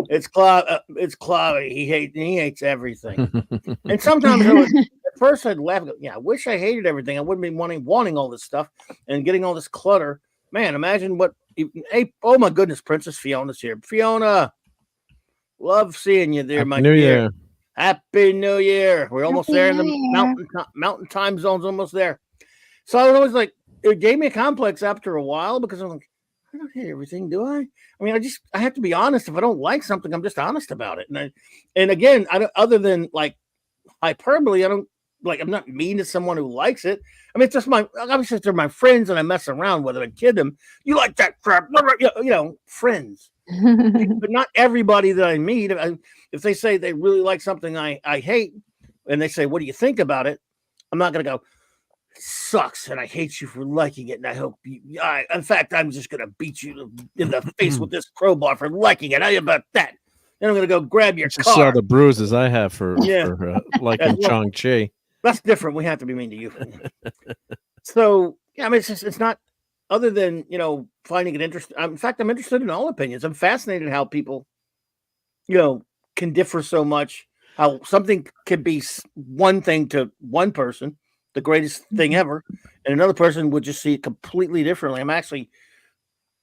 it's Clobby. He hates everything. And sometimes at first I'd laugh. Yeah, I wish I hated everything. I wouldn't be wanting all this stuff and getting all this clutter. Man, imagine what. Hey, oh my goodness, Princess Fiona's here. Fiona, love seeing you there, Happy my New dear. Year. Happy New Year. We're almost Happy there in New the Year. mountain time zone's almost there. So I was always like, it gave me a complex after a while because I'm like, I don't hate everything, do I? I mean, I have to be honest. If I don't like something, I'm just honest about it. And again, I don't, other than like hyperbole, I'm not mean to someone who likes it. I mean, it's just obviously they're my friends and I mess around with them and kid them. You like that crap, friends. But not everybody that I meet. If they say they really like something I hate, and they say, "What do you think about it?" I'm not going to go, "Sucks," and I hate you for liking it. And I hope in fact, I'm just going to beat you in the face with this crowbar for liking it. How about that? Then I'm going to go grab your car. Saw the bruises I have for liking Shang-Chi. That's different. We have to be mean to you. So yeah, I mean, it's not. Other than finding it interesting. In fact, I'm interested in all opinions. I'm fascinated how people, can differ so much. How something could be one thing to one person, the greatest thing ever, and another person would just see it completely differently. I'm actually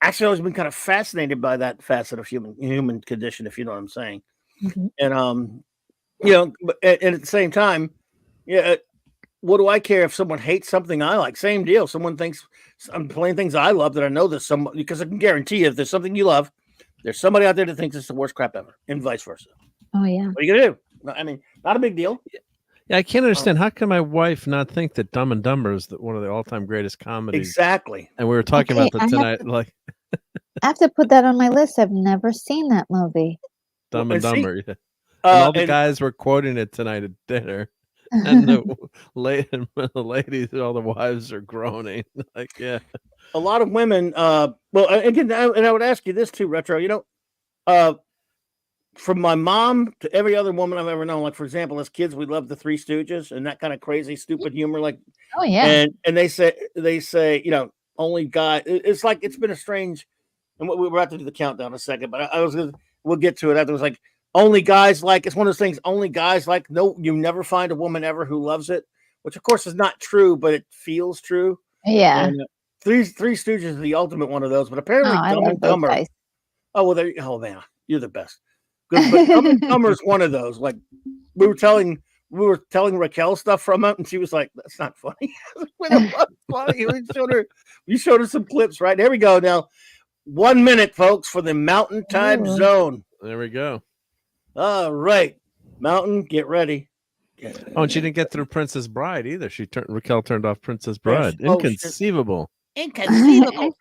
always been kind of fascinated by that facet of human condition, if you know what I'm saying. Mm-hmm. And and at the same time, what do I care if someone hates something I like? Same deal. Someone thinks I'm playing things I love that I know there's someone, because I can guarantee you if there's something you love, there's somebody out there that thinks it's the worst crap ever, and vice versa. Oh yeah. What are you gonna do? I mean, not a big deal. Yeah, I can't understand. How can my wife not think that Dumb and Dumber is one of the all-time greatest comedies? Exactly. And we were talking about that tonight. I have to put that on my list. I've never seen that movie. Dumb and Dumber. Yeah. And all the guys were quoting it tonight at dinner. And the ladies, all the wives are groaning. Yeah. A lot of women, again, and I would ask you this too, Retro, from my mom to every other woman I've ever known, like, for example, as kids, we loved the Three Stooges and that kind of crazy, stupid humor. Like, oh, yeah. And they say, only guy, it's like, it's been a strange, and we're about to do the countdown in a second, but we'll get to it after. It was like, only guys like, it's one of those things, only guys like, no, you never find a woman ever who loves it, which of course is not true, but it feels true. Yeah. And, Three Stooges is the ultimate one of those, but apparently I Dumb love and those Dumber. guys. Oh well, oh man, you're the best. Good, but Dumb and Dumber is one of those. Like we were telling Raquel stuff from it, and she was like, "That's not funny." That's funny. You showed her some clips, right? There we go. Now, 1 minute, folks, for the Mountain Time Zone. There we go. All right, Mountain, get ready. Oh, and she didn't get through Princess Bride either. Raquel turned off Princess Bride. Oh, Inconceivable. Inconceivable.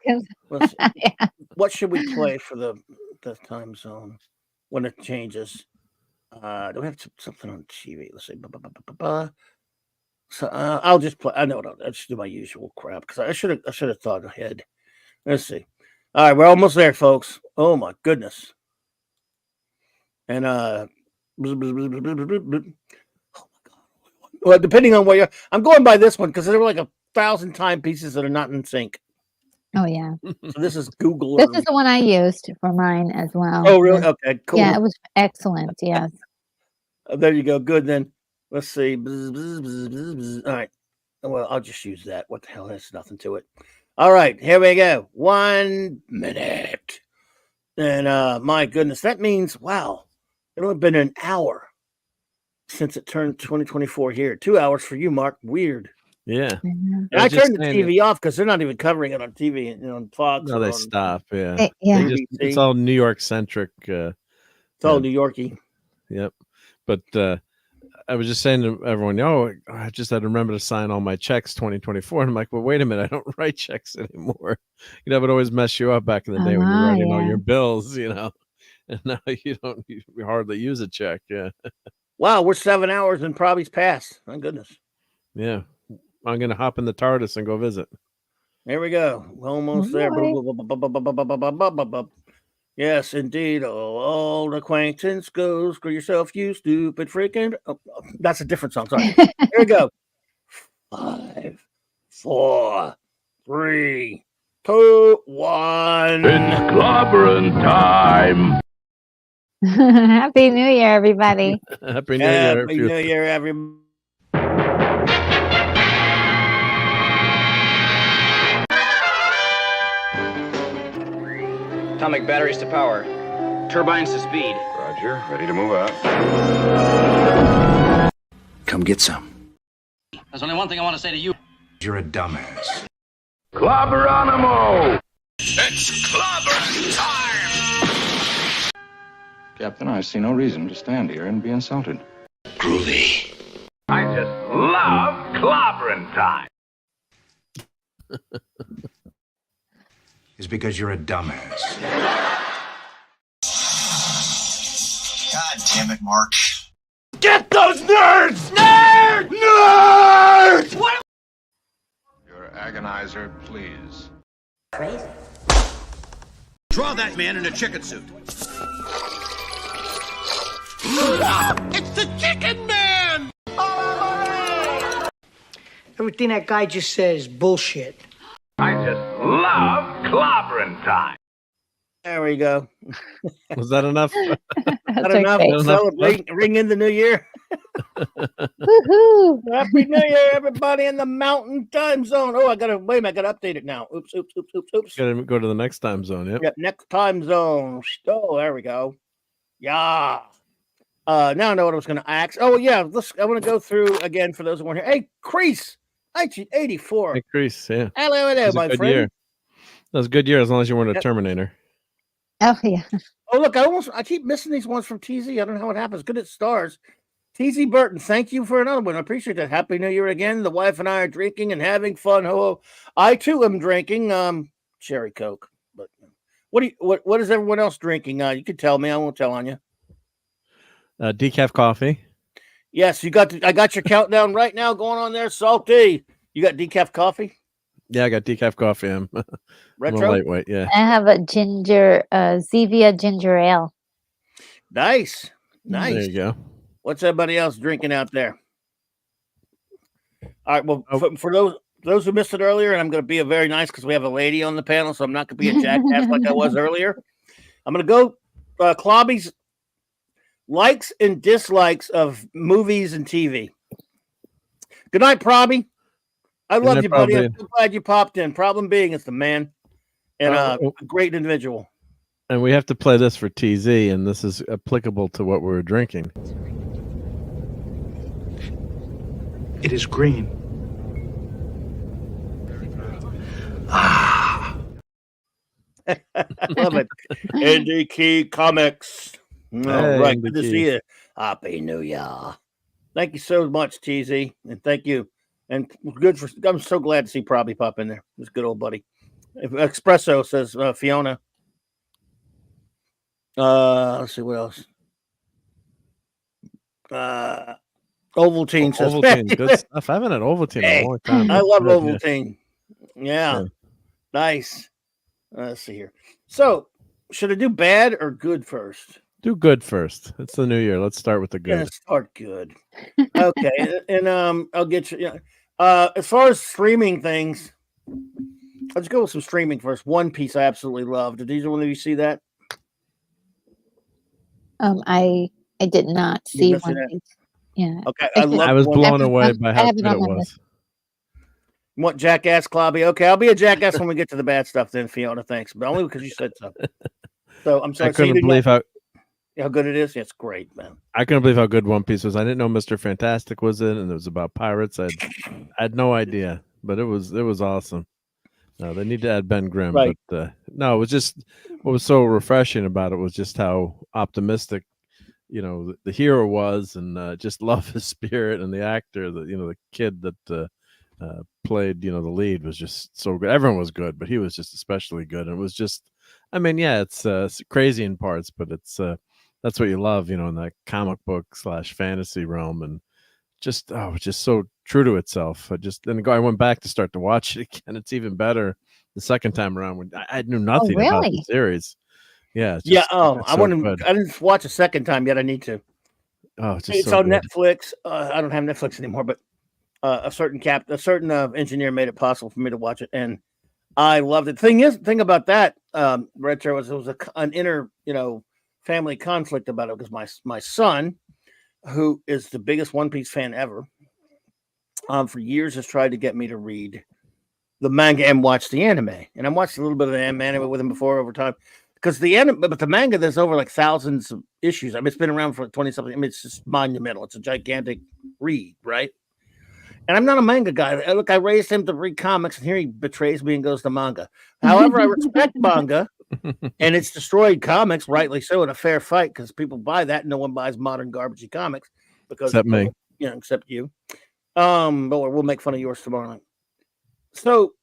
What should we play for the time zone when it changes? Do we have something on TV? Let's see. So I'll just play. I know. I'll just do my usual crap because I should have thought ahead. Let's see. All right, we're almost there, folks. Oh my goodness. And well, depending on where I'm going by this one because there were like 1,000 timepieces that are not in sync. Oh yeah. So this is Google. This is the one I used for mine as well. Oh really? Okay, cool. Yeah, it was excellent. Yes. There you go. Good. Then let's see. All right. Well, I'll just use that. What the hell? There's nothing to it. All right. Here we go. 1 minute. And my goodness, that means wow. It's only been an hour since it turned 2024 here. 2 hours for you, Mark. Weird. Yeah. And I turned the TV off because they're not even covering it on TV, on Fox. No, they stop. Yeah. Yeah. It's all New York centric. It's all New Yorky. Yep. But I was just saying to everyone, I just had to remember to sign all my checks 2024. And I'm like, well, wait a minute, I don't write checks anymore. It would always mess you up back in the day when you're writing all your bills, and now you hardly use a check. Yeah. Wow, we're 7 hours and probably past. My goodness. Yeah. I'm gonna hop in the TARDIS and go visit. There we go. Almost there. Yes, indeed. Old acquaintance goes. Screw yourself, you stupid freaking. Oh, that's a different song. Sorry. Here we go. 5, 4, 3, 2, 1. It's clobbering time. Happy New Year, everybody. Happy New Year. Happy New Year, everybody. Atomic batteries to power. Turbines to speed. Roger. Ready to move out. Come get some. There's only one thing I want to say to you. You're a dumbass. Clobberonimo! It's clobbering time! Captain, I see no reason to stand here and be insulted. Groovy. I just love clobbering time. Is because you're a dumbass. God damn it, Mark. Get those nerds! Nerds! Nerds! What? Your agonizer, please. Crazy. Draw that man in a chicken suit. It's the Chicken Man! Everything that guy just says is bullshit. I just love clobbering time. There we go. Was that enough? Not enough to celebrate, ring in the new year. Woohoo! Happy New Year, everybody in the Mountain Time Zone. Oh, I gotta update it now. Oops. Gotta go to the next time zone. Yep. Next time zone. Oh, there we go. Yeah. Now I know what I was gonna ask. Oh yeah, I want to go through again for those who weren't here. Hey, Crease, 1984. Hey, Crease, yeah. Hello, my friend. Year. That was a good year as long as you weren't a Terminator. Oh yeah. Oh look, I keep missing these ones from TZ. I don't know how it happens. Good at stars. TZ Burton, thank you for another one. I appreciate that. Happy New Year again. The wife and I are drinking and having fun. Ho, I too am drinking cherry Coke. But what is everyone else drinking? You can tell me. I won't tell on you. Decaf coffee. Yes, I got your countdown right now going on there. Salty. You got decaf coffee? Yeah, I got decaf coffee. I'm retro lightweight. Yeah. I have a Zevia ginger ale. Nice. There you go. What's everybody else drinking out there? All right. Well, for those who missed it earlier, and I'm going to be very nice because we have a lady on the panel, so I'm not going to be a jackass like I was earlier. I'm going to go Clobby's likes and dislikes of movies and TV. Good night, Probby. I love night, you, buddy. Probby. I'm so glad you popped in. Problem being, it's the man and a great individual. And we have to play this for TZ, and this is applicable to what we're drinking. It is green. Love it. NDK Comics. All Hey, right. Good to NDK. see you. Happy New Year. Thank you so much, TZ. And thank you. And good for, I'm so glad to see Probby pop in there. This good old buddy. Espresso says Fiona. Let's see what else. Ovaltine says Ovaltine, good stuff. I haven't had Ovaltine in a long time. I love Good, Ovaltine. Yeah. Nice. Let's see here. So, should I do bad or good first? Do good first. It's the new year. Let's start with the good. Yeah, start good. Okay, and I'll get you. As far as streaming things, let's go with some streaming first. One Piece I absolutely loved. Did either one of you see that? I did not see One Piece. Yeah. Okay, I was blown away by how good it was. What jackass, Clobby? Okay, I'll be a jackass when we get to the bad stuff then, Fiona. Thanks, but only because you said so. So I'm sorry. I couldn't believe how good it is. Yeah, it's great, man. I couldn't believe how good One Piece was. I didn't know Mr. Fantastic was in, and it was about pirates. I had no idea, but it was awesome. No, they need to add Ben Grimm, right. But no, it was just what was so refreshing about it was just how optimistic, the hero was, and just love his spirit, and the actor, the kid that played, the lead was just so good. Everyone was good, but he was just especially good. And it was just, I mean, yeah, it's crazy in parts, but it's that's what you love, in that comic book / fantasy realm, and just so true to itself. I went back to start to watch it again. It's even better the second time around when I knew nothing about the series. Yeah, I didn't watch a second time yet. I need to. Oh, it's on Netflix. I don't have Netflix anymore, but a certain engineer made it possible for me to watch it, and I loved it. Thing about that Retro was it was an inner family conflict about it because my son, who is the biggest One Piece fan ever, for years has tried to get me to read the manga and watch the anime, and I watched a little bit of the anime with him before over time. Because but the manga, there's over like thousands of issues. I mean, it's been around for 20 something. I mean, it's just monumental. It's a gigantic read, right? And I'm not a manga guy. Look, I raised him to read comics, and here he betrays me and goes to manga. However, I respect manga, and it's destroyed comics, rightly so, in a fair fight, because people buy that, and no one buys modern garbagey comics. Except me. Except you. But we'll make fun of yours tomorrow night. So,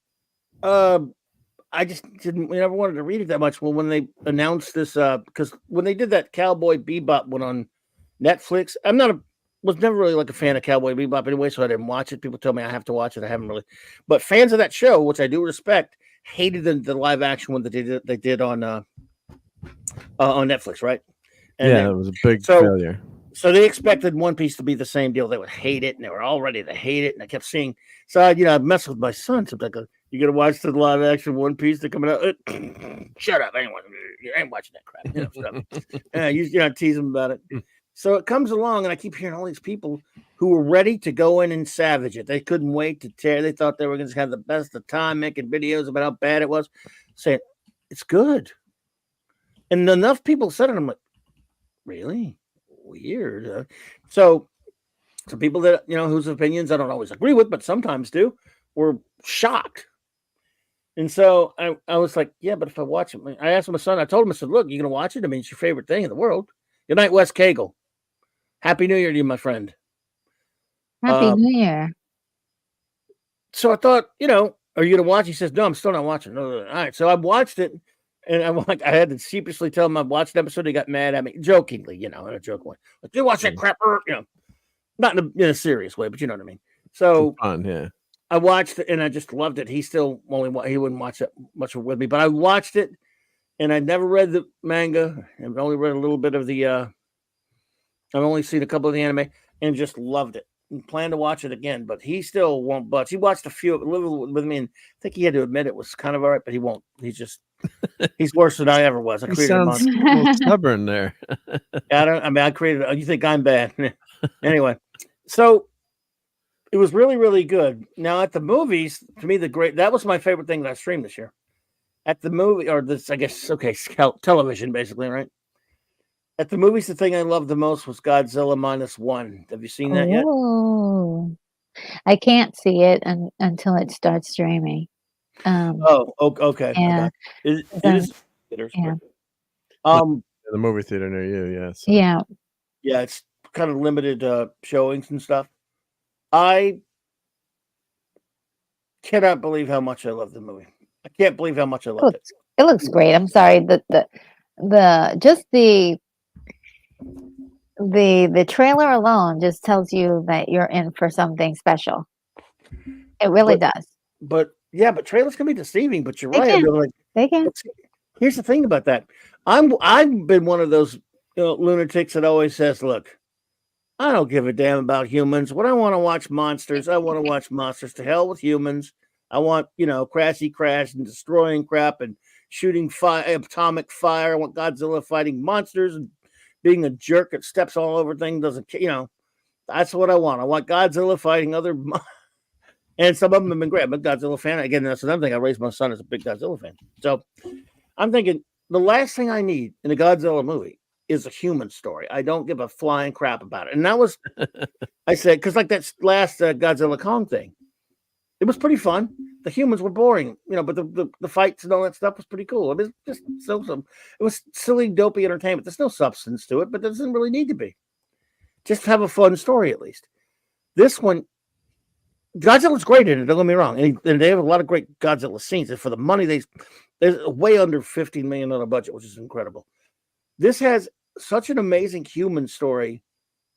I just never wanted to read it that much. Well, when they announced this, because when they did that Cowboy Bebop one on Netflix, was never really like a fan of Cowboy Bebop anyway, so I didn't watch it. People tell me I have to watch it. I haven't really, but fans of that show, which I do respect, hated the live action one that they did on Netflix, right? And it was a big failure. So they expected One Piece to be the same deal. They would hate it, and they were all ready to hate it. And I kept seeing, so I messed with my son. So like, you gonna watch the live action One Piece that coming out? Shut up, anyone. You ain't watching that crap. Shut up. Tease them about it. So it comes along, and I keep hearing all these people who were ready to go in and savage it. They couldn't wait to tear. They thought they were going to have the best of time making videos about how bad it was, saying it's good. And enough people said it. I'm like, really? Weird. So some people that, whose opinions I don't always agree with, but sometimes do, were shocked. And so I was like, yeah, but if I watch it, I asked my son, I told him, I said, look, you're going to watch it? I mean, it's your favorite thing in the world. Good night, Wes Cagle. Happy New Year to you, my friend. Happy New Year. So I thought, are you going to watch? He says, no, I'm still not watching. No. All right. So I watched it, and I had to sheepishly tell him I watched the episode. He got mad at me, jokingly, in a joke way. Like, you watch that crap, not in a serious way, but you know what I mean. So fun, yeah. I watched it, and I just loved it. He still he wouldn't watch it much with me, but I watched it, and I never read the manga. I've only read a little bit of the. I've only seen a couple of the anime, and just loved it. And plan to watch it again, but he still won't budge. He watched a few with me, and I think he had to admit it was kind of all right, but he won't. He's just he's worse than I ever was. I created sounds a little stubborn there. I created. You think I'm bad? Anyway, so It was really, really good. Now at the movies, to me, that was my favorite thing that I streamed this year. At the movie, or this, I guess, okay, television, basically, right? At the movies, the thing I loved the most was Godzilla -1. Have you seen that yet? Oh, I can't see it until it starts streaming. Okay. Yeah. It Then, is theaters, yeah. but, The movie theater near you, yeah. So. Yeah. Yeah, it's kind of limited showings and stuff. I cannot believe how much I love the movie. I can't believe how much I loved it. It looks great. I'm sorry. The trailer alone just tells you that you're in for something special. It really does. But trailers can be deceiving. But you're They right. can. They can. Here's the thing about that. I've been one of those lunatics that always says, "Look, I don't give a damn about humans. What I want to watch monsters. I want to watch monsters. To hell with humans. I want crashy crash and destroying crap and shooting atomic fire. I want Godzilla fighting monsters and being a jerk that steps all over things. Doesn't that's what I want. I want Godzilla fighting other." And some of them have been great. I'm a Godzilla fan. Again, that's another thing. I raised my son as a big Godzilla fan. So I'm thinking the last thing I need in a Godzilla movie is a human story. I don't give a flying crap about it. And that was, I said, because like that last Godzilla Kong thing, it was pretty fun. The humans were boring, but the fights and all that stuff was pretty cool. It was just it was silly, dopey entertainment. There's no substance to it, but there doesn't really need to be. Just have a fun story at least. This one, Godzilla's great in it. Don't get me wrong, and they have a lot of great Godzilla scenes. And for the money, there's way under $15 million budget, which is incredible. This has such an amazing human story.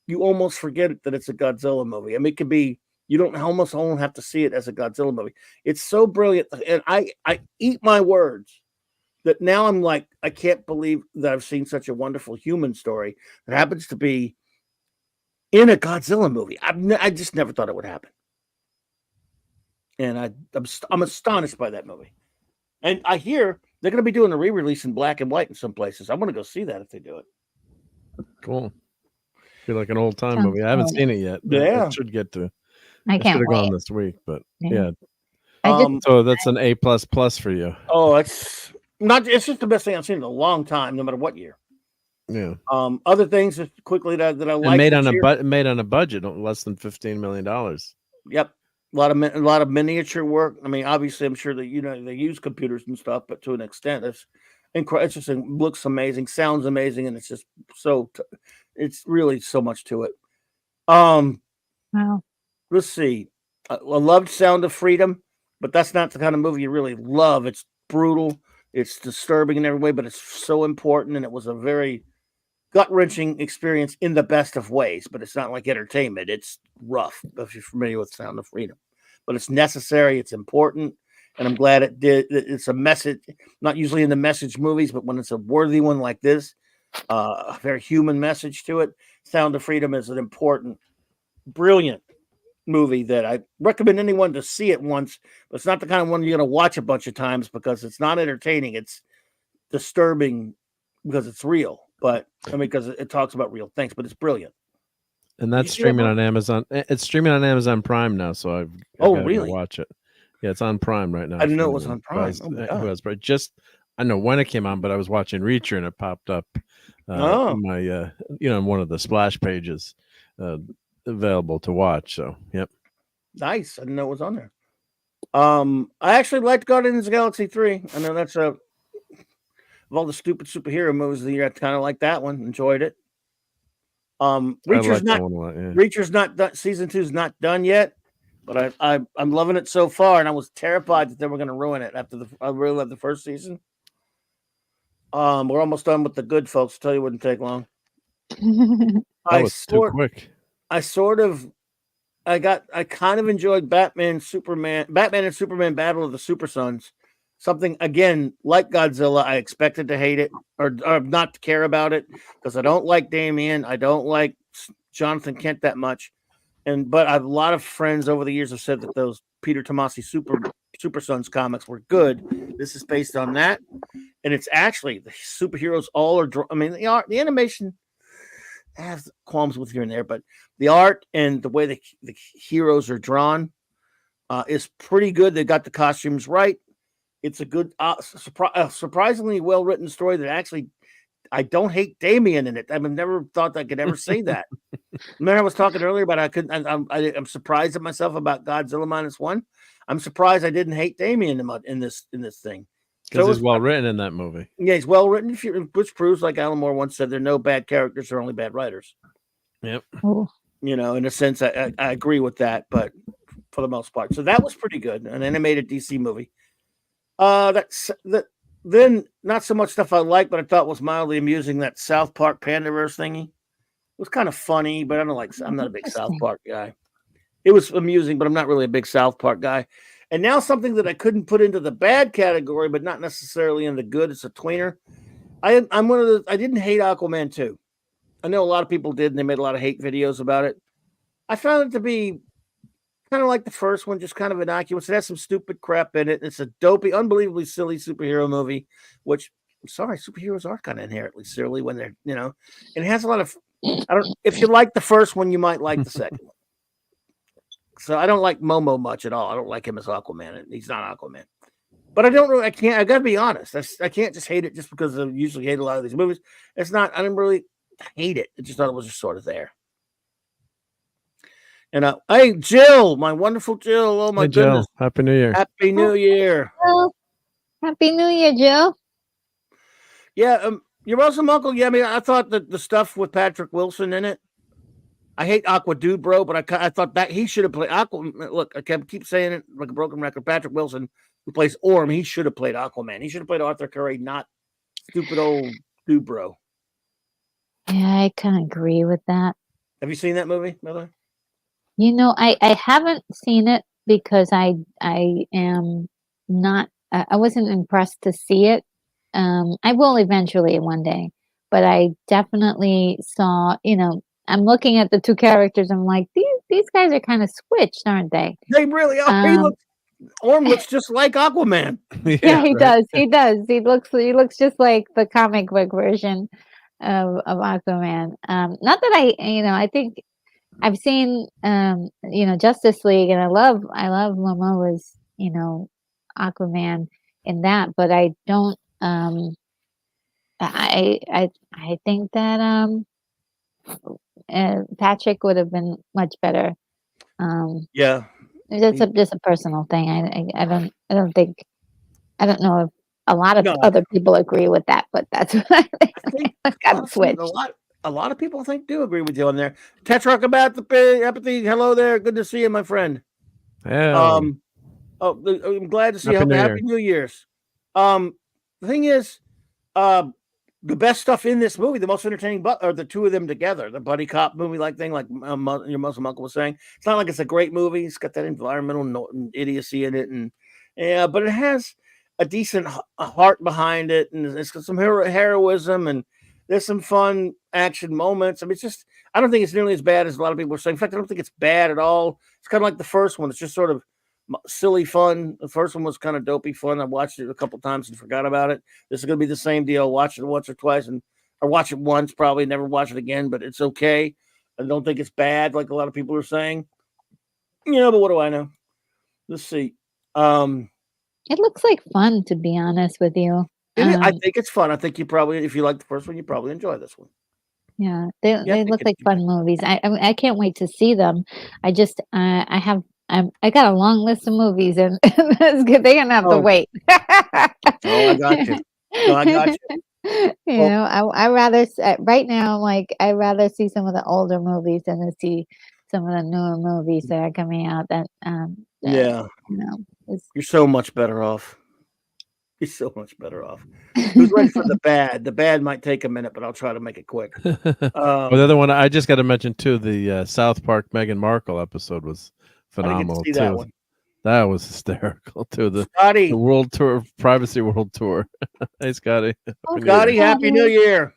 You almost forget that it's a Godzilla movie. I mean, it could be. You don't almost have to see it as a Godzilla movie. It's so brilliant, and I eat my words that now I'm like, I can't believe that I've seen such a wonderful human story that happens to be in a Godzilla movie. I just never thought it would happen. And I'm astonished by that movie. And I hear they're going to be doing a re-release in black and white in some places. I want to go see that if they do it. Cool. Feel like an old time movie. I haven't seen it yet. Yeah, I should get to. I can't should have wait. gone this week, but yeah. So that's an A++ for you. Oh, it's not. It's just the best thing I've seen in a long time, no matter what year. Yeah. Other things just quickly that I like. Made on a budget, less than $15 million. Yep. A lot of miniature work. I mean, obviously, I'm sure that they use computers and stuff, but to an extent, it's incredible. It's just looks amazing, sounds amazing, and it's just it's really so much to it. Wow. Let's see. I loved Sound of Freedom, but that's not the kind of movie you really love. It's brutal, it's disturbing in every way, but it's so important, and it was a very gut-wrenching experience in the best of ways, but it's not like entertainment. It's rough if you're familiar with Sound of Freedom, but it's necessary, it's important, and I'm glad it did. It's a message, not usually in the message movies, but when it's a worthy one like this, a very human message to it. Sound of Freedom is an important, brilliant movie that I recommend anyone to see it once, but it's not the kind of one you're going to watch a bunch of times because it's not entertaining. It's disturbing because it's real. But I mean, because it talks about real things, but it's brilliant. And that's streaming on Amazon. It's streaming on Amazon Prime now, so I've really watch it. Yeah, it's on Prime right now. I didn't know it was on Prime. I know when it came on, but I was watching Reacher and it popped up on my one of the splash pages available to watch. So yep. Nice. I didn't know it was on there. I actually liked Guardians of the Galaxy 3. I know that's of all the stupid superhero movies of the year, I kind of like that one. Enjoyed it. Reacher's not done. Season 2 is not done yet, but I'm loving it so far, and I was terrified that they were going to ruin it after I really loved the first season. We're almost done with the good folks. Tell you, it wouldn't take long. That was too quick. I kind of enjoyed Batman and Superman Battle of the Super Sons. Something, again, like Godzilla, I expected to hate it or not to care about it because I don't like Damian. I don't like Jonathan Kent that much. But a lot of friends over the years have said that those Peter Tomasi Super Sons comics were good. This is based on that. And it's actually the superheroes all are. I mean, the animation has qualms with here and there, but the art and the way the heroes are drawn is pretty good. They got the costumes right. It's a good, surprisingly well written story that actually I don't hate Damien in it. I've never thought I could ever say that. Remember, I was talking earlier about I'm surprised at myself about Godzilla -1. I'm surprised I didn't hate Damien in this thing. Because he's well written in that movie. Yeah, he's well written, which proves, like Alan Moore once said, there are no bad characters, there are only bad writers. Yep. You know, in a sense, I agree with that, but for the most part. So that was pretty good. An animated DC movie. Then not so much stuff I liked, but I thought was mildly amusing. That South Park Pandaverse thingy. It was kind of funny, but I'm not a big South Park guy. It was amusing, but I'm not really a big South Park guy. And now something that I couldn't put into the bad category, but not necessarily in the good. It's a tweener. I'm one of the. I didn't hate Aquaman 2. I know a lot of people did, and they made a lot of hate videos about it. I found it to be kind of like the first one, just kind of innocuous. It has some stupid crap in it. It's a dopey, unbelievably silly superhero movie, which, I'm sorry, superheroes are kind of inherently silly when they're, you know, and it has a lot of, if you like the first one, you might like the second one. So I don't like Momo much at all. I don't like him as Aquaman. He's not Aquaman. But I gotta be honest. I can't just hate it just because I usually hate a lot of these movies. I didn't really hate it. I just thought it was just sort of there. And hey, Jill, my wonderful Jill. Oh my goodness. Jill, Happy New Year. Happy New Year. Well, Happy New Year, Jill. Yeah, you're awesome, Uncle. Yeah, I mean, I thought that the stuff with Patrick Wilson in it. I hate Aqua Dude, bro, but I thought that he should have played Aqua. Look, I keep saying it like a broken record. Patrick Wilson, who plays Orm, he should have played Aquaman. He should have played Arthur Curry, not stupid old dude, bro. Yeah, I kind of agree with that. Have you seen that movie, Mother? You know, I haven't seen it because I am not. I wasn't impressed to see it. I will eventually one day, but I definitely saw. You know, I'm looking at the two characters. I'm like, these guys are kind of switched, aren't they? They really are. Orm looks just like Aquaman. Yeah, he does. He does. He looks just like the comic book version of Aquaman. Not that I think I've seen Justice League, and I love Momoa's Aquaman in that, but I don't. I think that Patrick would have been much better. Yeah, it's just a personal thing. I don't think. I don't know if a lot of other people agree with that, but that's what I think. Got switched. A lot of people do agree with you on there. Tetrock about the empathy. Hello there. Good to see you, my friend. Yeah. I'm glad to see you. Happy New Year's. The thing is, the best stuff in this movie, the most entertaining, are the two of them together. The buddy cop movie like thing, like your Muslim uncle was saying. It's not like it's a great movie. It's got that environmental idiocy in it, and but it has a decent heart behind it, and it's got some heroism, and there's some fun action moments. I mean, I don't think it's nearly as bad as a lot of people are saying. In fact, I don't think it's bad at all. It's kind of like the first one. It's just sort of silly fun. The first one was kind of dopey fun. I watched it a couple times and forgot about it. This is going to be the same deal. Watch it once or twice, or watch it once, probably never watch it again, but it's okay. I don't think it's bad like a lot of people are saying. But what do I know? Let's see. It looks like fun, to be honest with you. I think it's fun. I think if you like the first one, you probably enjoy this one. Yeah, they look like fun movies. I can't wait to see them. I just I got a long list of movies, and they're gonna have to wait. I got you. I got you. I rather right now, like I rather see some of the older movies than to see some of the newer movies that are coming out. You're so much better off. You're so much better off. Who's ready for the bad? The bad might take a minute, but I'll try to make it quick. The other one I just got to mention too, the South Park Meghan Markle episode was phenomenal too. That was hysterical too. The world tour, privacy world tour. Hey, Scotty. Scotty, Happy New Year.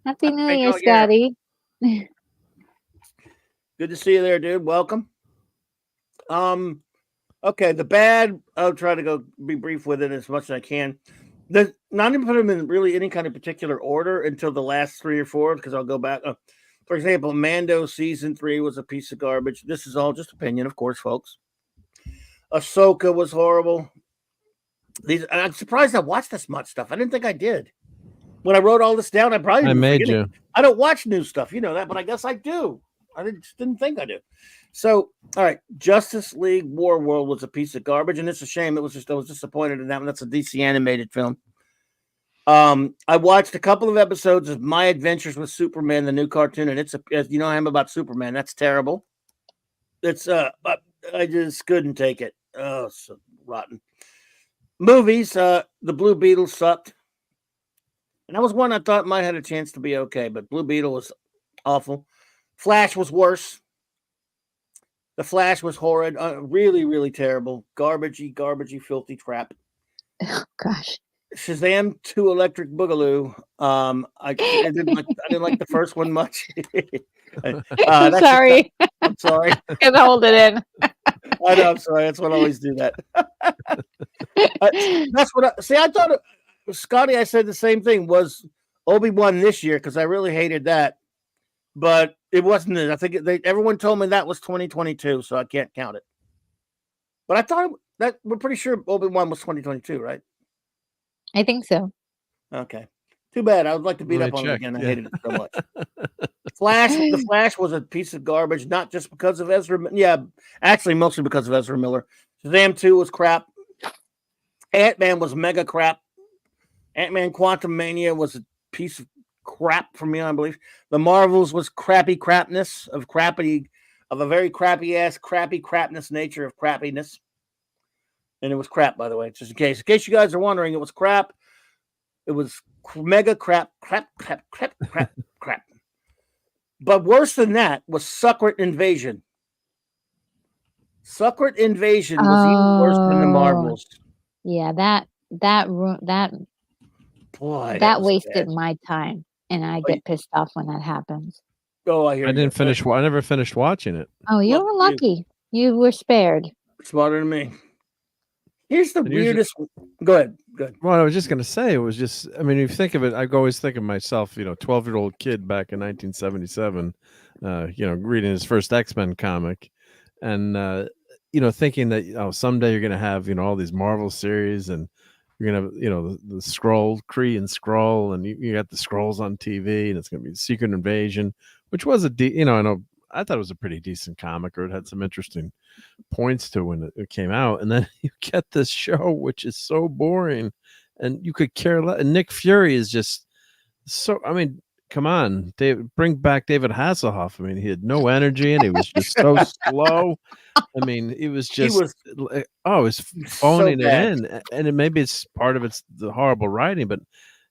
Happy New Year, Scotty. Good to see you there, dude. Welcome. Okay, the bad, I'll try to be brief with it as much as I can. not even put them in really any kind of particular order until the last 3 or 4, because I'll go back. For example, Mando season 3 was a piece of garbage. This is all just opinion, of course, folks. Ahsoka was horrible. I'm surprised I watched this much stuff. I didn't think I did. When I wrote all this down, I probably didn't made forget you. it. I don't watch new stuff, you know that, but I guess I do. I just didn't think I did. So, all right, Justice League War World was a piece of garbage, and it's a shame. I was disappointed in that one. That's a DC animated film. I watched a couple of episodes of My Adventures with Superman, the new cartoon, and you know I'm about Superman. That's terrible. It's I just couldn't take it. Oh, so rotten. Movies, the Blue Beetle sucked. And that was one I thought might have had a chance to be okay, but Blue Beetle was awful. Flash was worse. The Flash was horrid. Really, really terrible. Garbagey, filthy crap. Oh, gosh. Shazam 2 Electric Boogaloo. I didn't like the first one much. Sorry. I'm sorry. Can hold it in. I know, I'm sorry. That's what I always do that. That's what I thought Scotty, I said the same thing. Was Obi-Wan this year, because I really hated that. But it wasn't it. I think everyone told me that was 2022, so I can't count it. But I thought that we're pretty sure Obi-Wan was 2022, right? I think so. Okay. Too bad. I would like to beat up on it again. I hated it so much. The Flash was a piece of garbage, not just because of Ezra. Yeah, actually, mostly because of Ezra Miller. Shazam 2 was crap. Ant-Man was mega crap. Ant-Man Quantumania was a piece of crap for me, I believe. The Marvels was crappy crapness of a very crappy ass, crappy crapness nature of crappiness. And it was crap, by the way, just in case you guys are wondering, it was crap. It was mega crap. But worse than that was Secret Invasion. Secret Invasion was even worse than the Marvels. Yeah, that wasted bad. my time, and I get pissed off when that happens. Oh, I hear. I never finished watching it. Oh, you were lucky. You were spared. Smarter than me. Here's the weirdest. Go ahead. Well, I was just going to say, it was just, I mean, if you think of it, I always think of myself, 12-year-old kid back in 1977, reading his first X-Men comic and, thinking that, someday you're going to have, all these Marvel series and you're going to have, the Skrull, Kree and Skrull, and you got the Skrulls on TV and it's going to be Secret Invasion, which was I thought it was a pretty decent comic, or it had some interesting points to when it came out. And then you get this show, which is so boring and you could care less. And Nick Fury is just so, I mean, come on, bring back David Hasselhoff. I mean, he had no energy and he was just so slow. I mean, it was just, it was phoning it in. And maybe it's part of it's the horrible writing, but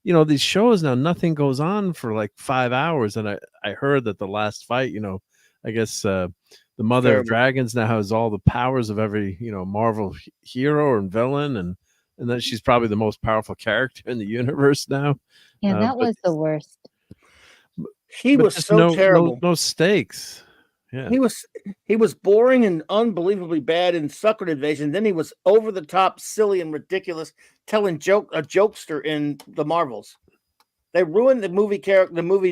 these shows now, nothing goes on for like 5 hours. And I heard that the last fight, I guess the Mother of Dragons now has all the powers of every Marvel hero and villain, and that she's probably the most powerful character in the universe now. Yeah, that was the worst. He was so terrible. No stakes. Yeah, he was boring and unbelievably bad in Secret Invasion. Then he was over the top, silly and ridiculous, telling a jokester in the Marvels. They ruined the movie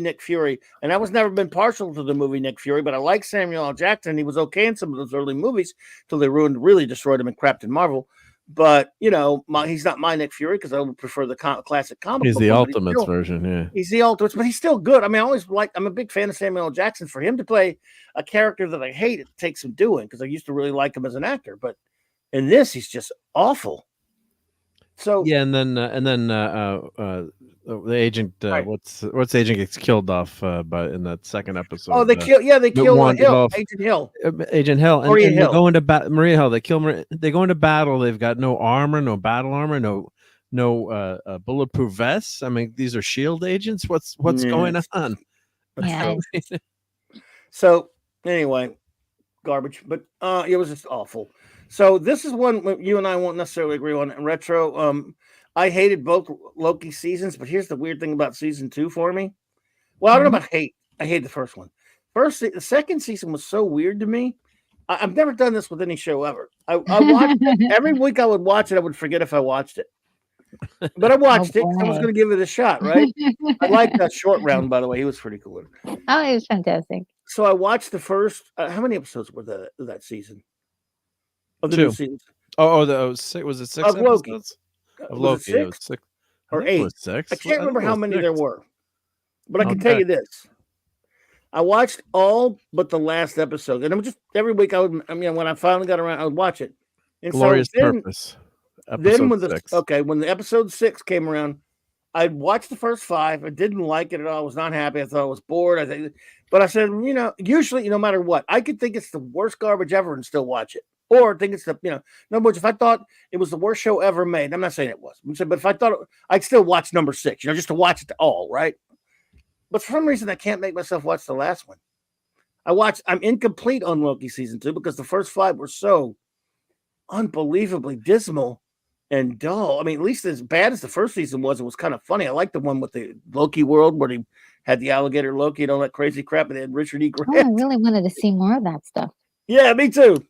Nick Fury, and I was never been partial to the movie Nick Fury, but I like Samuel L. Jackson. He was okay in some of those early movies till they really destroyed him and crapped in Marvel. But he's not my Nick Fury because I would prefer the classic comic. He's the Ultimates version, yeah. He's the Ultimates, but he's still good. I mean, I'm a big fan of Samuel L. Jackson. For him to play a character that I hate, it takes some doing because I used to really like him as an actor. But in this, he's just awful. So yeah, and then the agent, what's the agent gets killed off in that second episode. Oh, they kill Agent Hill. Agent Hill, and Hill. they go into Maria Hill. They kill Maria. They go into battle. They've got no armor, no battle armor, no bulletproof vests. I mean, these are shield agents. What's going on? Yeah. So anyway, garbage, but it was just awful. So this is one you and I won't necessarily agree on. Retro, I hated both Loki seasons, but here's the weird thing about season 2 for me. Well, I don't know about hate. I hate the first one. The second season was so weird to me. I've never done this with any show ever. I watched it every week. I would watch it. I would forget if I watched it. But I watched it. I was boy. going to give it a shot, right? I like that Short Round, by the way. He was pretty cool. Oh, it was fantastic. So I watched the first. How many episodes were that season? Of the new 2. season Was it 6 of Loki. episodes? Of Was it Loki, it was 6 6. I or think it 8? was 6. I can't remember how many there were, but I can tell Okay. you this: I watched all but the last episode, and I'm just every week I would. I mean, when I finally got around, I would watch it. And Glorious so then, Purpose. then Episode when the 6. when the episode 6 came around, I watched the first 5. I didn't like it at all. I was not happy. I thought I was bored. I think, but I said, usually, no matter what, I could think it's the worst garbage ever and still watch it, or think it's in other words, if I thought it was the worst show ever made, I'm not saying it was, but if I thought I'd still watch number 6, just to watch it all, right? But for some reason, I can't make myself watch the last one. I'm incomplete on Loki season 2 because the first 5 were so unbelievably dismal and dull. I mean, at least as bad as the first season was, it was kind of funny. I like the one with the Loki world where he had the alligator Loki and all that crazy crap, and they had Richard E. Oh, I Grant. really wanted to see more of that stuff. Yeah, me too.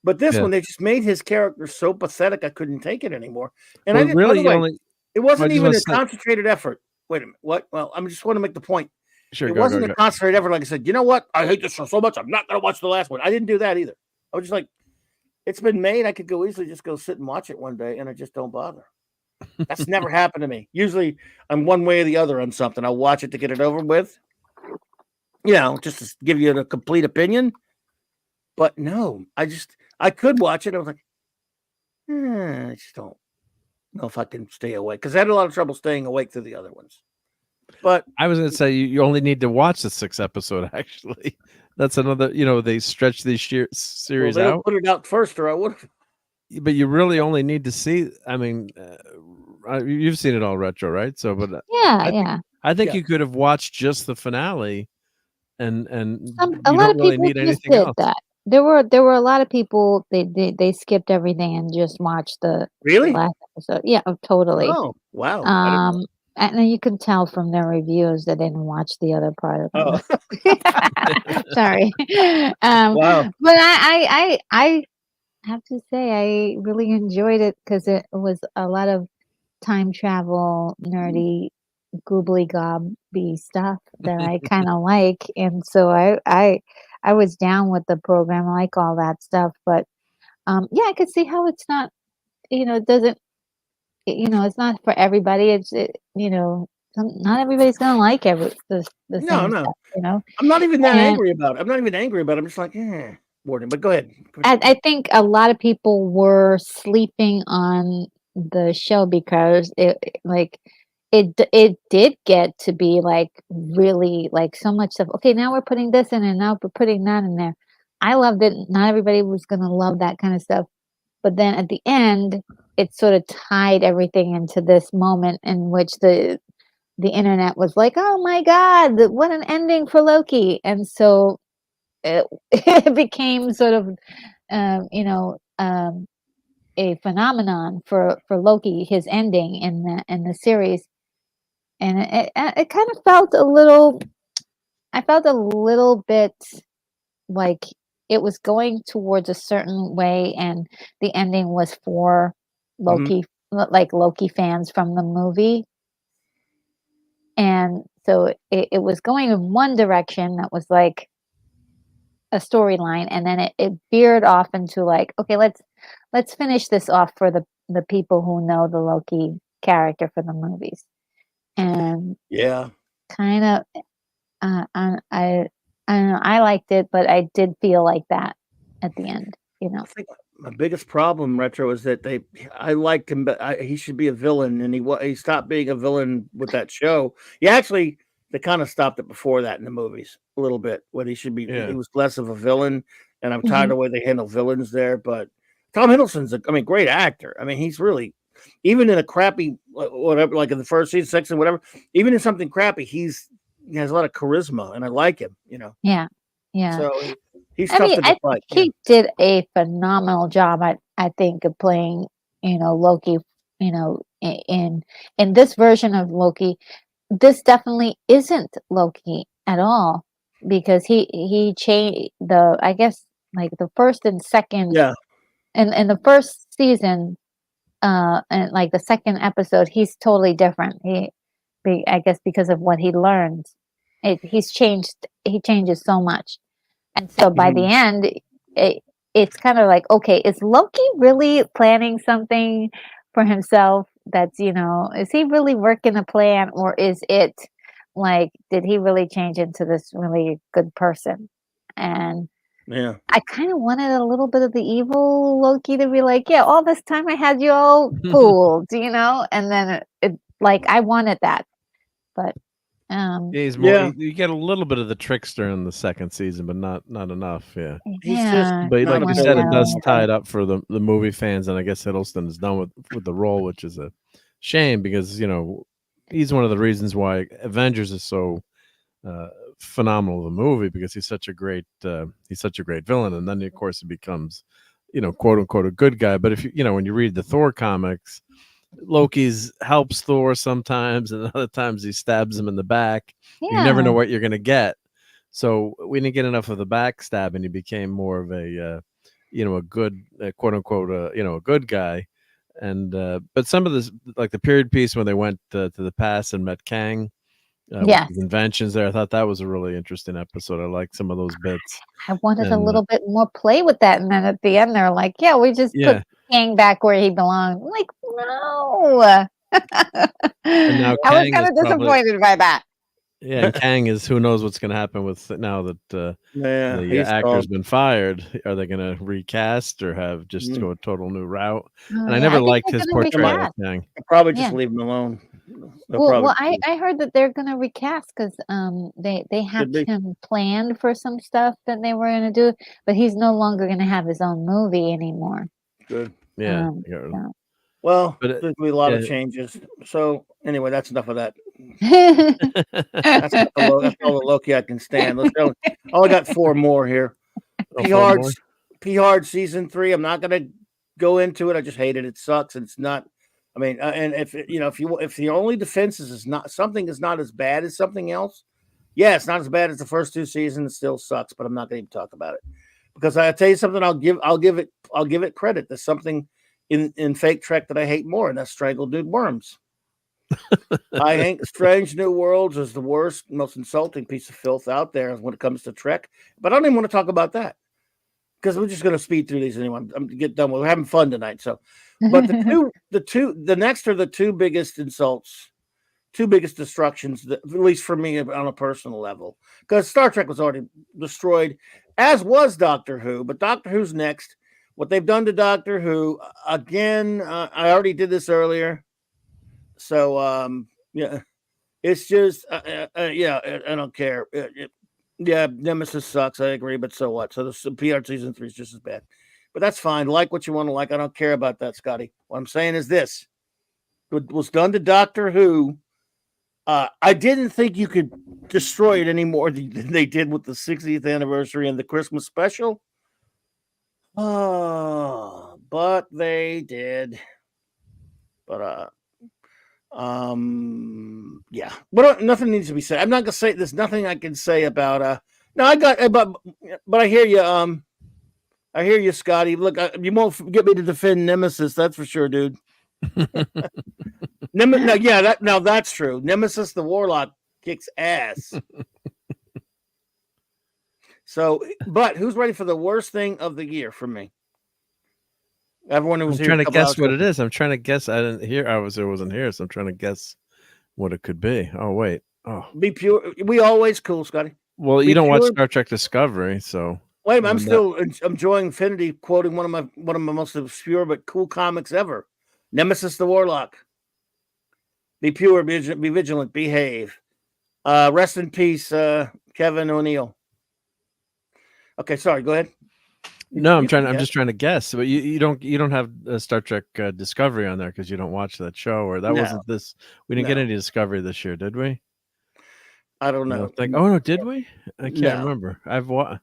But this Yeah. one, they just made his character so pathetic, I couldn't take it anymore. And Well, I didn't. really, By the way, only it wasn't I just even wanna a say- concentrated effort. Wait a minute. What? Well, I just want to make the point. Sure, It go, wasn't go, a go. concentrated effort. Like I said, you know what? I hate this show so much. I'm not going to watch the last one. I didn't do that either. I was just like, it's been made. I could go easily just go sit and watch it one day, and I just don't bother. That's never happened to me. Usually, I'm one way or the other on something. I'll watch it to get it over with. Just to give you a complete opinion. But no, I could watch it. I was like, I just don't know if I can stay awake because I had a lot of trouble staying awake through the other ones. But I was going to say you only need to watch the 6th episode. Actually, that's another. They stretch these series they don't out, put it out first, or I would have. but you really only need to see. I mean, you've seen it all retro, right? So, but I think you could have watched just the finale, and A you lot don't of really people need just anything did else. that. There were a lot of people they skipped everything and just watched the Really? last episode. Yeah, totally. Oh, wow. I didn't know. And then you can tell from their reviews that they didn't watch the other part of Oh. it. Sorry. Wow. But I have to say I really enjoyed it because it was a lot of time travel, nerdy, goobly gobby stuff that I kind of like, and so I was down with the program. I like all that stuff, but I could see how it's not, it doesn't, it's not for everybody. Not everybody's gonna like the No, same no. stuff, I'm not even that And angry about it. I'm not even angry about it. I'm just like, Warden. But go ahead. I think a lot of people were sleeping on the show because it did get to be like really like so much stuff. Okay, now we're putting this in and now we're putting that in there. I loved it. Not everybody was gonna love that kind of stuff. But then at the end, it sort of tied everything into this moment in which the internet was like, "Oh my God, what an ending for Loki!" And so it, it became sort of, a phenomenon for Loki, his ending in the series, and it kind of felt a little. I felt a little bit like it was going towards a certain way, and the ending was for Loki, like Loki fans from the movie. And so it was going in one direction that was like a storyline, and then it veered off into like, okay, let's finish this off for the people who know the Loki character for the movies. And kind of I don't know, I liked it, but I did feel like that at the end, I think my biggest problem, Retro, is that I liked him, but he should be a villain, and he stopped being a villain with that show. They kind of stopped it before that in the movies a little bit, when he should be. Yeah. He was less of a villain, and I'm tired of the way they handle villains there. But Tom Hiddleston's a great actor. I mean, he's really, even in a crappy whatever, like in the first season, second, whatever, even in something crappy, he has a lot of charisma, and I like him. Yeah. So he's I tough mean, to I fight. think he did a phenomenal job. I think of playing, Loki. In this version of Loki, this definitely isn't Loki at all, because he changed I guess like the first and second. Yeah. In the first season, and like the second episode, he's totally different. I guess because of what he learned, he's changed. He changes so much, and so by the end, it's kind of like, okay, is Loki really planning something for himself? That's, is he really working a plan, or is it like, did he really change into this really good person? And Yeah, I kind of wanted a little bit of the evil Loki to be like, yeah, all this time I had you all fooled, and then like I wanted that, but Yeah, he's more. Yeah. You get a little bit of the trickster in the second season, but not enough. Yeah. He's just yeah, But I like you wanted said, that it a does little tie bit. it up for the movie fans, and I guess Hiddleston is done with the role, which is a shame because he's one of the reasons why Avengers is so phenomenal of a movie, because he's such a great villain, and then of course he becomes quote unquote a good guy. But if when you read the Thor comics, Loki's helps Thor sometimes, and other times he stabs him in the back. You never know Yeah, what you're gonna get. So we didn't get enough of the backstab, and he became more of a a good quote unquote a good guy. And but some of this, like the period piece when they went to the past and met Kang with yes. his inventions there, I thought that was a really interesting episode. I like some of those bits. I wanted a And little bit more play with that, and then at the end, they're like, "Yeah, we just put yeah, Kang back where he belonged." I'm like, no. and now I was Kang kind is of probably disappointed by that. and Kang is, who knows what's going to happen with now that Yeah, the he's actor's gone. been fired. Are they going to recast or have just Mm. go a total new route? Oh, And I yeah, I never think liked they're his gonna portrayal of recast. Kang. I'll probably just Yeah. leave him alone. They'll Well, probably I heard that they're gonna recast because they have Could be. him planned for some stuff that they were gonna do, but he's no longer gonna have his own movie anymore. Good. Yeah, So. Well, but there's gonna be a lot of yeah. changes. So anyway, that's enough of that. That's That's all the Loki I can stand. Let's go. I got 4 more here. Oh, P 4 Hard, more? P Hard season 3. I'm not gonna go into it. I just hate it. It sucks. And it's not. I mean, and if if the only defenses is not something is not as bad as something else, yeah, it's not as bad as the first 2 seasons. It still sucks, but I'm not going to even talk about it because I tell you something. I'll give it credit. There's something in Fake Trek that I hate more, and that's Strangled Dude Worms. I think Strange New Worlds is the worst, most insulting piece of filth out there when it comes to Trek. But I don't even want to talk about that because we're just going to speed through these anyway. I'm get done with. We're having fun tonight. So, but the next are the 2 biggest insults, 2 biggest destructions, that, at least for me on a personal level, because Star Trek was already destroyed, as was Doctor Who. But Doctor Who's next. What they've done to Doctor Who again. I already did this earlier. So yeah, it's just yeah, I don't care. Yeah, Nemesis sucks. I agree, but so what? So the PR season 3 is just as bad, but that's fine. Like what you want to like. I don't care about that, Scotty. What I'm saying is this: what was done to Doctor Who. I didn't think you could destroy it any more than they did with the 60th anniversary and the Christmas special. Oh, but they did. But yeah, but nothing needs to be said. I'm not gonna say there's nothing I can say about no, I got but I hear you, Scotty. Look, you won't get me to defend Nemesis, that's for sure, dude. No, yeah, that's true. Nemesis the Warlock kicks ass. So, but who's ready for the worst thing of the year from me? Everyone who was I'm here. trying to guess what it is. I'm trying to guess. I didn't hear. I wasn't here, so I'm trying to guess what it could be. Oh wait. Oh, Be pure. We always cool, Scotty. well, you don't watch Star Trek Discovery, so wait. I'm still enjoying Infinity, quoting one of my most obscure but cool comics ever. Nemesis the Warlock. Be pure. Be vigilant. Behave. Rest in peace, Kevin O'Neill. Okay, sorry. Go ahead. No, I'm just trying to guess. But you don't have Star Trek Discovery on there because you don't watch that show, or that wasn't this. We didn't get any Discovery this year, did we? I don't know. Oh no, did we? I can't remember. I've watched.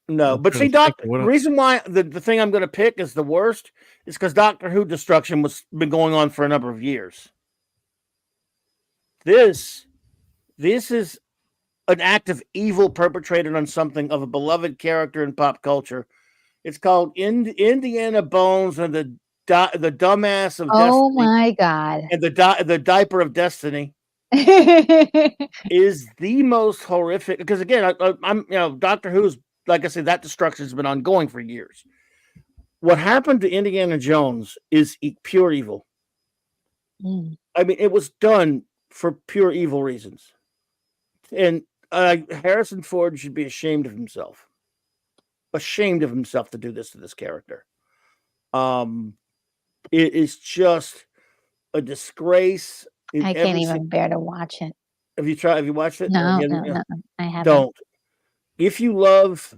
No, but see, the reason why the thing I'm going to pick is the worst is because Doctor Who destruction been going on for a number of years. This is an act of evil perpetrated on something of a beloved character in pop culture. It's called Indiana Bones and the the dumbass of Oh Destiny my God. and the diaper of Destiny is the most horrific. Because again, I'm Doctor Who's, like I said, that destruction has been ongoing for years. What happened to Indiana Jones is pure evil. Mm. I mean, it was done for pure evil reasons, and Harrison Ford should be ashamed of himself. Ashamed of himself to do this to this character. It is just a disgrace. I can't even bear to watch it. Have you tried? Have you watched it? No, no, I haven't. Don't. If you love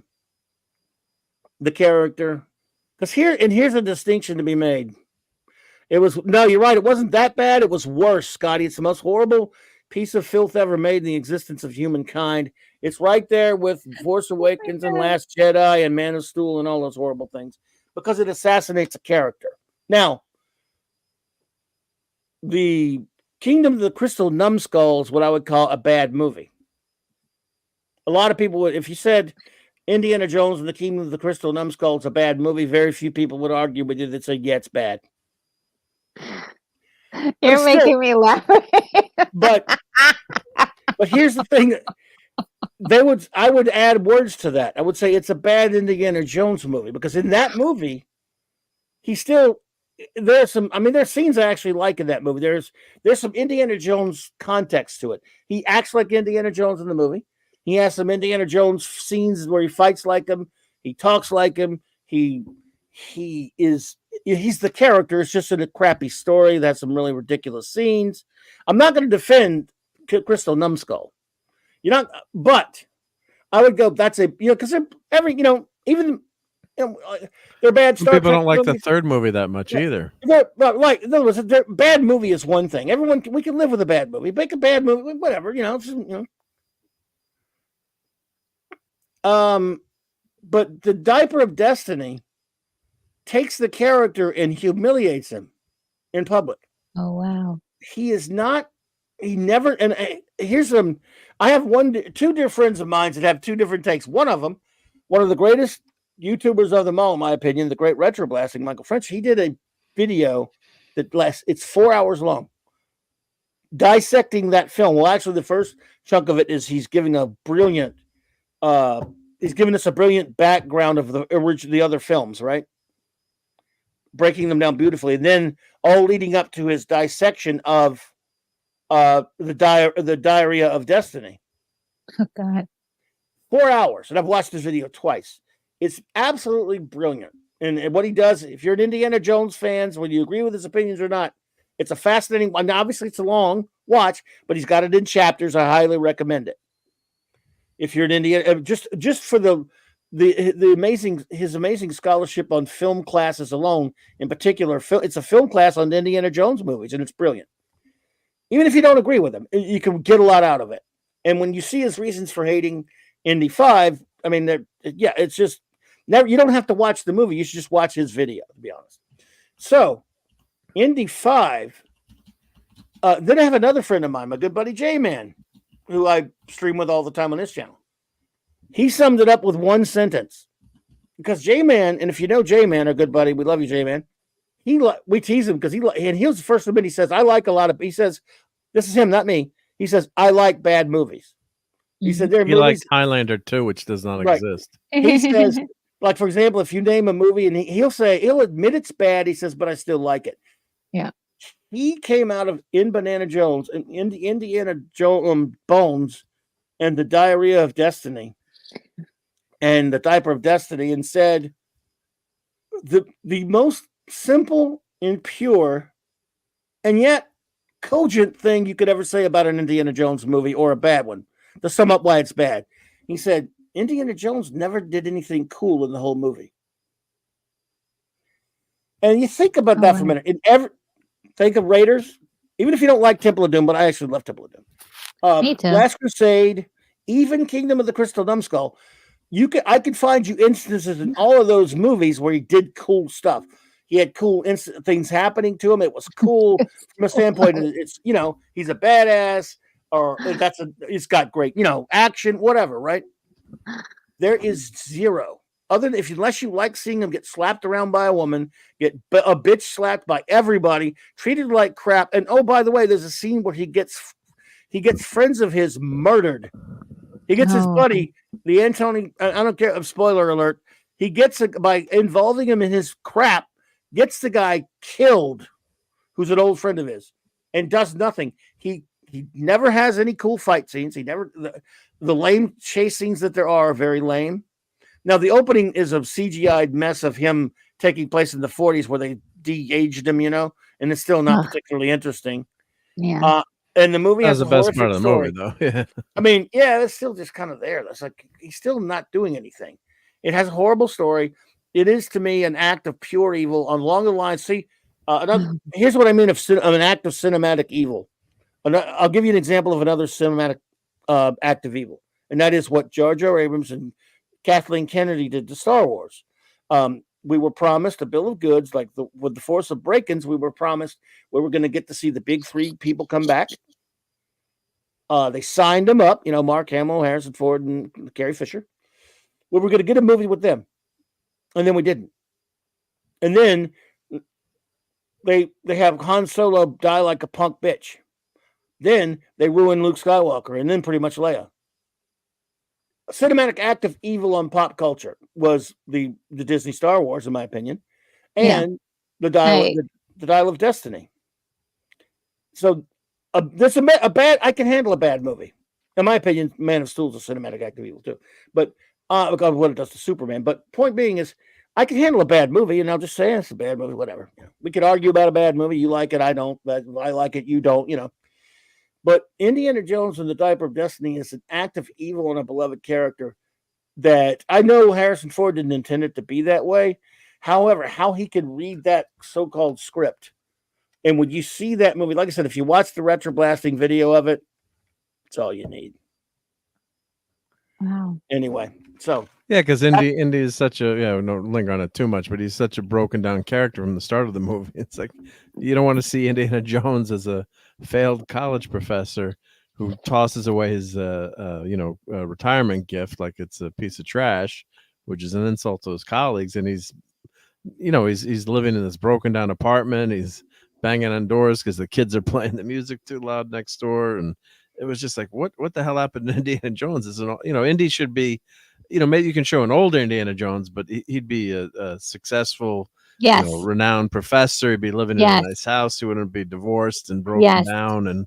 the character, because here's a distinction to be made. No, you're right. It wasn't that bad. It was worse, Scotty. It's the most horrible piece of filth ever made in the existence of humankind. It's right there with Force Awakens and Last Jedi and Man of Steel and all those horrible things because it assassinates a character. Now, the Kingdom of the Crystal Numbskull is what I would call a bad movie. A lot of people would, if you said Indiana Jones and the Kingdom of the Crystal Numbskull is a bad movie, very few people would argue with you that say, yeah, it's bad. You're making me laugh. but here's the thing. I would add words to that. I would say it's a bad Indiana Jones movie because in that movie, there's scenes I actually like in that movie. There's some Indiana Jones context to it. He acts like Indiana Jones in the movie. He has some Indiana Jones scenes where he fights like him. He talks like him. He's the character. It's just in a crappy story. That's some really ridiculous scenes. I'm not going to defend Crystal Numbskull. But I would go. That's because they're bad. Some people don't like the third movie that much either. Like, in other words, bad movie is one thing. We can live with a bad movie. Make a bad movie, whatever. But the diaper of Destiny takes the character and humiliates him in public. Oh wow! He is not. He never. And here's some. I have two dear friends of mine that have two different takes. One of the greatest YouTubers of them all, in my opinion, the great retro blasting Michael French. He did a video it's 4 hours long, dissecting that film. Well, actually, the first chunk of it is he's giving us a brilliant background of the other films, right? Breaking them down beautifully, and then all leading up to his dissection of the Diarrhea of Destiny. Oh God. 4 hours, and I've watched this video twice. It's absolutely brilliant. And what he does, if you're an Indiana Jones fan, whether you agree with his opinions or not, it's a fascinating one. Obviously, it's a long watch, but he's got it in chapters. I highly recommend it. If you're an Indiana, just for his amazing scholarship on film classes alone, in particular, it's a film class on Indiana Jones movies, and it's brilliant. Even if you don't agree with him, you can get a lot out of it. And when you see his reasons for hating Indy 5, I mean, it's just never. You don't have to watch the movie; you should just watch his video. To be honest, so Indy 5. Then I have another friend of mine, my good buddy J-Man, who I stream with all the time on this channel. He summed it up with one sentence. Because J-Man, and if you know J-Man, our good buddy, we love you, J-Man. We tease him because he was the first to admit. He says, "I like a lot of." He says, "This is him, not me." He says, "I like bad movies." He said, "There are movies." He likes Highlander 2, which does not exist. He says, like for example, if you name a movie, and he'll admit it's bad. He says, "But I still like it." Yeah. He came out of Indiana Jones and Indiana Jones Bones and the Diarrhea of Destiny and the Diaper of Destiny and said the most simple and pure and yet cogent thing you could ever say about an Indiana Jones movie or a bad one to sum up why it's bad. He said, Indiana Jones never did anything cool in the whole movie. And you think about that for a minute. Think of Raiders, even if you don't like Temple of Doom, but I actually love Temple of Doom. Me too. Last Crusade, even Kingdom of the Crystal Numbskull. I could find you instances in all of those movies where he did cool stuff. He had cool things happening to him. It was cool from a standpoint. It's he's a badass, or he's got great action, whatever. Right? There is zero other than unless you like seeing him get slapped around by a woman, get a bitch slapped by everybody, treated like crap. And oh, by the way, there's a scene where he gets friends of his murdered. He gets his buddy, the Antony. I don't care. Spoiler alert. He gets by involving him in his crap, gets the guy killed, who's an old friend of his, and does nothing. He never has any cool fight scenes. He never the lame chase scenes that there are very lame. Now the opening is a CGI'd mess of him taking place in the 40s where they de-aged him, and it's still not particularly interesting. Yeah. And the movie has the a best horrific part of the story. movie, though. Yeah. I mean, yeah, it's still just kind of there. That's like he's still not doing anything. It has a horrible story. It is to me an act of pure evil along the lines. See, here's what I mean of an act of cinematic evil. I'll give you an example of another cinematic act of evil, and that is what Jar Jar Abrams and Kathleen Kennedy did to Star Wars. We were promised a bill of goods, like with the Force Awakens. We were promised we were going to get to see the big three people come back. They signed them up, Mark Hamill, Harrison Ford, and Carrie Fisher. We were going to get a movie with them, and then we didn't. And then they have Han Solo die like a punk bitch. Then they ruin Luke Skywalker, and then pretty much Leia. A cinematic act of evil on pop culture was the Disney Star Wars, in my opinion, and the Dial of Destiny. So there's a bad. I can handle a bad movie. In my opinion, Man of Steel is a cinematic act of evil too. But because of what it does to Superman. But point being is, I can handle a bad movie, and I'll just say it's a bad movie. Whatever. We could argue about a bad movie. You like it, I don't. But I like it, you don't. But Indiana Jones and the Diaper of Destiny is an act of evil on a beloved character that I know Harrison Ford didn't intend it to be that way. However, how he could read that so-called script. And when you see that movie, like I said, if you watch the retro blasting video of it, it's all you need. Wow. Anyway, so yeah, because Indy is such a no linger on it too much, but he's such a broken down character from the start of the movie. It's like you don't want to see Indiana Jones as a failed college professor who tosses away his retirement gift like it's a piece of trash, which is an insult to his colleagues. And he's living in this broken down apartment. He's banging on doors because the kids are playing the music too loud next door. And it was just like, what the hell happened to Indiana Jones? Indy should be, maybe you can show an older Indiana Jones, but he'd be a successful, renowned professor. He'd be living in a nice house. He wouldn't be divorced and broken down and,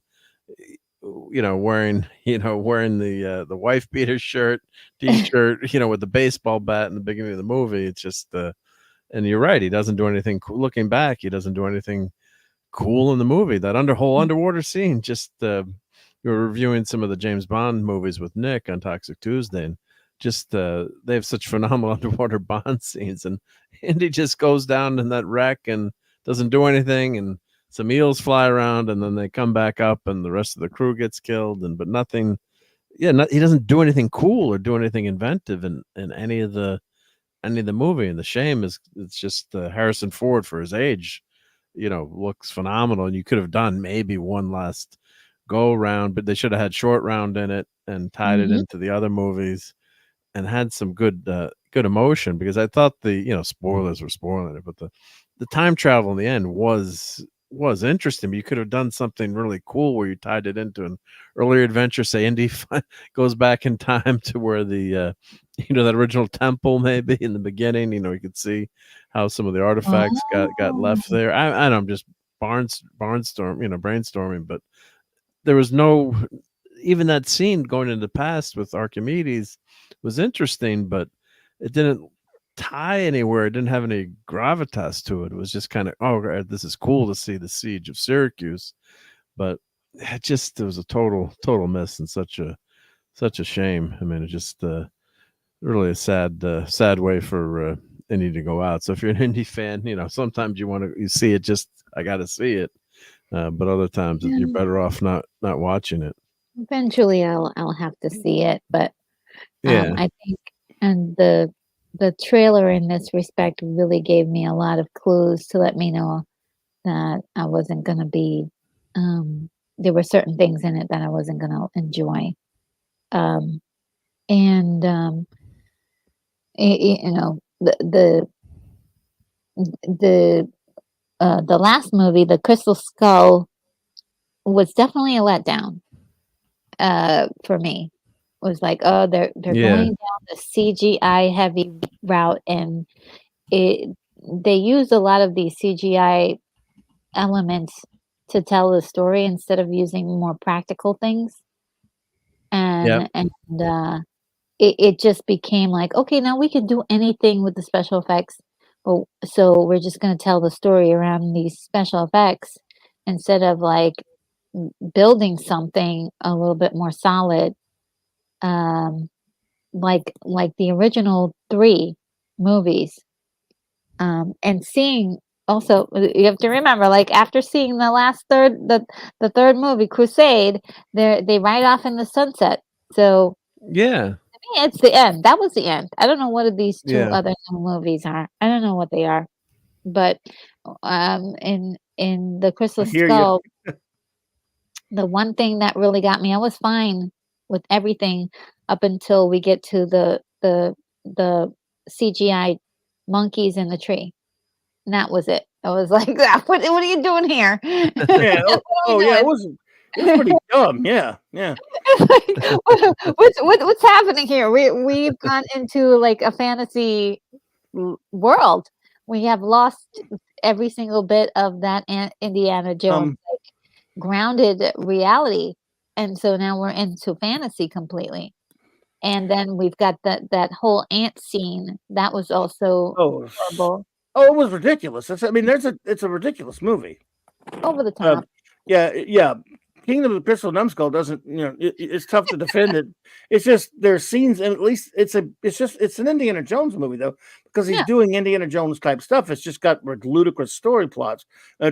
wearing the wife beater shirt, t-shirt, with the baseball bat in the beginning of the movie. It's just, and you're right. He doesn't do anything cool. Looking back, he doesn't do anything cool in the movie. That whole underwater scene, just, we were reviewing some of the James Bond movies with Nick on Toxic Tuesday, and just they have such phenomenal underwater Bond scenes, and Indy just goes down in that wreck and doesn't do anything, and some eels fly around, and then they come back up, and the rest of the crew gets killed, but nothing. He doesn't do anything cool or do anything inventive in any of the movie, and the shame is it's just Harrison Ford for his age, looks phenomenal, and you could have done maybe one last go round, but they should have had Short Round in it and tied it into the other movies and had some good emotion, because I thought the spoilers were spoiling it, but the time travel in the end was interesting. But you could have done something really cool where you tied it into an earlier adventure. Say Indy goes back in time to where the that original temple, maybe in the beginning. You could see how some of the artifacts got left there. I know I'm just brainstorming, but there was no, even that scene going into the past with Archimedes was interesting, but it didn't tie anywhere. It didn't have any gravitas to it. It was just kind of, this is cool to see the siege of Syracuse, but it was a total miss, and such a shame. I mean, it just really a sad way for Indy to go out. So if you're an Indy fan, sometimes you see it, just I got to see it. But other times you're better off not watching it. Eventually I'll have to see it, but I think, and the trailer in this respect really gave me a lot of clues to let me know that I wasn't going to be, there were certain things in it that I wasn't going to enjoy. you know, the last movie, The Crystal Skull, was definitely a letdown for me. It was like, oh, they're Yeah. going down the CGI heavy route, and they used a lot of these CGI elements to tell the story instead of using more practical things. Yep. And it just became like, okay, now we can do anything with the special effects. But so we're just going to tell the story around these special effects instead of like building something a little bit more solid, like the original 3 movies. And seeing also, you have to remember, like after seeing the third movie, Crusade, they ride off in the sunset. So Yeah. to me, it's the end. That was the end. I don't know what these 2 Yeah. other new movies are. I don't know what they are, but in the Crystal I hear you. Skull, the one thing that really got me, I was fine with everything up until we get to the CGI monkeys in the tree. And that was it. I was like, what are you doing here? Yeah. Oh, yeah. It was pretty dumb. Yeah. Yeah. What's happening here? We've gone into like a fantasy world. We have lost every single bit of that Indiana Jones like, grounded reality, and so now we're into fantasy completely. And then we've got that whole ant scene that was also horrible. Oh, it was ridiculous. I mean, it's a ridiculous movie. Over the top. Yeah. Kingdom of the Crystal Numbskull doesn't, it's tough to defend it. It's just there's scenes, and at least it's an Indiana Jones movie though, because he's doing Indiana Jones type stuff. It's just got ludicrous story plots,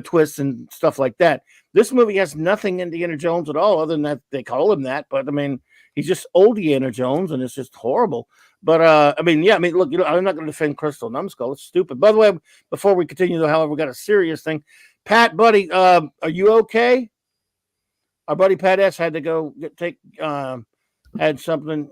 twists, and stuff like that. This movie has nothing Indiana Jones at all, other than that they call him that. But I mean, he's just old Indiana Jones, and it's just horrible. But I mean, look, I'm not going to defend Crystal Numbskull. It's stupid. By the way, before we continue, though, however, we got a serious thing. Pat, buddy, are you okay? Our buddy Pat S had to go had something.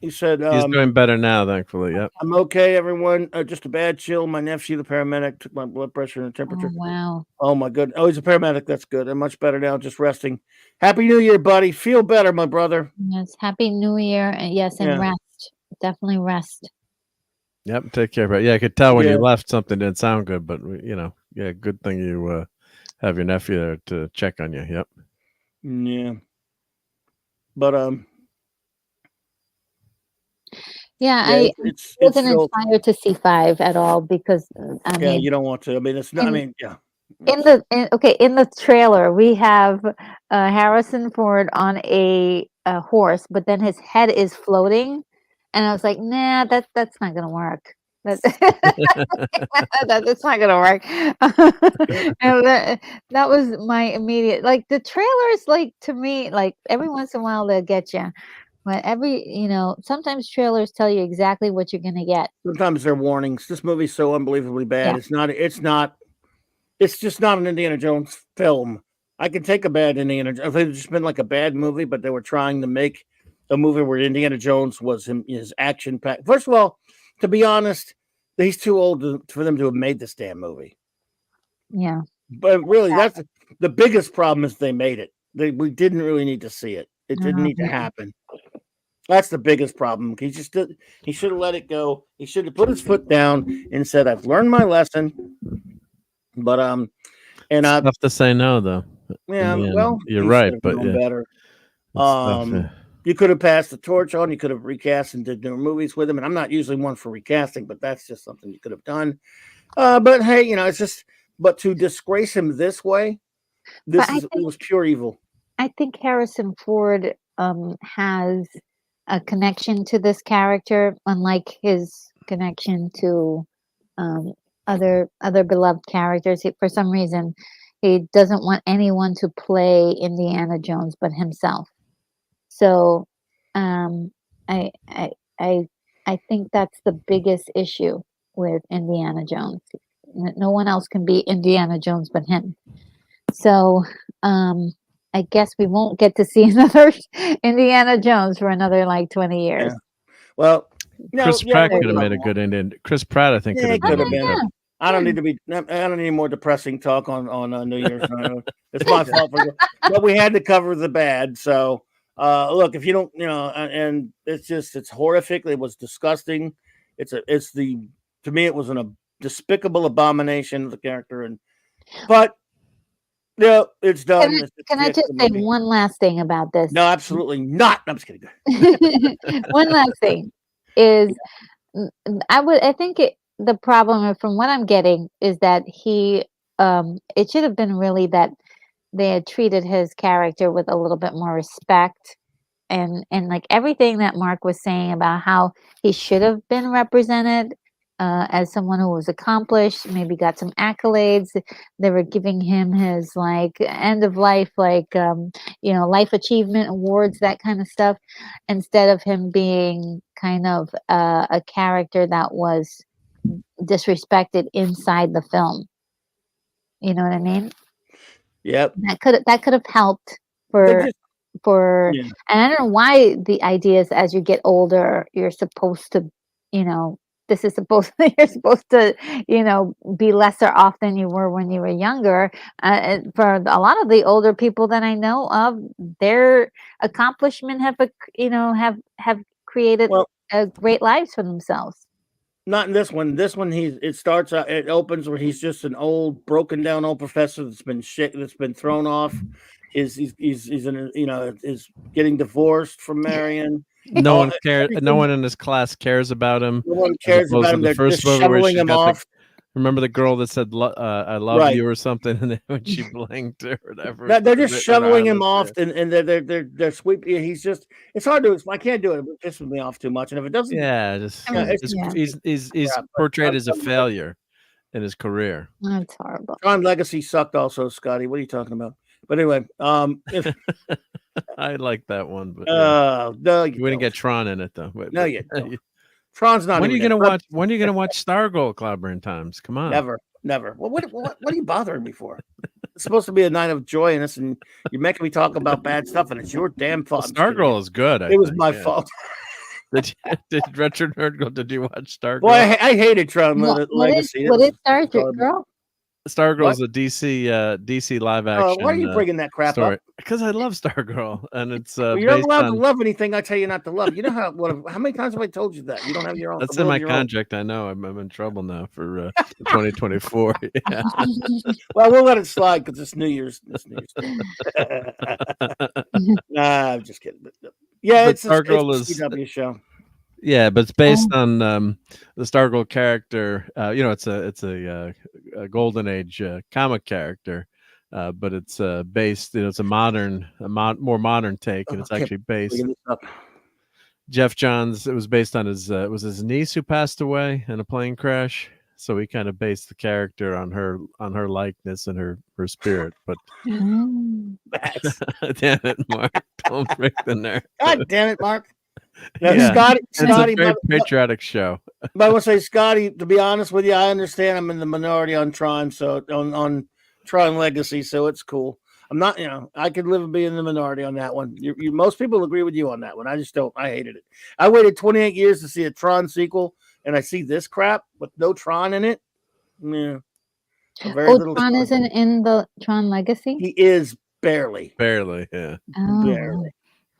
He said He's doing better now, thankfully. Yep. I'm okay, everyone. Just a bad chill. My nephew, the paramedic, took my blood pressure and temperature. Oh, wow. Oh my goodness. Oh, he's a paramedic. That's good. I'm much better now. Just resting. Happy New Year, buddy. Feel better, my brother. Yes, Happy New Year, and yes, and rest. Definitely rest. Yep. Take care, but yeah, I could tell when you left something didn't sound good, but good thing you have your nephew there to check on you. Yep. Yeah. But I wasn't inspired to see 5 at all because I mean, you don't want to. I mean, it's not. In the trailer, we have Harrison Ford on a horse, but then his head is floating, and I was like, nah, that's not gonna work. That's not gonna work. And that was my immediate, like, the trailers, like, to me, like, every once in a while they'll get you, but sometimes trailers tell you exactly what you're gonna get. Sometimes they're warnings. This movie's so unbelievably bad. Yeah. It's just not an Indiana Jones film. I can take a bad Indiana Jones. If it had just been like a bad movie, but they were trying to make a movie where Indiana Jones was his action pack. First of all, to be honest, he's too old for them to have made this damn movie. Yeah. But really, that's the biggest problem is they made it. We didn't really need to see it. It didn't need to happen. That's the biggest problem. He should have let it go. He should have put his foot down and said, I've learned my lesson. But and it's tough to say no, though. Yeah, well, you're right, but better. You could have passed the torch on. You could have recast and did new movies with him. And I'm not usually one for recasting, but that's just something you could have done. But hey, it's just. But to disgrace him this way, it was pure evil. I think Harrison Ford has a connection to this character, unlike his connection to other beloved characters. For some reason, he doesn't want anyone to play Indiana Jones but himself. So, I think that's the biggest issue with Indiana Jones. No one else can be Indiana Jones but him. So, I guess we won't get to see another Indiana Jones for another 20 years. Yeah. Well, Chris Pratt could have made a good Indian. Chris Pratt, I think, Yeah, could have been. been. I don't need to be. I don't need more depressing talk on New Year's. It's my fault but we had to cover the bad. So look, if you don't, and it's horrific. It was disgusting. To me, it was a despicable abomination of the character, but yeah, it's done. Can I just say one last thing about this? No, absolutely not. I'm just kidding. One last thing is, I think the problem, from what I'm getting, is that it should have been really that they had treated his character with a little bit more respect, and like everything that Mark was saying about how he should have been represented as someone who was accomplished, maybe got some accolades. They were giving him his like end of life, like life achievement awards, that kind of stuff, instead of him being kind of a character that was disrespected inside the film. You know what I mean? Yep. That could have helped and I don't know why the idea is as you get older you're supposed to, this is supposed you're supposed to, be lesser off than you were when you were younger. For a lot of the older people that I know of, their accomplishment have created great lives for themselves. Not in this one. This one, it opens where he's just an old, broken down old professor that's been thrown off. Is getting divorced from Marion. No one cares. No one in his class cares about him. No one cares about him. They're just shoveling him off. Remember the girl that said "I love you" or something, and then when she blinked or whatever. They're just shoveling him off, and they're sweeping. It's hard to. I can't do it. It pisses me off too much, and if it doesn't, he's portrayed as a failure in his career. That's horrible. Tron Legacy sucked, also, Scotty. What are you talking about? But anyway, I like that one, but no, you wouldn't get Tron in it though. No, you don't. Tron's not. When are you gonna watch? When are you gonna watch Stargirl Clobberin Times? Come on. Never. Well, what are you bothering me for? It's supposed to be a night of joyous, and you're making me talk about bad stuff, and it's your damn fault. Stargirl is good. It was my fault. Did Retro Nerd Girl? Did you watch Stargirl? Boy, I hated Tron Legacy. What is Stargirl? Stargirl is a DC live action. Why are you bringing that crap story? up? Because I love Stargirl, and it's you're not allowed to love anything I tell you not to love. You know how many times have I told you that you don't have your own? That's in my contract. I know. I'm in trouble now for 2024. Yeah. Well, we'll let it slide because it's New Year's. Nah, I'm just kidding. Yeah, it's Stargirl is a CW show. Yeah, but it's based on the Stargirl character. It's a Golden Age comic character, but it's based. It's a more modern take, and it's actually based. Jeff Johns. It was based on his niece who passed away in a plane crash. So he kind of based the character on her likeness and her spirit. But damn it, Mark! Don't break the nerve. God damn it, Mark! Yeah, Scotty, it's a very patriotic show. But I will say, Scotty, to be honest with you, I understand I'm in the minority on Tron, so on Tron Legacy, so it's cool. I'm not, I could live and be in the minority on that one. Most people agree with you on that one. I just don't. I hated it. I waited 28 years to see a Tron sequel, and I see this crap with no Tron in it. Yeah. Tron isn't in the Tron Legacy? He is barely. Barely, yeah. Oh. Barely.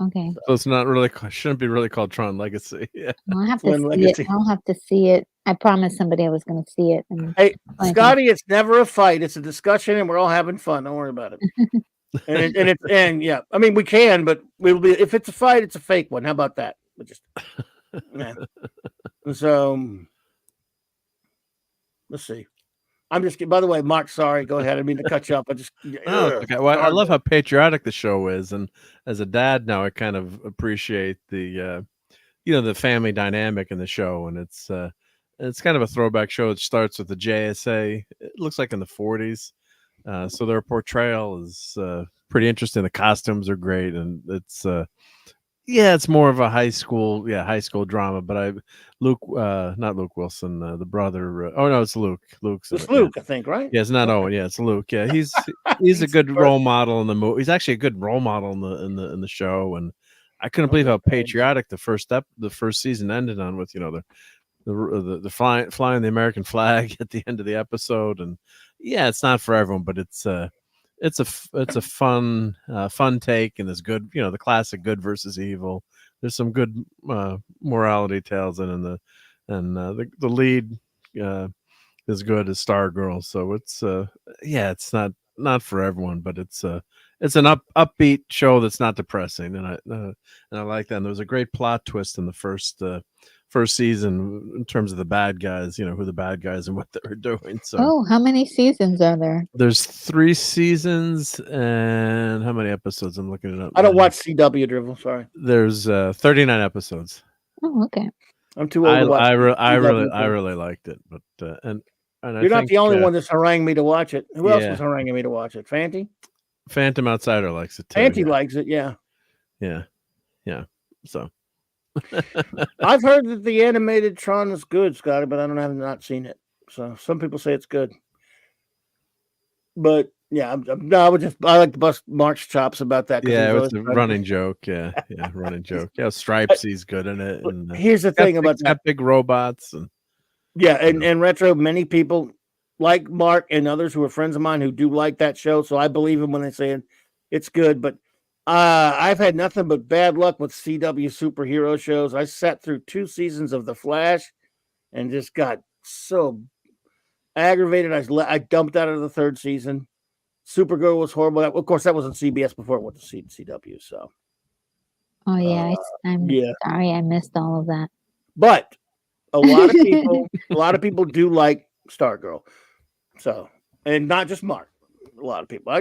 Okay. So it's not really shouldn't be really called Tron Legacy. Yeah. I'll have to see it. I'll have to see it. I promised somebody I was going to see it. Hey, Scotty, it's never a fight. It's a discussion, and we're all having fun. Don't worry about it. Yeah. I mean, we can, but we'll be. If it's a fight, it's a fake one. How about that? So let's see. I'm just. By the way, Mark. Sorry. Go ahead. I mean to cut you up. Okay. Well, I love how patriotic the show is, and as a dad now, I kind of appreciate the family dynamic in the show, and it's kind of a throwback show. It starts with the JSA. It looks like in the 40s, so their portrayal is pretty interesting. The costumes are great, and it's more of a high school drama. But not Luke Wilson, the brother. It's Luke. It's Luke, I think, right? Yeah, it's not Owen. Yeah, it's Luke. Yeah, he's a good role model in the movie. He's actually a good role model in the show, and I couldn't believe how patriotic the first season ended on, with the flying the American flag at the end of the episode. And yeah, it's not for everyone, but it's a fun take, and there's good, the classic good versus evil. There's some good morality tales in it, and the lead is good as Stargirl. So it's it's not for everyone, but it's an upbeat show that's not depressing, and I like that. And there was a great plot twist in the first season in terms of the bad guys, who the bad guys and what they were doing. So how many seasons are there? there's 3 seasons, and how many episodes? I'm looking it up. I don't watch CW, Drivel. Sorry. There's 39 episodes. Oh, okay. I'm too old to watch. I really liked it, but and you're not the only one that's haranguing me to watch it. Who else was haranguing me to watch it? Fanty? Phantom Outsider likes it too. Fanty likes it, yeah. Yeah. So I've heard that the animated Tron is good, Scotty, but I have not seen it. So some people say it's good. But yeah, I like to bust Mark's chops about that. Yeah, it's a running joke. Yeah, running joke. Yeah, Stripesy's good in it. And here's the thing about that. Big robots and and Retro, many people like Mark and others who are friends of mine who do like that show. So I believe them when they say it's good. But I've had nothing but bad luck with CW superhero shows. I sat through 2 seasons of The Flash and just got so aggravated. I dumped out of the 3rd season. Supergirl was horrible. Of course, that was on CBS before it went to CW. So, I'm sorry I missed all of that. But a lot of people do like Stargirl. So, and not just Mark. A lot of people. I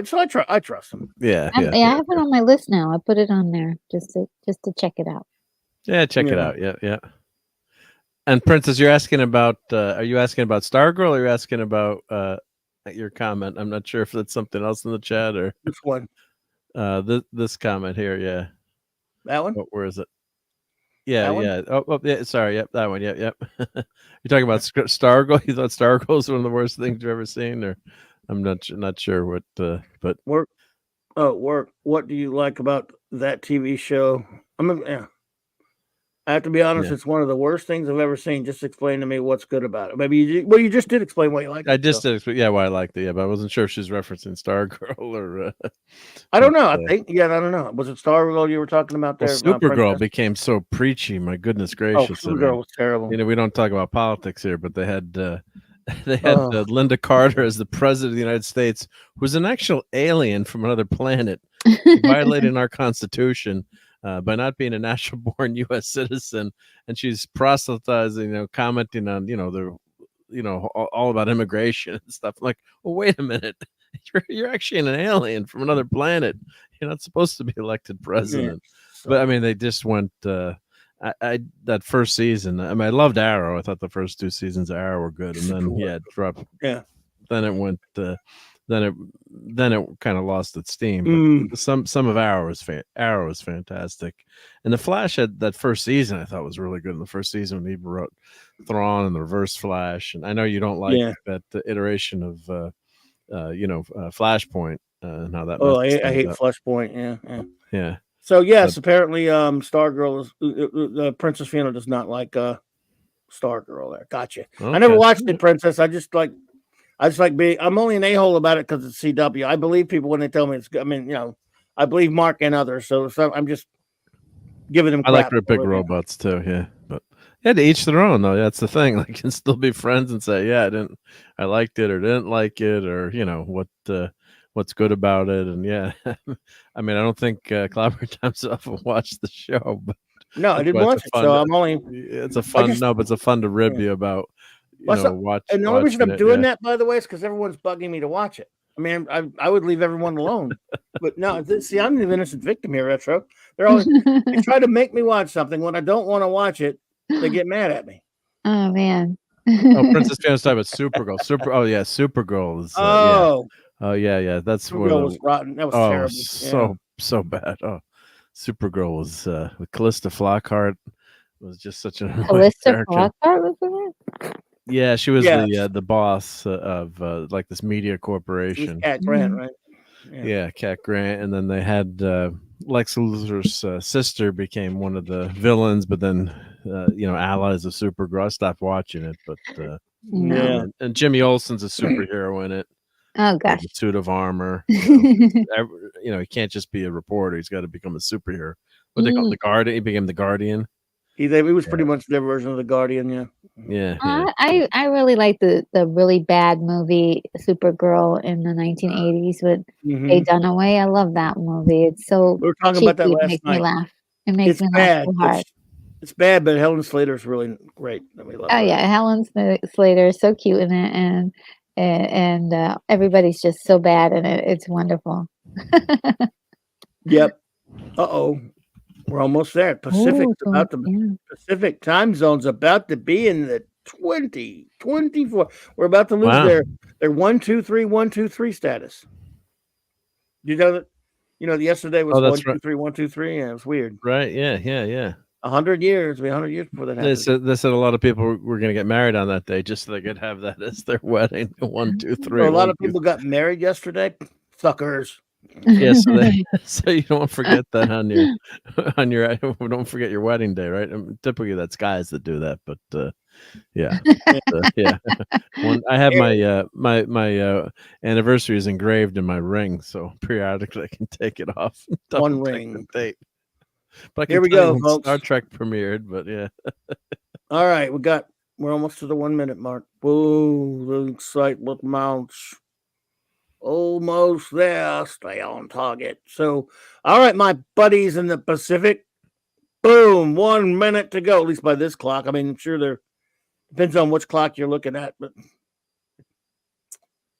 trust them. Yeah, I have it on my list now. I put it on there just to check it out. Yeah, check it out. Yeah. And Princess, you're asking about? Are you asking about Stargirl, or are you asking about your comment? I'm not sure if that's something else in the chat or which one. This comment here. Yeah, that one. Where is it? Yeah. Oh, yeah. Sorry. Yep, that one. Yep. You're talking about Stargirl. You thought Stargirl was one of the worst things you've ever seen, or I'm not sure what. But work. What do you like about that TV show? I have to be honest. It's one of the worst things I've ever seen. Just explain to me what's good about it. Maybe you just did explain what you like. I just did explain, why I liked it. Yeah, but I wasn't sure if she's referencing Stargirl or. I don't know. I don't know. Was it Stargirl you were talking about there? Well, Supergirl became so preachy. My goodness gracious! Supergirl was terrible. We don't talk about politics here, but they had Linda Carter as the president of the United States, who was an actual alien from another planet, violating our Constitution. By not being a natural-born U.S. citizen, and she's proselytizing, commenting on, all about immigration and stuff. I'm like, well, wait a minute, you're actually an alien from another planet. You're not supposed to be elected president. Yeah. But I mean, they just went. That first season. I mean, I loved Arrow. I thought the first 2 seasons of Arrow were good, and then it dropped. Yeah. Then it went. Then it kind of lost its steam. But some of Arrow is fantastic, and the Flash had that first season. I thought was really good in the first season when he wrote Thrawn and the Reverse Flash. And I know you don't like that iteration of Flashpoint and how that. I hate Flashpoint. Yeah. So yes, apparently, Stargirl is Princess Fiona does not like Stargirl. There, gotcha. Okay. I never watched it, Princess. I just like being. I'm only an a-hole about it because it's CW. I believe people when they tell me it's good. I mean, I believe Mark and others. So I'm just giving them. I like their big robots too. Yeah, but to each their own though. That's the thing. Like, you can still be friends and say, I liked it or didn't like it, or what's good about it. And I mean, I don't think Clobberin Times often watched the show, but no, I didn't watch it. So I'm only. It's a fun but it's a fun to rib you about. Watch. And the only reason I'm doing that, by the way, is because everyone's bugging me to watch it. I mean, I would leave everyone alone, but no. See, I'm the innocent victim here, Retro. They try to make me watch something when I don't want to watch it. They get mad at me. Oh man. Princess Fiana's talking about Supergirl. Supergirl is. That's Supergirl was rotten. That was terrible. So bad. Supergirl was with Callista Flockhart was just such an Callista Flockhart was in it. Yeah, she was the boss of like this media corporation. Cat Grant, right? Yeah, Cat Grant, and then they had Lex Luthor's sister became one of the villains, but then allies of Supergirl. I stopped watching it, but Yeah. and Jimmy Olsen's a superhero in it. Oh With gosh. a suit of armor. He can't just be a reporter. He's got to become a superhero. What they call the Guardian. He became the Guardian. He was pretty much their version of the Guardian. Yeah. Yeah. I really like the really bad movie Supergirl in the 1980s with Faye Dunaway. I love that movie. It's so We were talking cheeky. about that It last makes night. me laugh. It makes me bad. laugh so hard. It's bad, but Helen Slater's really great. We love Oh her. yeah, Helen Slater is so cute in it, and everybody's just so bad in it. It's wonderful. Yep. Uh-oh. We're almost there. Pacific time zone's about to be in the 2024. We're about to lose their 1, 2, 3, 1, 2, 3 status. You know that? Yesterday was 1, 2, 3, 1, 2, 3. Yeah, it was weird. Right. Yeah. 100 years. 100 years before that happened. They said a lot of people were going to get married on that day just so they could have that as their wedding. 1, 2, 3. So a lot of people got married yesterday. Suckers. Yeah, so you don't forget that on your don't forget your wedding day, right? Typically that's guys that do that, but yeah. I have my anniversary is engraved in my ring, so periodically I can take it off. One ring date. But here we go, folks. Star Trek premiered, but yeah. All right, we're almost to the 1 minute mark. Whoa, the excitement mounts. Almost there. Stay on target. So, all right, my buddies in the Pacific. Boom, 1 minute to go. At least by this clock. I mean, I'm sure there depends on which clock you're looking at, but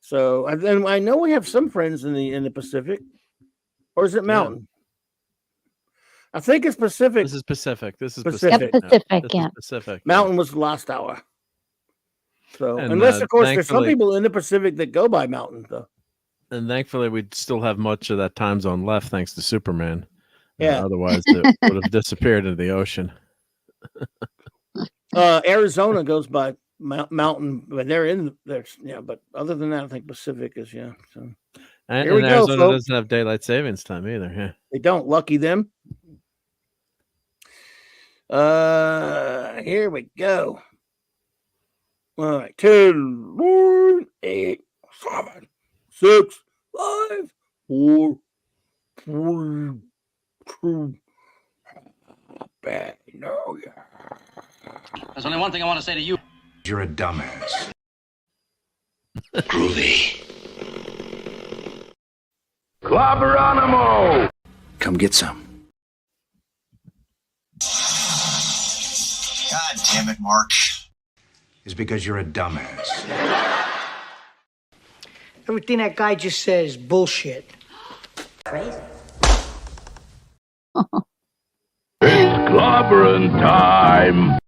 so then I know we have some friends in the Pacific, or is it Mountain? Yeah. I think it's Pacific. This is Pacific. Pacific. Yeah. Pacific. Mountain was the last hour. So, unless of course there's some people in the Pacific that go by Mountain, though. And thankfully, we'd still have much of that time zone left, thanks to Superman. Yeah. Otherwise, it would have disappeared into the ocean. Arizona goes by Mountain, but they're in there. Yeah, but other than that, I think Pacific is So and here we go, Arizona folks. doesn't have daylight savings time either. Yeah, they don't. Lucky them. Here we go. All right, 10, 9, 8, 7, 6, 5, 4, 3, 2. Happy New Year. There's only one thing I want to say to you. You're a dumbass. Groovy. Clobberin. Come get some. God damn it, Mark. Is because you're a dumbass. Everything that guy just says is bullshit. Crazy. It's clobbering time.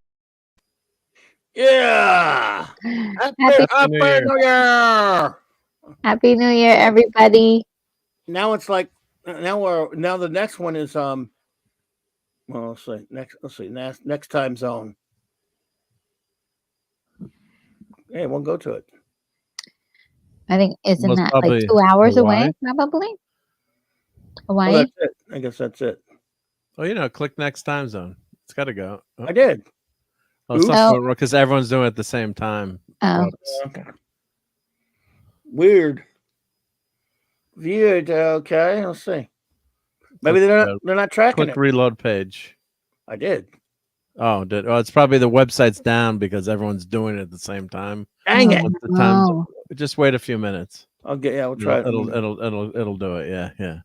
Yeah. Happy New Year. Happy New Year, everybody. Now it's like now the next one is well, let's see next time zone. Hey, we'll go to it. I think isn't Most that like probably 2 hours Hawaii? away? Probably. Hawaii. Well, that's it. I guess that's it. Oh, click next time zone. It's got to go. Oh. I did. Because everyone's doing it at the same time. Oh. Okay. Weird. Okay, let's see. Maybe they're not tracking Click it. reload page. I did. Oh, it's probably the website's down because everyone's doing it at the same time. Dang it! The time, just wait a few minutes. We'll try it. It'll do it. Yeah.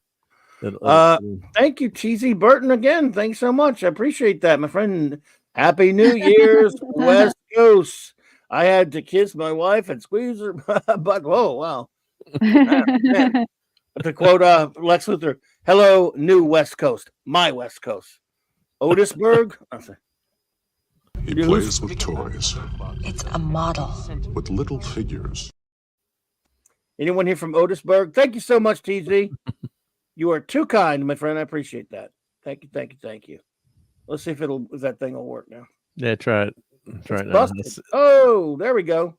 Thank you, Cheesy Burton, again. Thanks so much. I appreciate that, my friend. Happy New Year's, West Coast. I had to kiss my wife and squeeze her butt. Whoa, wow. Man. To quote Lex Luthor, hello, new West Coast, my West Coast. Otisburg. He plays with toys. It's a model. With little figures. Anyone here from Otisburg? Thank you so much, TZ. You are too kind, my friend. I appreciate that. Thank you. Let's see if that thing will work now. Yeah, try it. Try it now. Oh, there we go.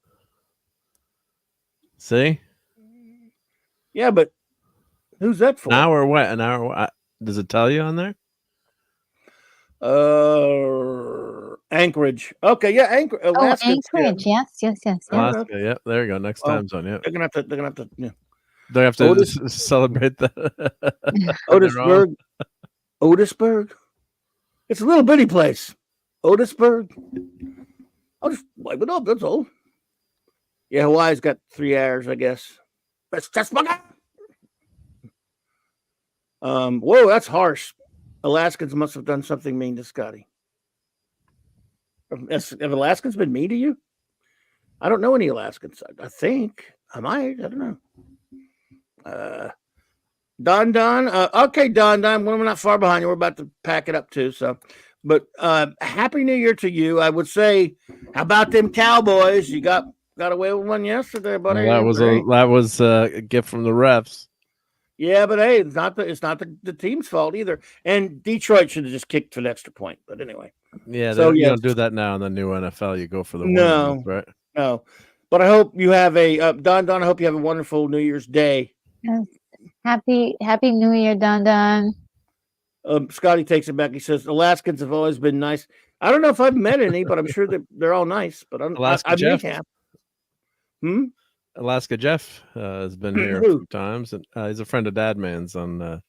See? Yeah, but Who's that for? An hour what? An hour? Does it tell you on there? Anchorage. Okay, yeah, Alaska. Anchorage. Yeah. Yes. Alaska. Yep. There you go. Next time zone. Yep. They're gonna have to. Yeah. They have to celebrate that. Otisburg. Otisburg. It's a little bitty place. Otisburg. I'll just wipe it up. That's all. Yeah, Hawaii's got 3 hours, I guess. That's just my guy. Whoa, that's harsh. Alaskans must have done something mean to Scotty. Have Alaskans been mean to you? I don't know any Alaskans. I think I might. I don't know. Don. Okay, Don. We're not far behind you. We're about to pack it up too. So, but Happy New Year to you. I would say, how about them Cowboys? You got away with one yesterday, buddy. Well, that was a gift from the refs. Yeah, but hey, it's not the team's fault either. And Detroit should have just kicked for an extra point. But anyway. Yeah, so you don't do that now in the new NFL. You go for the win, right? No. But I hope you have a Don. I hope you have a wonderful New Year's Day. Yes. Happy New Year, Don. Scotty takes it back. He says Alaskans have always been nice. I don't know if I've met any, but I'm sure that they're all nice. But Alaska Jeff. May have. Alaska Jeff has been here a few times, and he's a friend of Dad Man's on.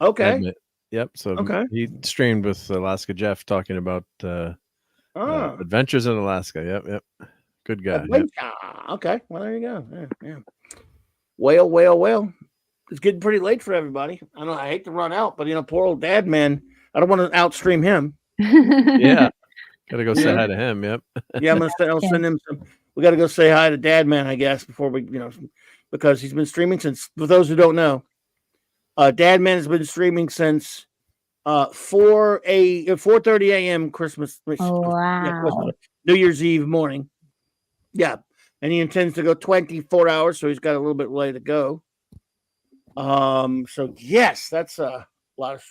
Okay. Yep. So he streamed with Alaska Jeff talking about adventures in Alaska. Yep. Good guy. Yep. Okay. Well, there you go. Yeah. Well. It's getting pretty late for everybody. I hate to run out, but poor old Dad Man. I don't want to outstream him. Yeah. Got to go say hi to him. Yep. Yeah, I'll send him some. We got to go say hi to Dad Man, I guess, before we, because he's been streaming since. For those who don't know, Dad Man has been streaming since 4:30 a.m. Christmas. Oh, wow. New Year's Eve morning. Yeah, and he intends to go 24 hours, so he's got a little bit way to go. So yes, that's a lot of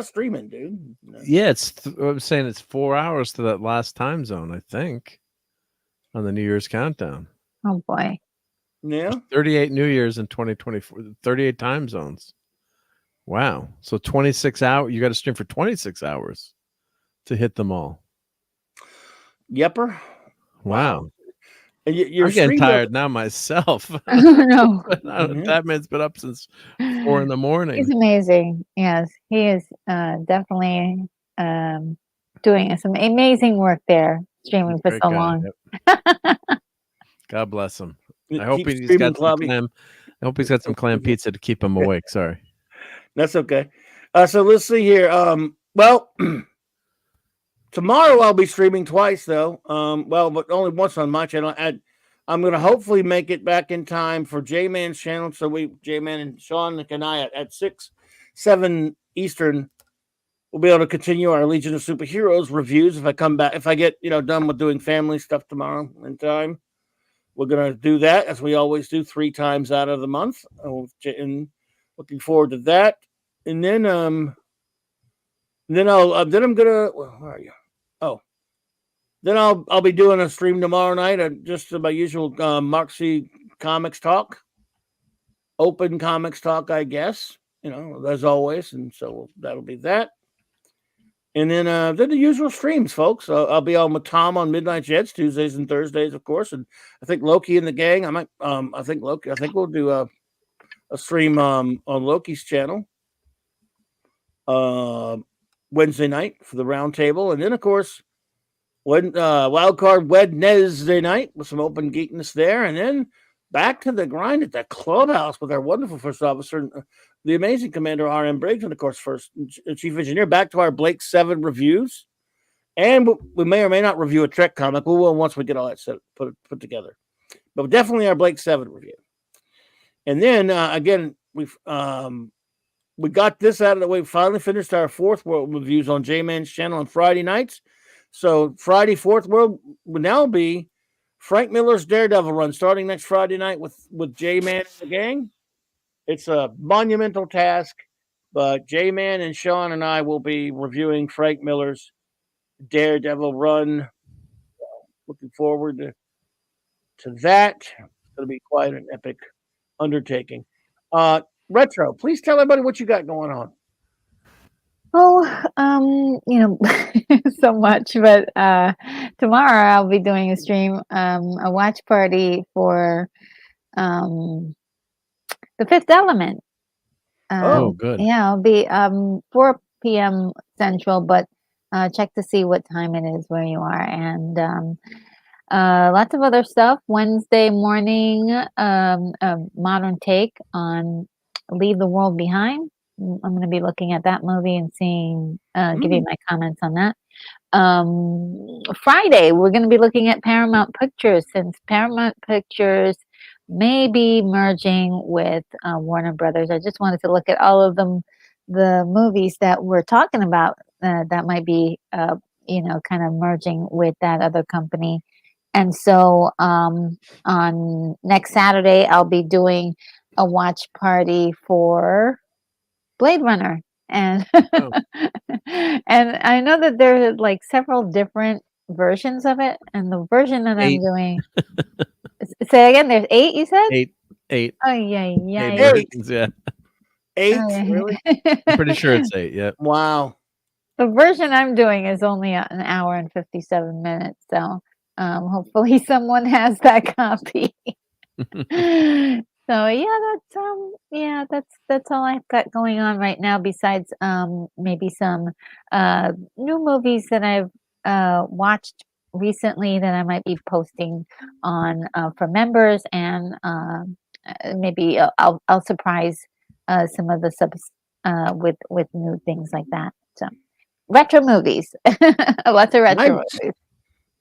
streaming, dude. Yeah, I'm saying it's 4 hours to that last time zone, I think, on the New Year's countdown. Oh boy. Yeah. There's 38 New Year's in 2024, 38 time zones. Wow. So 26 hours, you got to stream for 26 hours to hit them all. Yepper. Wow. You're I'm getting tired now myself. No. That man's been up since 4 in the morning. He's amazing. Yes, he is definitely doing some amazing work there, streaming for so long. Yep. God bless him. I hope he's got some clam. I hope he's got some clam pizza to keep him awake. Sorry. That's okay. So let's see here. Well, tomorrow I'll be streaming twice though. But only once on my channel. I'm going to hopefully make it back in time for J-Man's channel. So J-Man and Sean and I at 7 Eastern, we'll be able to continue our Legion of Superheroes reviews. If I come back, if I get done with doing family stuff tomorrow in time, we're going to do that as we always do 3 times out of the month. And looking forward to that. And then I'm gonna. Where are you? Oh, then I'll be doing a stream tomorrow night. Just my usual Mark C. Comics talk, open comics talk, I guess. As always, and so that'll be that. And then the usual streams, folks. I'll be on with Tom on Midnight Jets Tuesdays and Thursdays, of course. And I think Loki and the gang. I might. I think we'll do a stream on Loki's channel. Wednesday night for the round table, and then of course wild card Wednesday night with some open geekness there, and then back to the grind at the clubhouse with our wonderful first officer, the amazing Commander R.M. Briggs, and of course first chief engineer. Back to our Blake 7 reviews, and we may or may not review a Trek comic. We will once we get all that put together, but definitely our Blake 7 review. And then again we got this out of the way. We finally finished our Fourth World reviews on J-Man's channel on Friday nights. So Friday, Fourth World will now be Frank Miller's Daredevil run starting next Friday night with J-Man and the gang. It's a monumental task, but J-Man and Sean and I will be reviewing Frank Miller's Daredevil run. Looking forward to that. It's going to be quite an epic undertaking. Retro, please tell everybody what you got going on. Oh, so much, but tomorrow I'll be doing a stream, a watch party for The Fifth Element. Good. Yeah, it'll be 4 p.m. Central, but check to see what time it is where you are. And lots of other stuff. Wednesday morning, a modern take on Leave the World Behind. I'm going to be looking at that movie and seeing, give you my comments on that. Friday, we're going to be looking at Paramount Pictures, since Paramount Pictures may be merging with Warner Brothers. I just wanted to look at all of them, the movies that we're talking about that might be, kind of merging with that other company. And so on next Saturday, I'll be doing a watch party for Blade Runner. And and I know that there are like several different versions of it. And the version that I'm doing, say again, there's 8, you said? 8. Oh, yeah. 8 versions, yeah. 8, Oh, yeah. really? I'm pretty sure it's 8, yeah. Wow. The version I'm doing is only an hour and 57 minutes. So hopefully someone has that copy. So that's all I've got going on right now, besides maybe some new movies that I've watched recently that I might be posting on for members, and maybe I'll surprise some of the subs with new things like that. So retro movies, lots of retro movies.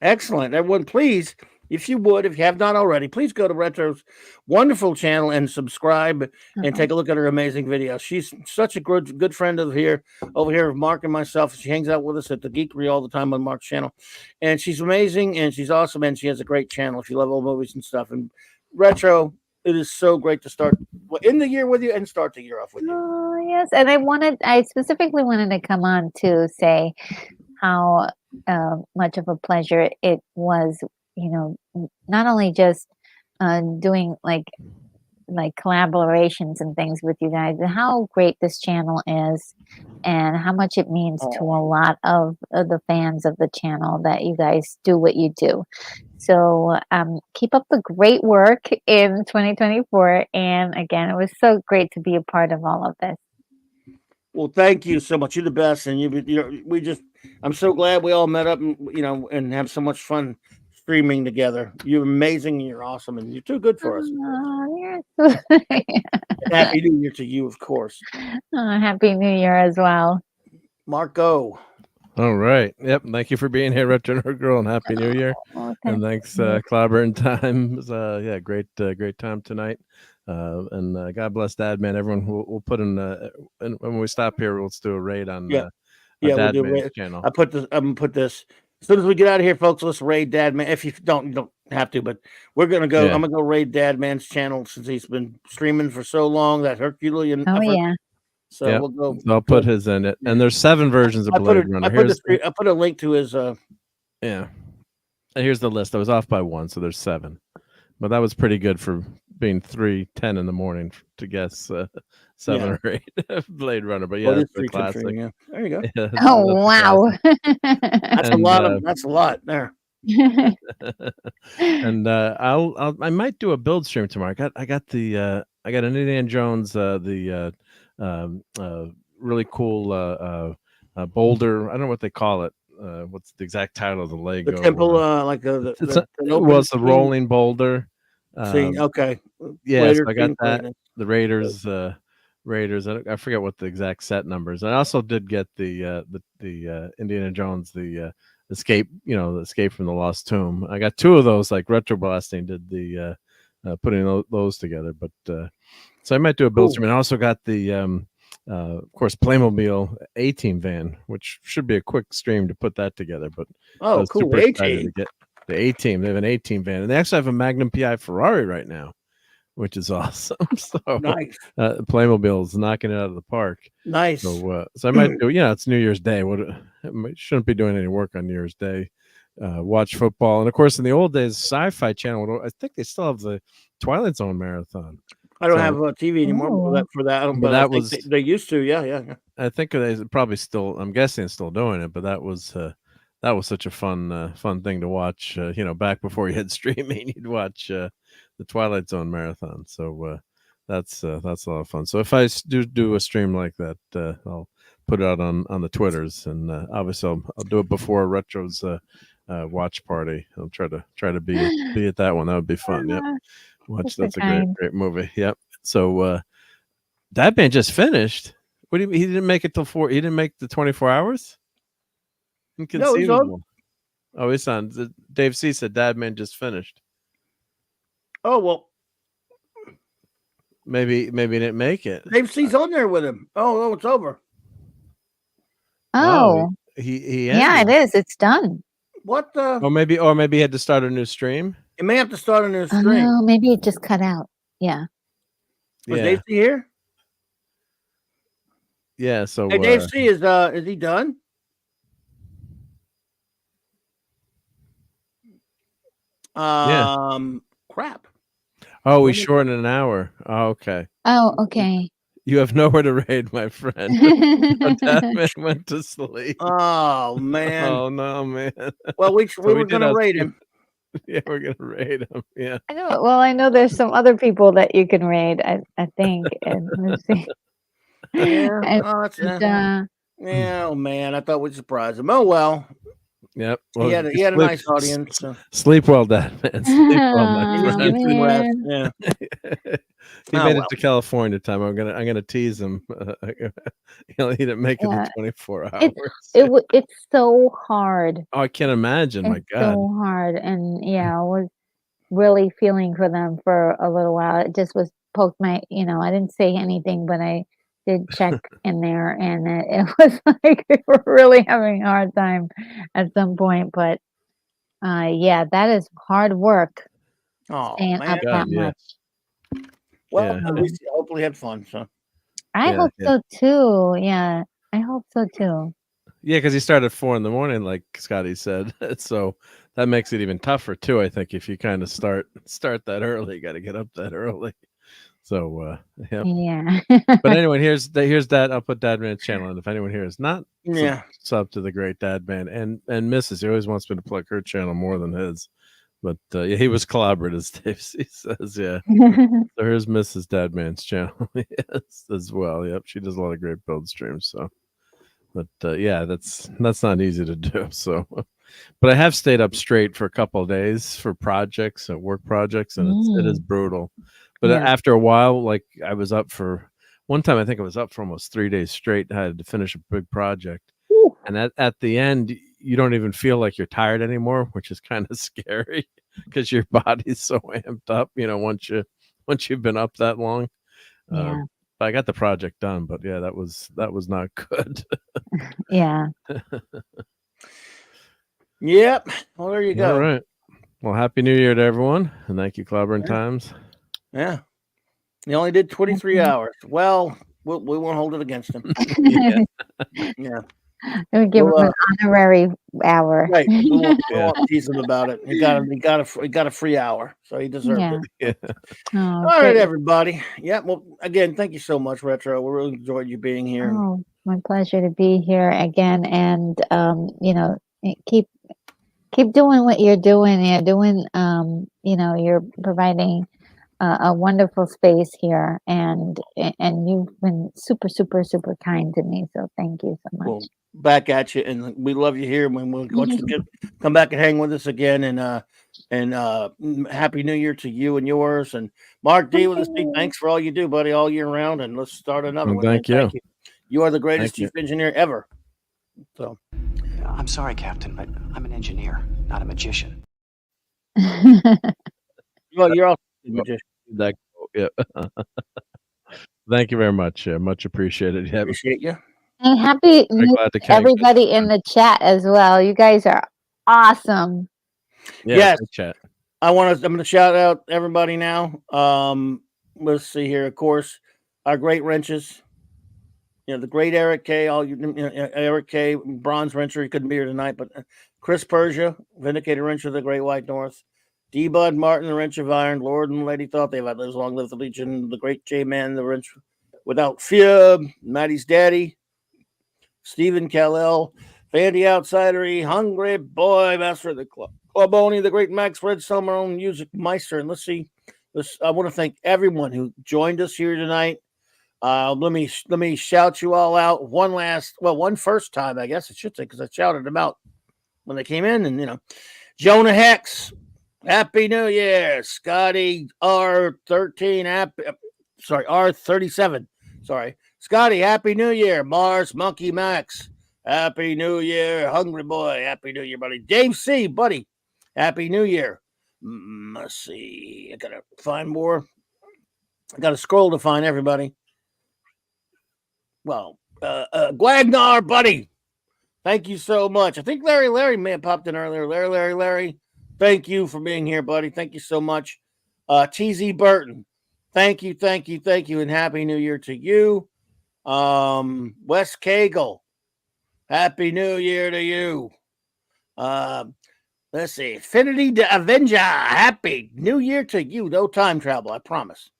Excellent. Everyone, please, if you have not already, please go to Retro's wonderful channel and subscribe and take a look at her amazing videos. She's such a good friend over here of Mark and myself. She hangs out with us at the Geekery all the time on Mark's channel. And she's amazing and she's awesome, and she has a great channel if you love old movies and stuff. And Retro, it is so great to start in the year with you and start the year off with you. Oh, yes. And I specifically wanted to come on to say how much of a pleasure it was, not only just doing like collaborations and things with you guys, and how great this channel is and how much it means to a lot of the fans of the channel that you guys do what you do. So keep up the great work in 2024. And again, it was so great to be a part of all of this. Well, thank you so much. You're the best, and I'm so glad we all met up and and have so much fun streaming together. You're amazing, and you're awesome, and you're too good for us. Happy New Year to you, of course. Happy New Year as well, Marco. All right. Yep. Thank you for being here, Retro Nerd Girl, and Happy New Year. And thanks, Clobberin Times. Great time tonight. And God bless Dad Man. Everyone, we'll put in and when we stop here, let's do a raid on Dad we'll do Man's channel. I'm gonna put this as soon as we get out of here, folks. Let's raid Dad Man. If you don't have to, but we're gonna go. I'm gonna go raid Dad Man's channel since he's been streaming for so long. That Herculean. Oh, yeah. So we'll go. I'll put his in it, and there's 7 versions of Blade Runner. I put a link to his. Yeah. And here's the list. I was off by 1, so there's 7. But that was pretty good for being 3:10 in the morning to guess 7 or 8 Blade Runner. But yeah, that's a classic. There you go. Yeah, oh wow, that's a lot. That's a lot there. And I might do a build stream tomorrow. I got an Indiana Jones the really cool boulder. I don't know what they call it. What's the exact title of the Lego? The temple, like the rolling boulder. Okay. Yeah, so I got that. The Raiders. I forget what the exact set numbers. I also did get the Indiana Jones, the escape. The escape from the Lost Tomb. I got 2 of those. Like Retro Blasting did the putting those together. But so I might do a build stream. And I also got the of course, Playmobil A-Team van, which should be a quick stream to put that together. But cool. Super excited to get the A-Team. They have an A-Team van, and they actually have a Magnum PI Ferrari right now, which is awesome. So nice. Playmobil's knocking it out of the park. Nice. So I might do. It's New Year's Day. Shouldn't be doing any work on New Year's Day. Watch football, and of course, in the old days, Sci-Fi Channel. I think they still have the Twilight Zone marathon. I don't have a TV anymore for that, But but I that think was they used to. Yeah. I think they probably still. I'm guessing still doing it, but that was such a fun thing to watch. Back before you had streaming, you'd watch the Twilight Zone marathon. So that's a lot of fun. So if I do a stream like that, I'll put it out on the Twitters, and obviously I'll do it before Retro's watch party. I'll try to be at that one. That would be fun. Yep. That's a great movie. Yep. So that man just finished. What do you mean? He didn't make it till 4? He didn't make the 24 hours? Inconceivable. No, he's on. Dave C said Dad Man just finished. Oh, well. Maybe he didn't make it. Dave C's on there with him. Oh, it's over. Oh. He yeah, it is. It's done. What the? Or maybe he had to start a new stream. It may have to start a new stream. No, maybe it just cut out. Yeah. Was Dave C here? Yeah, so hey, Dave C is he done? Crap. Oh, we shortened an hour. Oh, okay. Oh, okay. You have nowhere to raid, my friend. That man went to sleep. Oh man. Oh no, man. Well, we were gonna raid him. Yeah, we're gonna raid him. Yeah. I know. Well, I know there's some other people that you can raid. I think. And let's see. Yeah. And, yeah. Oh man, I thought we'd surprise him. Oh well. Yep. Well, he had a nice audience. So. Sleep well, Dad, man. Sleep well, my friend. Yeah. He made it to California time. I'm gonna tease him. He didn't make it in 24 hours. It's so hard. Oh, I can't imagine. My God, so hard. And I was really feeling for them for a little while. It just was poked my. I didn't say anything, but I did check in there, and it was like we were really having a hard time at some point. But that is hard work. Oh man, up that much. Well, at least you hopefully had fun. So I hope so too. Yeah, I hope so too. Yeah, because he started at 4 a.m, like Scotty said. So that makes it even tougher too. I think if you kind of start that early, you got to get up that early. So yeah. But anyway, here's that. I'll put Dad Man's channel, and if anyone here is not sub to the great Dad Man and Mrs. He always wants me to plug her channel more than his. But he was clobbered, as Dave C says. Yeah. So here's Mrs. Dad Man's channel as well. Yep, she does a lot of great build streams. So, but that's not easy to do. So, but I have stayed up straight for a couple of days for projects, work projects, and it is brutal. But after a while, like I was up for one time, I think I was up for almost 3 days straight. I had to finish a big project, and at the end, you don't even feel like you're tired anymore, which is kind of scary because your body's so amped up. Once you've been up that long. But I got the project done. But that was not good. Yeah. Yep. Well, there you go. All right. Well, Happy New Year to everyone, and thank you, Clobberin Times. Yeah. He only did 23 hours. Well, we won't hold it against him. Yeah. We give him an honorary hour. Right. We won't tease him about it. He got a free hour, so he deserved it. Oh, all right, everybody. Yeah. Well, again, thank you so much, Retro. We really enjoyed you being here. Oh, my pleasure to be here again, and keep doing what you're doing. You're doing, you're providing a wonderful space here, and you've been super, super, super kind to me. So thank you so much. Well, back at you, and we love you here. When we'll want you to come back and hang with us again, and Happy New Year to you and yours. And Mark D with us. Thanks for all you do, buddy, all year round. And let's start another one. Thank you. You are the greatest chief engineer ever. So, I'm sorry, Captain, but I'm an engineer, not a magician. Well, you're also a magician. Thank you very much. Much appreciated. Appreciate you. And happy everybody in the chat as well. You guys are awesome. Yes. Chat. I'm going to shout out everybody now. Let's see here. Of course, our great wrenches. The great Eric K. Eric K. Bronze wrencher. He couldn't be here tonight, but Chris Persia, Vindicator wrencher of the Great White North. D. Bud Martin, the Wrench of Iron, Lord and Lady Thought They Had Lives Long Live the Legion, the Great J Man, the Wrench Without Fear, Maddie's Daddy, Stephen Callell, Fandy Outsidery, Hungry Boy, Master of the Cluboni, the Great Max, Red Summer, Music Meister. And let's see, I want to thank everyone who joined us here tonight. Let me shout you all out. One first time, I guess I should say, because I shouted them out when they came in. And Jonah Hex, Happy New Year. Scotty R13, R37. Sorry. Scotty, Happy New Year. Mars Monkey Max, Happy New Year. Hungry Boy, Happy New Year, buddy. Dave C, buddy, Happy New Year. Let's see. I gotta find more. I gotta scroll to find everybody. Well, Glagnar, buddy, thank you so much. I think Larry may have popped in earlier. Larry, thank you for being here, buddy. Thank you so much. TZ Burton, thank you, and Happy New Year to you. Wes Cagle, Happy New Year to you. Let's see. Infinity the Avenger, Happy New Year to you. No time travel, I promise.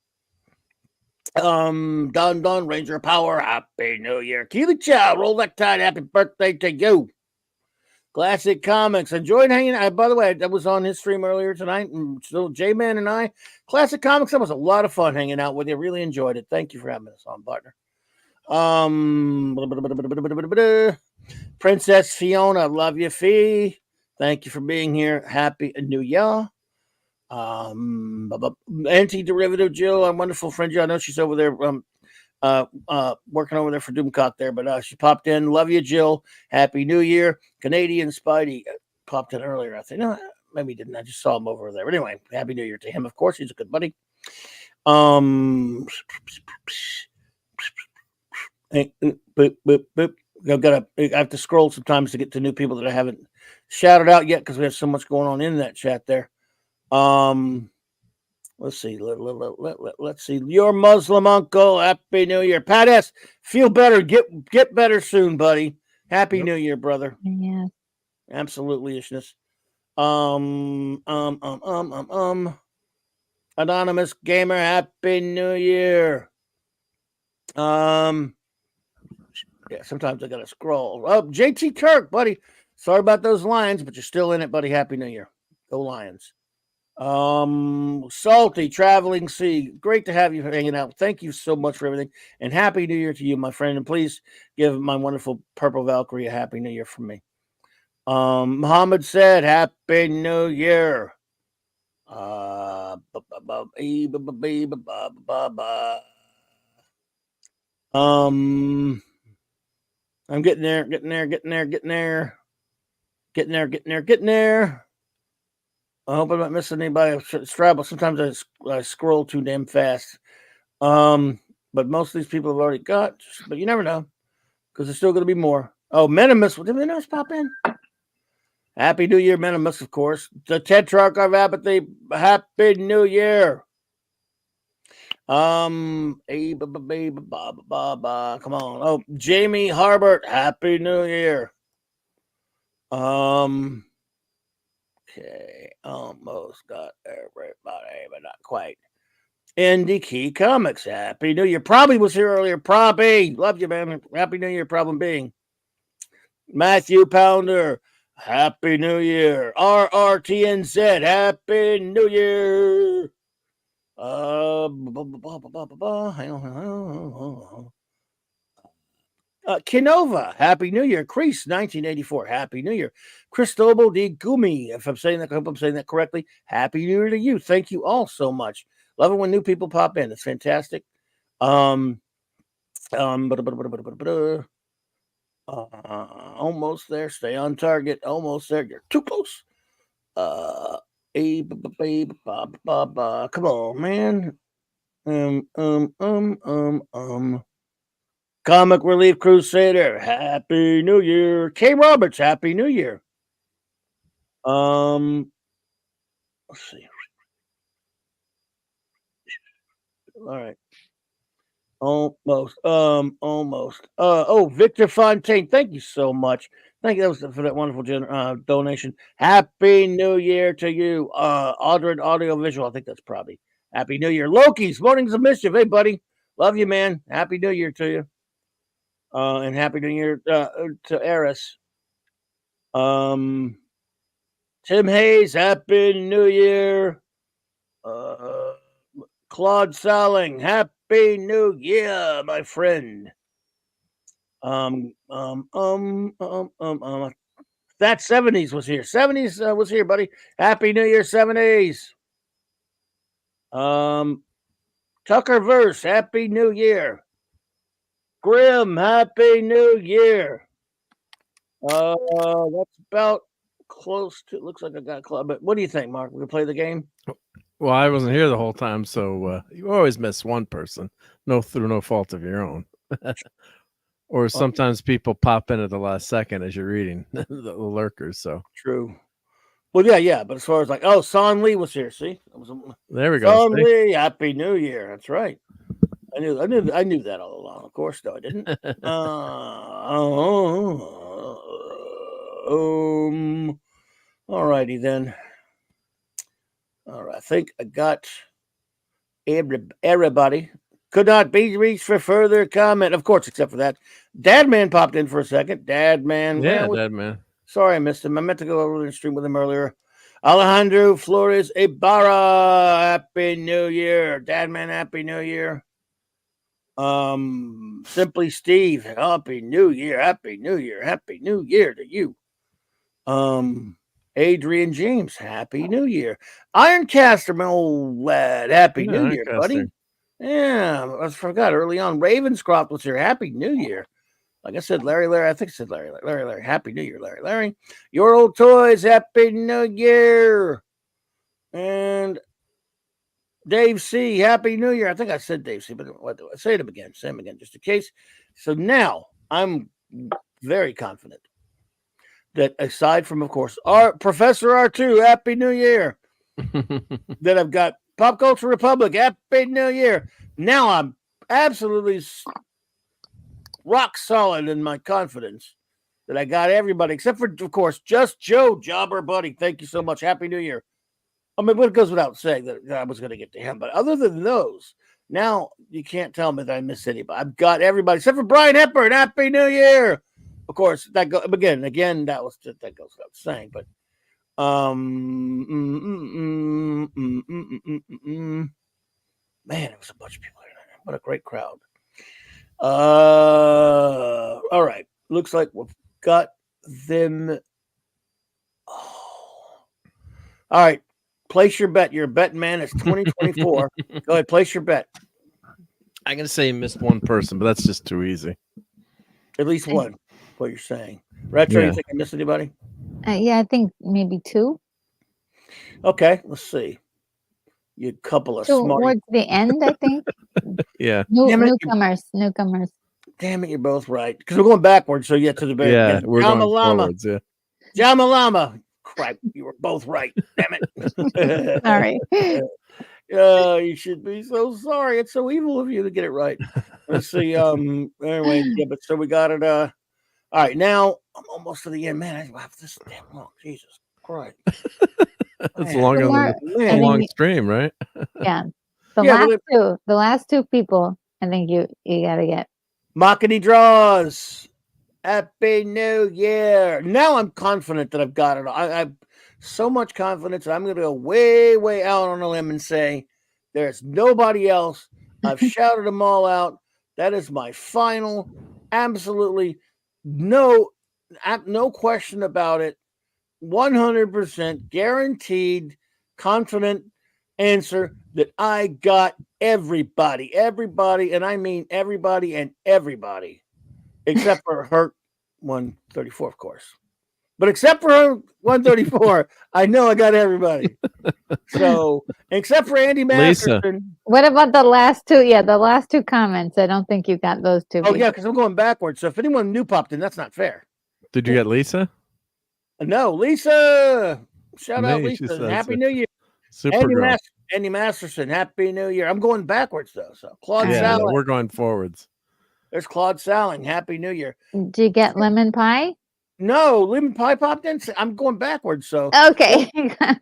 Don Ranger Power, Happy New Year. Keely Chow, Roll that tide, happy birthday to you. Classic Comics, enjoyed hanging out. By the way, I was on his stream earlier tonight, and so J-Man and I, Classic Comics, that was a lot of fun hanging out with you. Really enjoyed it. Thank you for having us on, partner. Princess Fiona, love you, Fee. Thank you for being here. Happy New Year. Anti-Derivative Jill, our wonderful friend Jill. I know she's over there working over there for Doomcock there, but she popped in. Love you, Jill. Happy New Year. Canadian Spidey popped in earlier. I think no, maybe he didn't. I just saw him over there. But anyway, Happy New Year to him. Of course, he's a good buddy. I have to scroll sometimes to get to new people that I haven't shouted out yet because we have so much going on in that chat there. Let's see. Let's see. Your Muslim uncle. Happy New Year. Pat S. Feel better. Get better soon, buddy. Happy New Year, brother. Yeah. Absolutely, ishness. Anonymous Gamer. Happy New Year. Yeah, sometimes I gotta scroll. Oh, JT Kirk, buddy. Sorry about those Lions, but you're still in it, buddy. Happy New Year. Go Lions. Salty Traveling Sea, great to have you hanging out. Thank you so much for everything, and Happy New Year to you, my friend. And please give my wonderful Purple Valkyrie a Happy New Year from me. Muhammad said, Happy New Year. I'm getting there. I hope I'm not missing anybody. Scrabble. Sometimes I scroll too damn fast. But most of these people have already got. But you never know, because there's still going to be more. Oh, Minimus. Did Minimus pop in? Happy New Year, Minimus, of course. The Tetrarch of Apathy. Happy New Year. Come on. Oh, Jamie Harbert. Happy New Year. Okay, almost got everybody, but not quite. Indie Key Comics, Happy New Year. Probably was here earlier. Probby, love you, man. Happy New Year, problem being. Matthew Pounder, Happy New Year. RRTNZ, Happy New Year. Kinova, Happy New Year. Crease, 1984, Happy New Year. Cristobal D. Gumi, if I'm saying that, I hope I'm saying that correctly. Happy New Year to you. Thank you all so much. Love it when new people pop in. It's fantastic. Almost there. Stay on target. Almost there. You're too close. Come on, man. Comic Relief Crusader, Happy New Year. K. Roberts, Happy New Year. Let's see. All right. Almost. Oh, Victor Fontaine, thank you so much. Thank you for that wonderful donation. Happy New Year to you, Aldred Audiovisual. I think that's probably Happy New Year. Loki's Mornings of Mischief. Hey, buddy. Love you, man. Happy New Year to you. And Happy New Year to Eris. Tim Hayes, Happy New Year. Claude Salling, Happy New Year, my friend. That 70s was here. 70s was here, buddy. Happy New Year, 70s. Tucker Verse, Happy New Year. Grim, Happy New Year. That's about close to. Looks like I got club. But what do you think, Mark? We can play the game. Well, I wasn't here the whole time, so you always miss one person, through no fault of your own. Or sometimes people pop in at the last second as you're reading the lurkers. So true. Well, yeah. But as far as Son Lee was here. See, there we go. Son Lee, Happy New Year. That's right. I knew that all along. Of course, though I didn't. All righty then. All right, I think I got everybody. Could not be reached for further comment, of course, except for that. Dadman popped in for a second. Dadman. Yeah, Dadman. Sorry I missed him. I meant to go over and stream with him earlier. Alejandro Flores Ibarra, Happy New Year. Dadman, Happy New Year. Simply Steve, Happy New Year. Happy New Year. Happy New Year to you. Adrian James, Happy New Year. Ironcaster, my old lad, Happy New Year, buddy. Yeah, I forgot early on. Ravenscroft was here. Happy New Year. Like I said, Larry. I think I said Larry. Happy New Year, Larry. Your Old Toys, Happy New Year. And Dave C, Happy New Year. I think I said Dave C, but what do I say him again? Say him again, just in case. So now I'm very confident that aside from, of course, our Professor R2, Happy New Year. That I've got Pop Culture Republic, Happy New Year. Now I'm absolutely rock solid in my confidence that I got everybody, except for, of course, just Joe Jobber, buddy. Thank you so much. Happy New Year. I mean, it goes without saying that I was going to get to him, but other than those, now you can't tell me that I missed anybody. I've got everybody except for Brian Hepburn. Happy New Year. Of course, that goes again. That goes without saying, but man, it was a bunch of people here. What a great crowd. All right. Looks like we've got them. All right. Place your bet. You're a betting man. It's 2024. Go ahead. Place your bet. I'm going to say you missed one person, but that's just too easy. At least one. What you're saying. Retro, you think I missed anybody? Yeah, I think maybe two. Okay, let's see. You couple of smart. Towards the end, I think. Yeah. Newcomers. Damn it, you're both right. Because we're going backwards, so you get to the very end. We're going forwards, yeah. Jamalama. Crap, you were both right. Damn it. All right. You should be so sorry. It's so evil of you to get it right. Let's see. Anyway, but so we got it. All right, now I'm almost to the end. Man, I have this damn long. Jesus Christ. It's longer than a long stream, right? Yeah. The last two people, I think you got to get. Mockety Draws. Happy New Year. Now I'm confident that I've got it. I have so much confidence that I'm going to go way, way out on a limb and say there's nobody else. I've shouted them all out. That is my final, absolutely no question about it. 100% guaranteed, confident answer that I got everybody, and I mean everybody and everybody, except for Herc 134, of course. But except for her 134, I know I got everybody. So, except for Andy Masterson. What about the last two? Yeah, the last two comments. I don't think you got those two. Oh, yeah, because I'm going backwards. So, if anyone new popped in, that's not fair. Did you get Lisa? No, Lisa. Shout out, Lisa. Happy New Year. Super Andy Masterson. Happy New Year. I'm going backwards, though. So, Claude Salling. We're going forwards. There's Claude Salling. Happy New Year. Did you get lemon pie? No, lemon pie popped in. I'm going backwards. So Okay,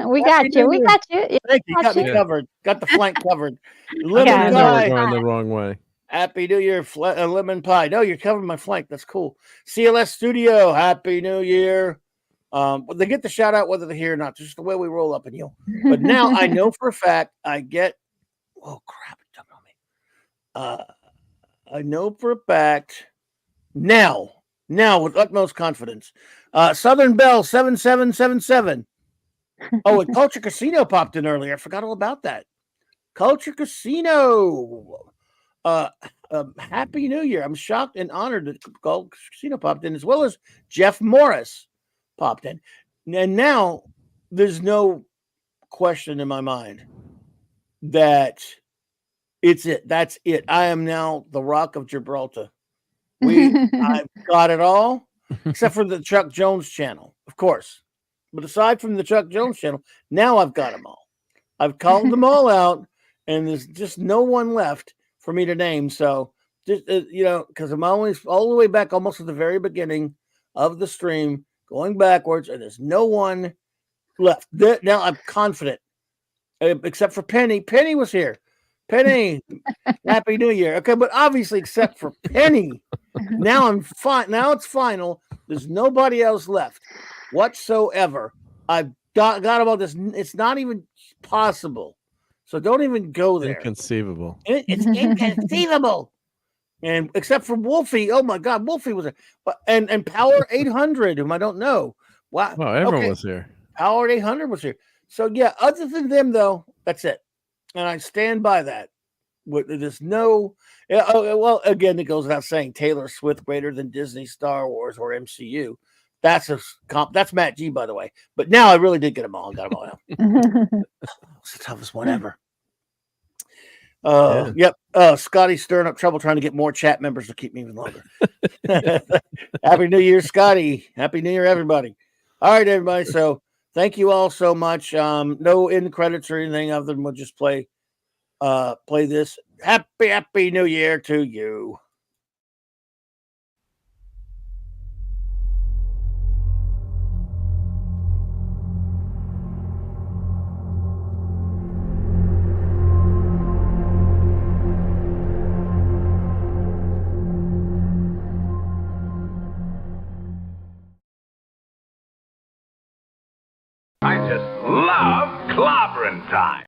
we got you. We got you. Yeah, Thank you. Got me you. covered. Got the flank covered. I Lemon didn't know we're pie. going the wrong way. Happy New Year, lemon pie. No, you're covering my flank. That's cool. CLS Studio. Happy New Year. They get the shout out whether they're here or not. Just the way we roll up in you. But now I know for a fact I get. Oh crap! It's jumping on me. I know for a fact now with utmost confidence. Southern Bell 7777. Oh, and Culture Casino popped in earlier. I forgot all about that. Culture Casino. Happy New Year. I'm shocked and honored that Culture Casino popped in, as well as Jeff Morris popped in. And now there's no question in my mind that it's it. That's it. I am now the Rock of Gibraltar. I've got it all, except for the Chuck Jones channel, of course. But aside from the Chuck Jones channel, now I've got them all. I've called them all out, and there's just no one left for me to name. So, just because I'm always all the way back, almost at the very beginning of the stream, going backwards, and there's no one left. Now I'm confident, except for Penny. Penny was here. Penny, Happy New Year. Okay, but obviously, except for Penny, now I'm fine. Now it's final. There's nobody else left whatsoever. I've got about this. It's not even possible. So don't even go there. Inconceivable. It's inconceivable. And except for Wolfie, oh my God, Wolfie was there. And Power 800, whom I don't know. Wow. Oh, everyone was here. Power 800 was here. So yeah, other than them though, that's it. And I stand by that. There's no. Well, again, it goes without saying, Taylor Swift greater than Disney, Star Wars, or MCU. That's that's Matt G, by the way. But now I really did get them all. Got them all out. It's the toughest one ever. Yep. Scotty's stirring up trouble trying to get more chat members to keep me even longer. Happy New Year, Scotty. Happy New Year, everybody. All right, everybody. So thank you all so much. No end credits or anything other than we'll just play this. Happy New Year to you. I just love clobbering time.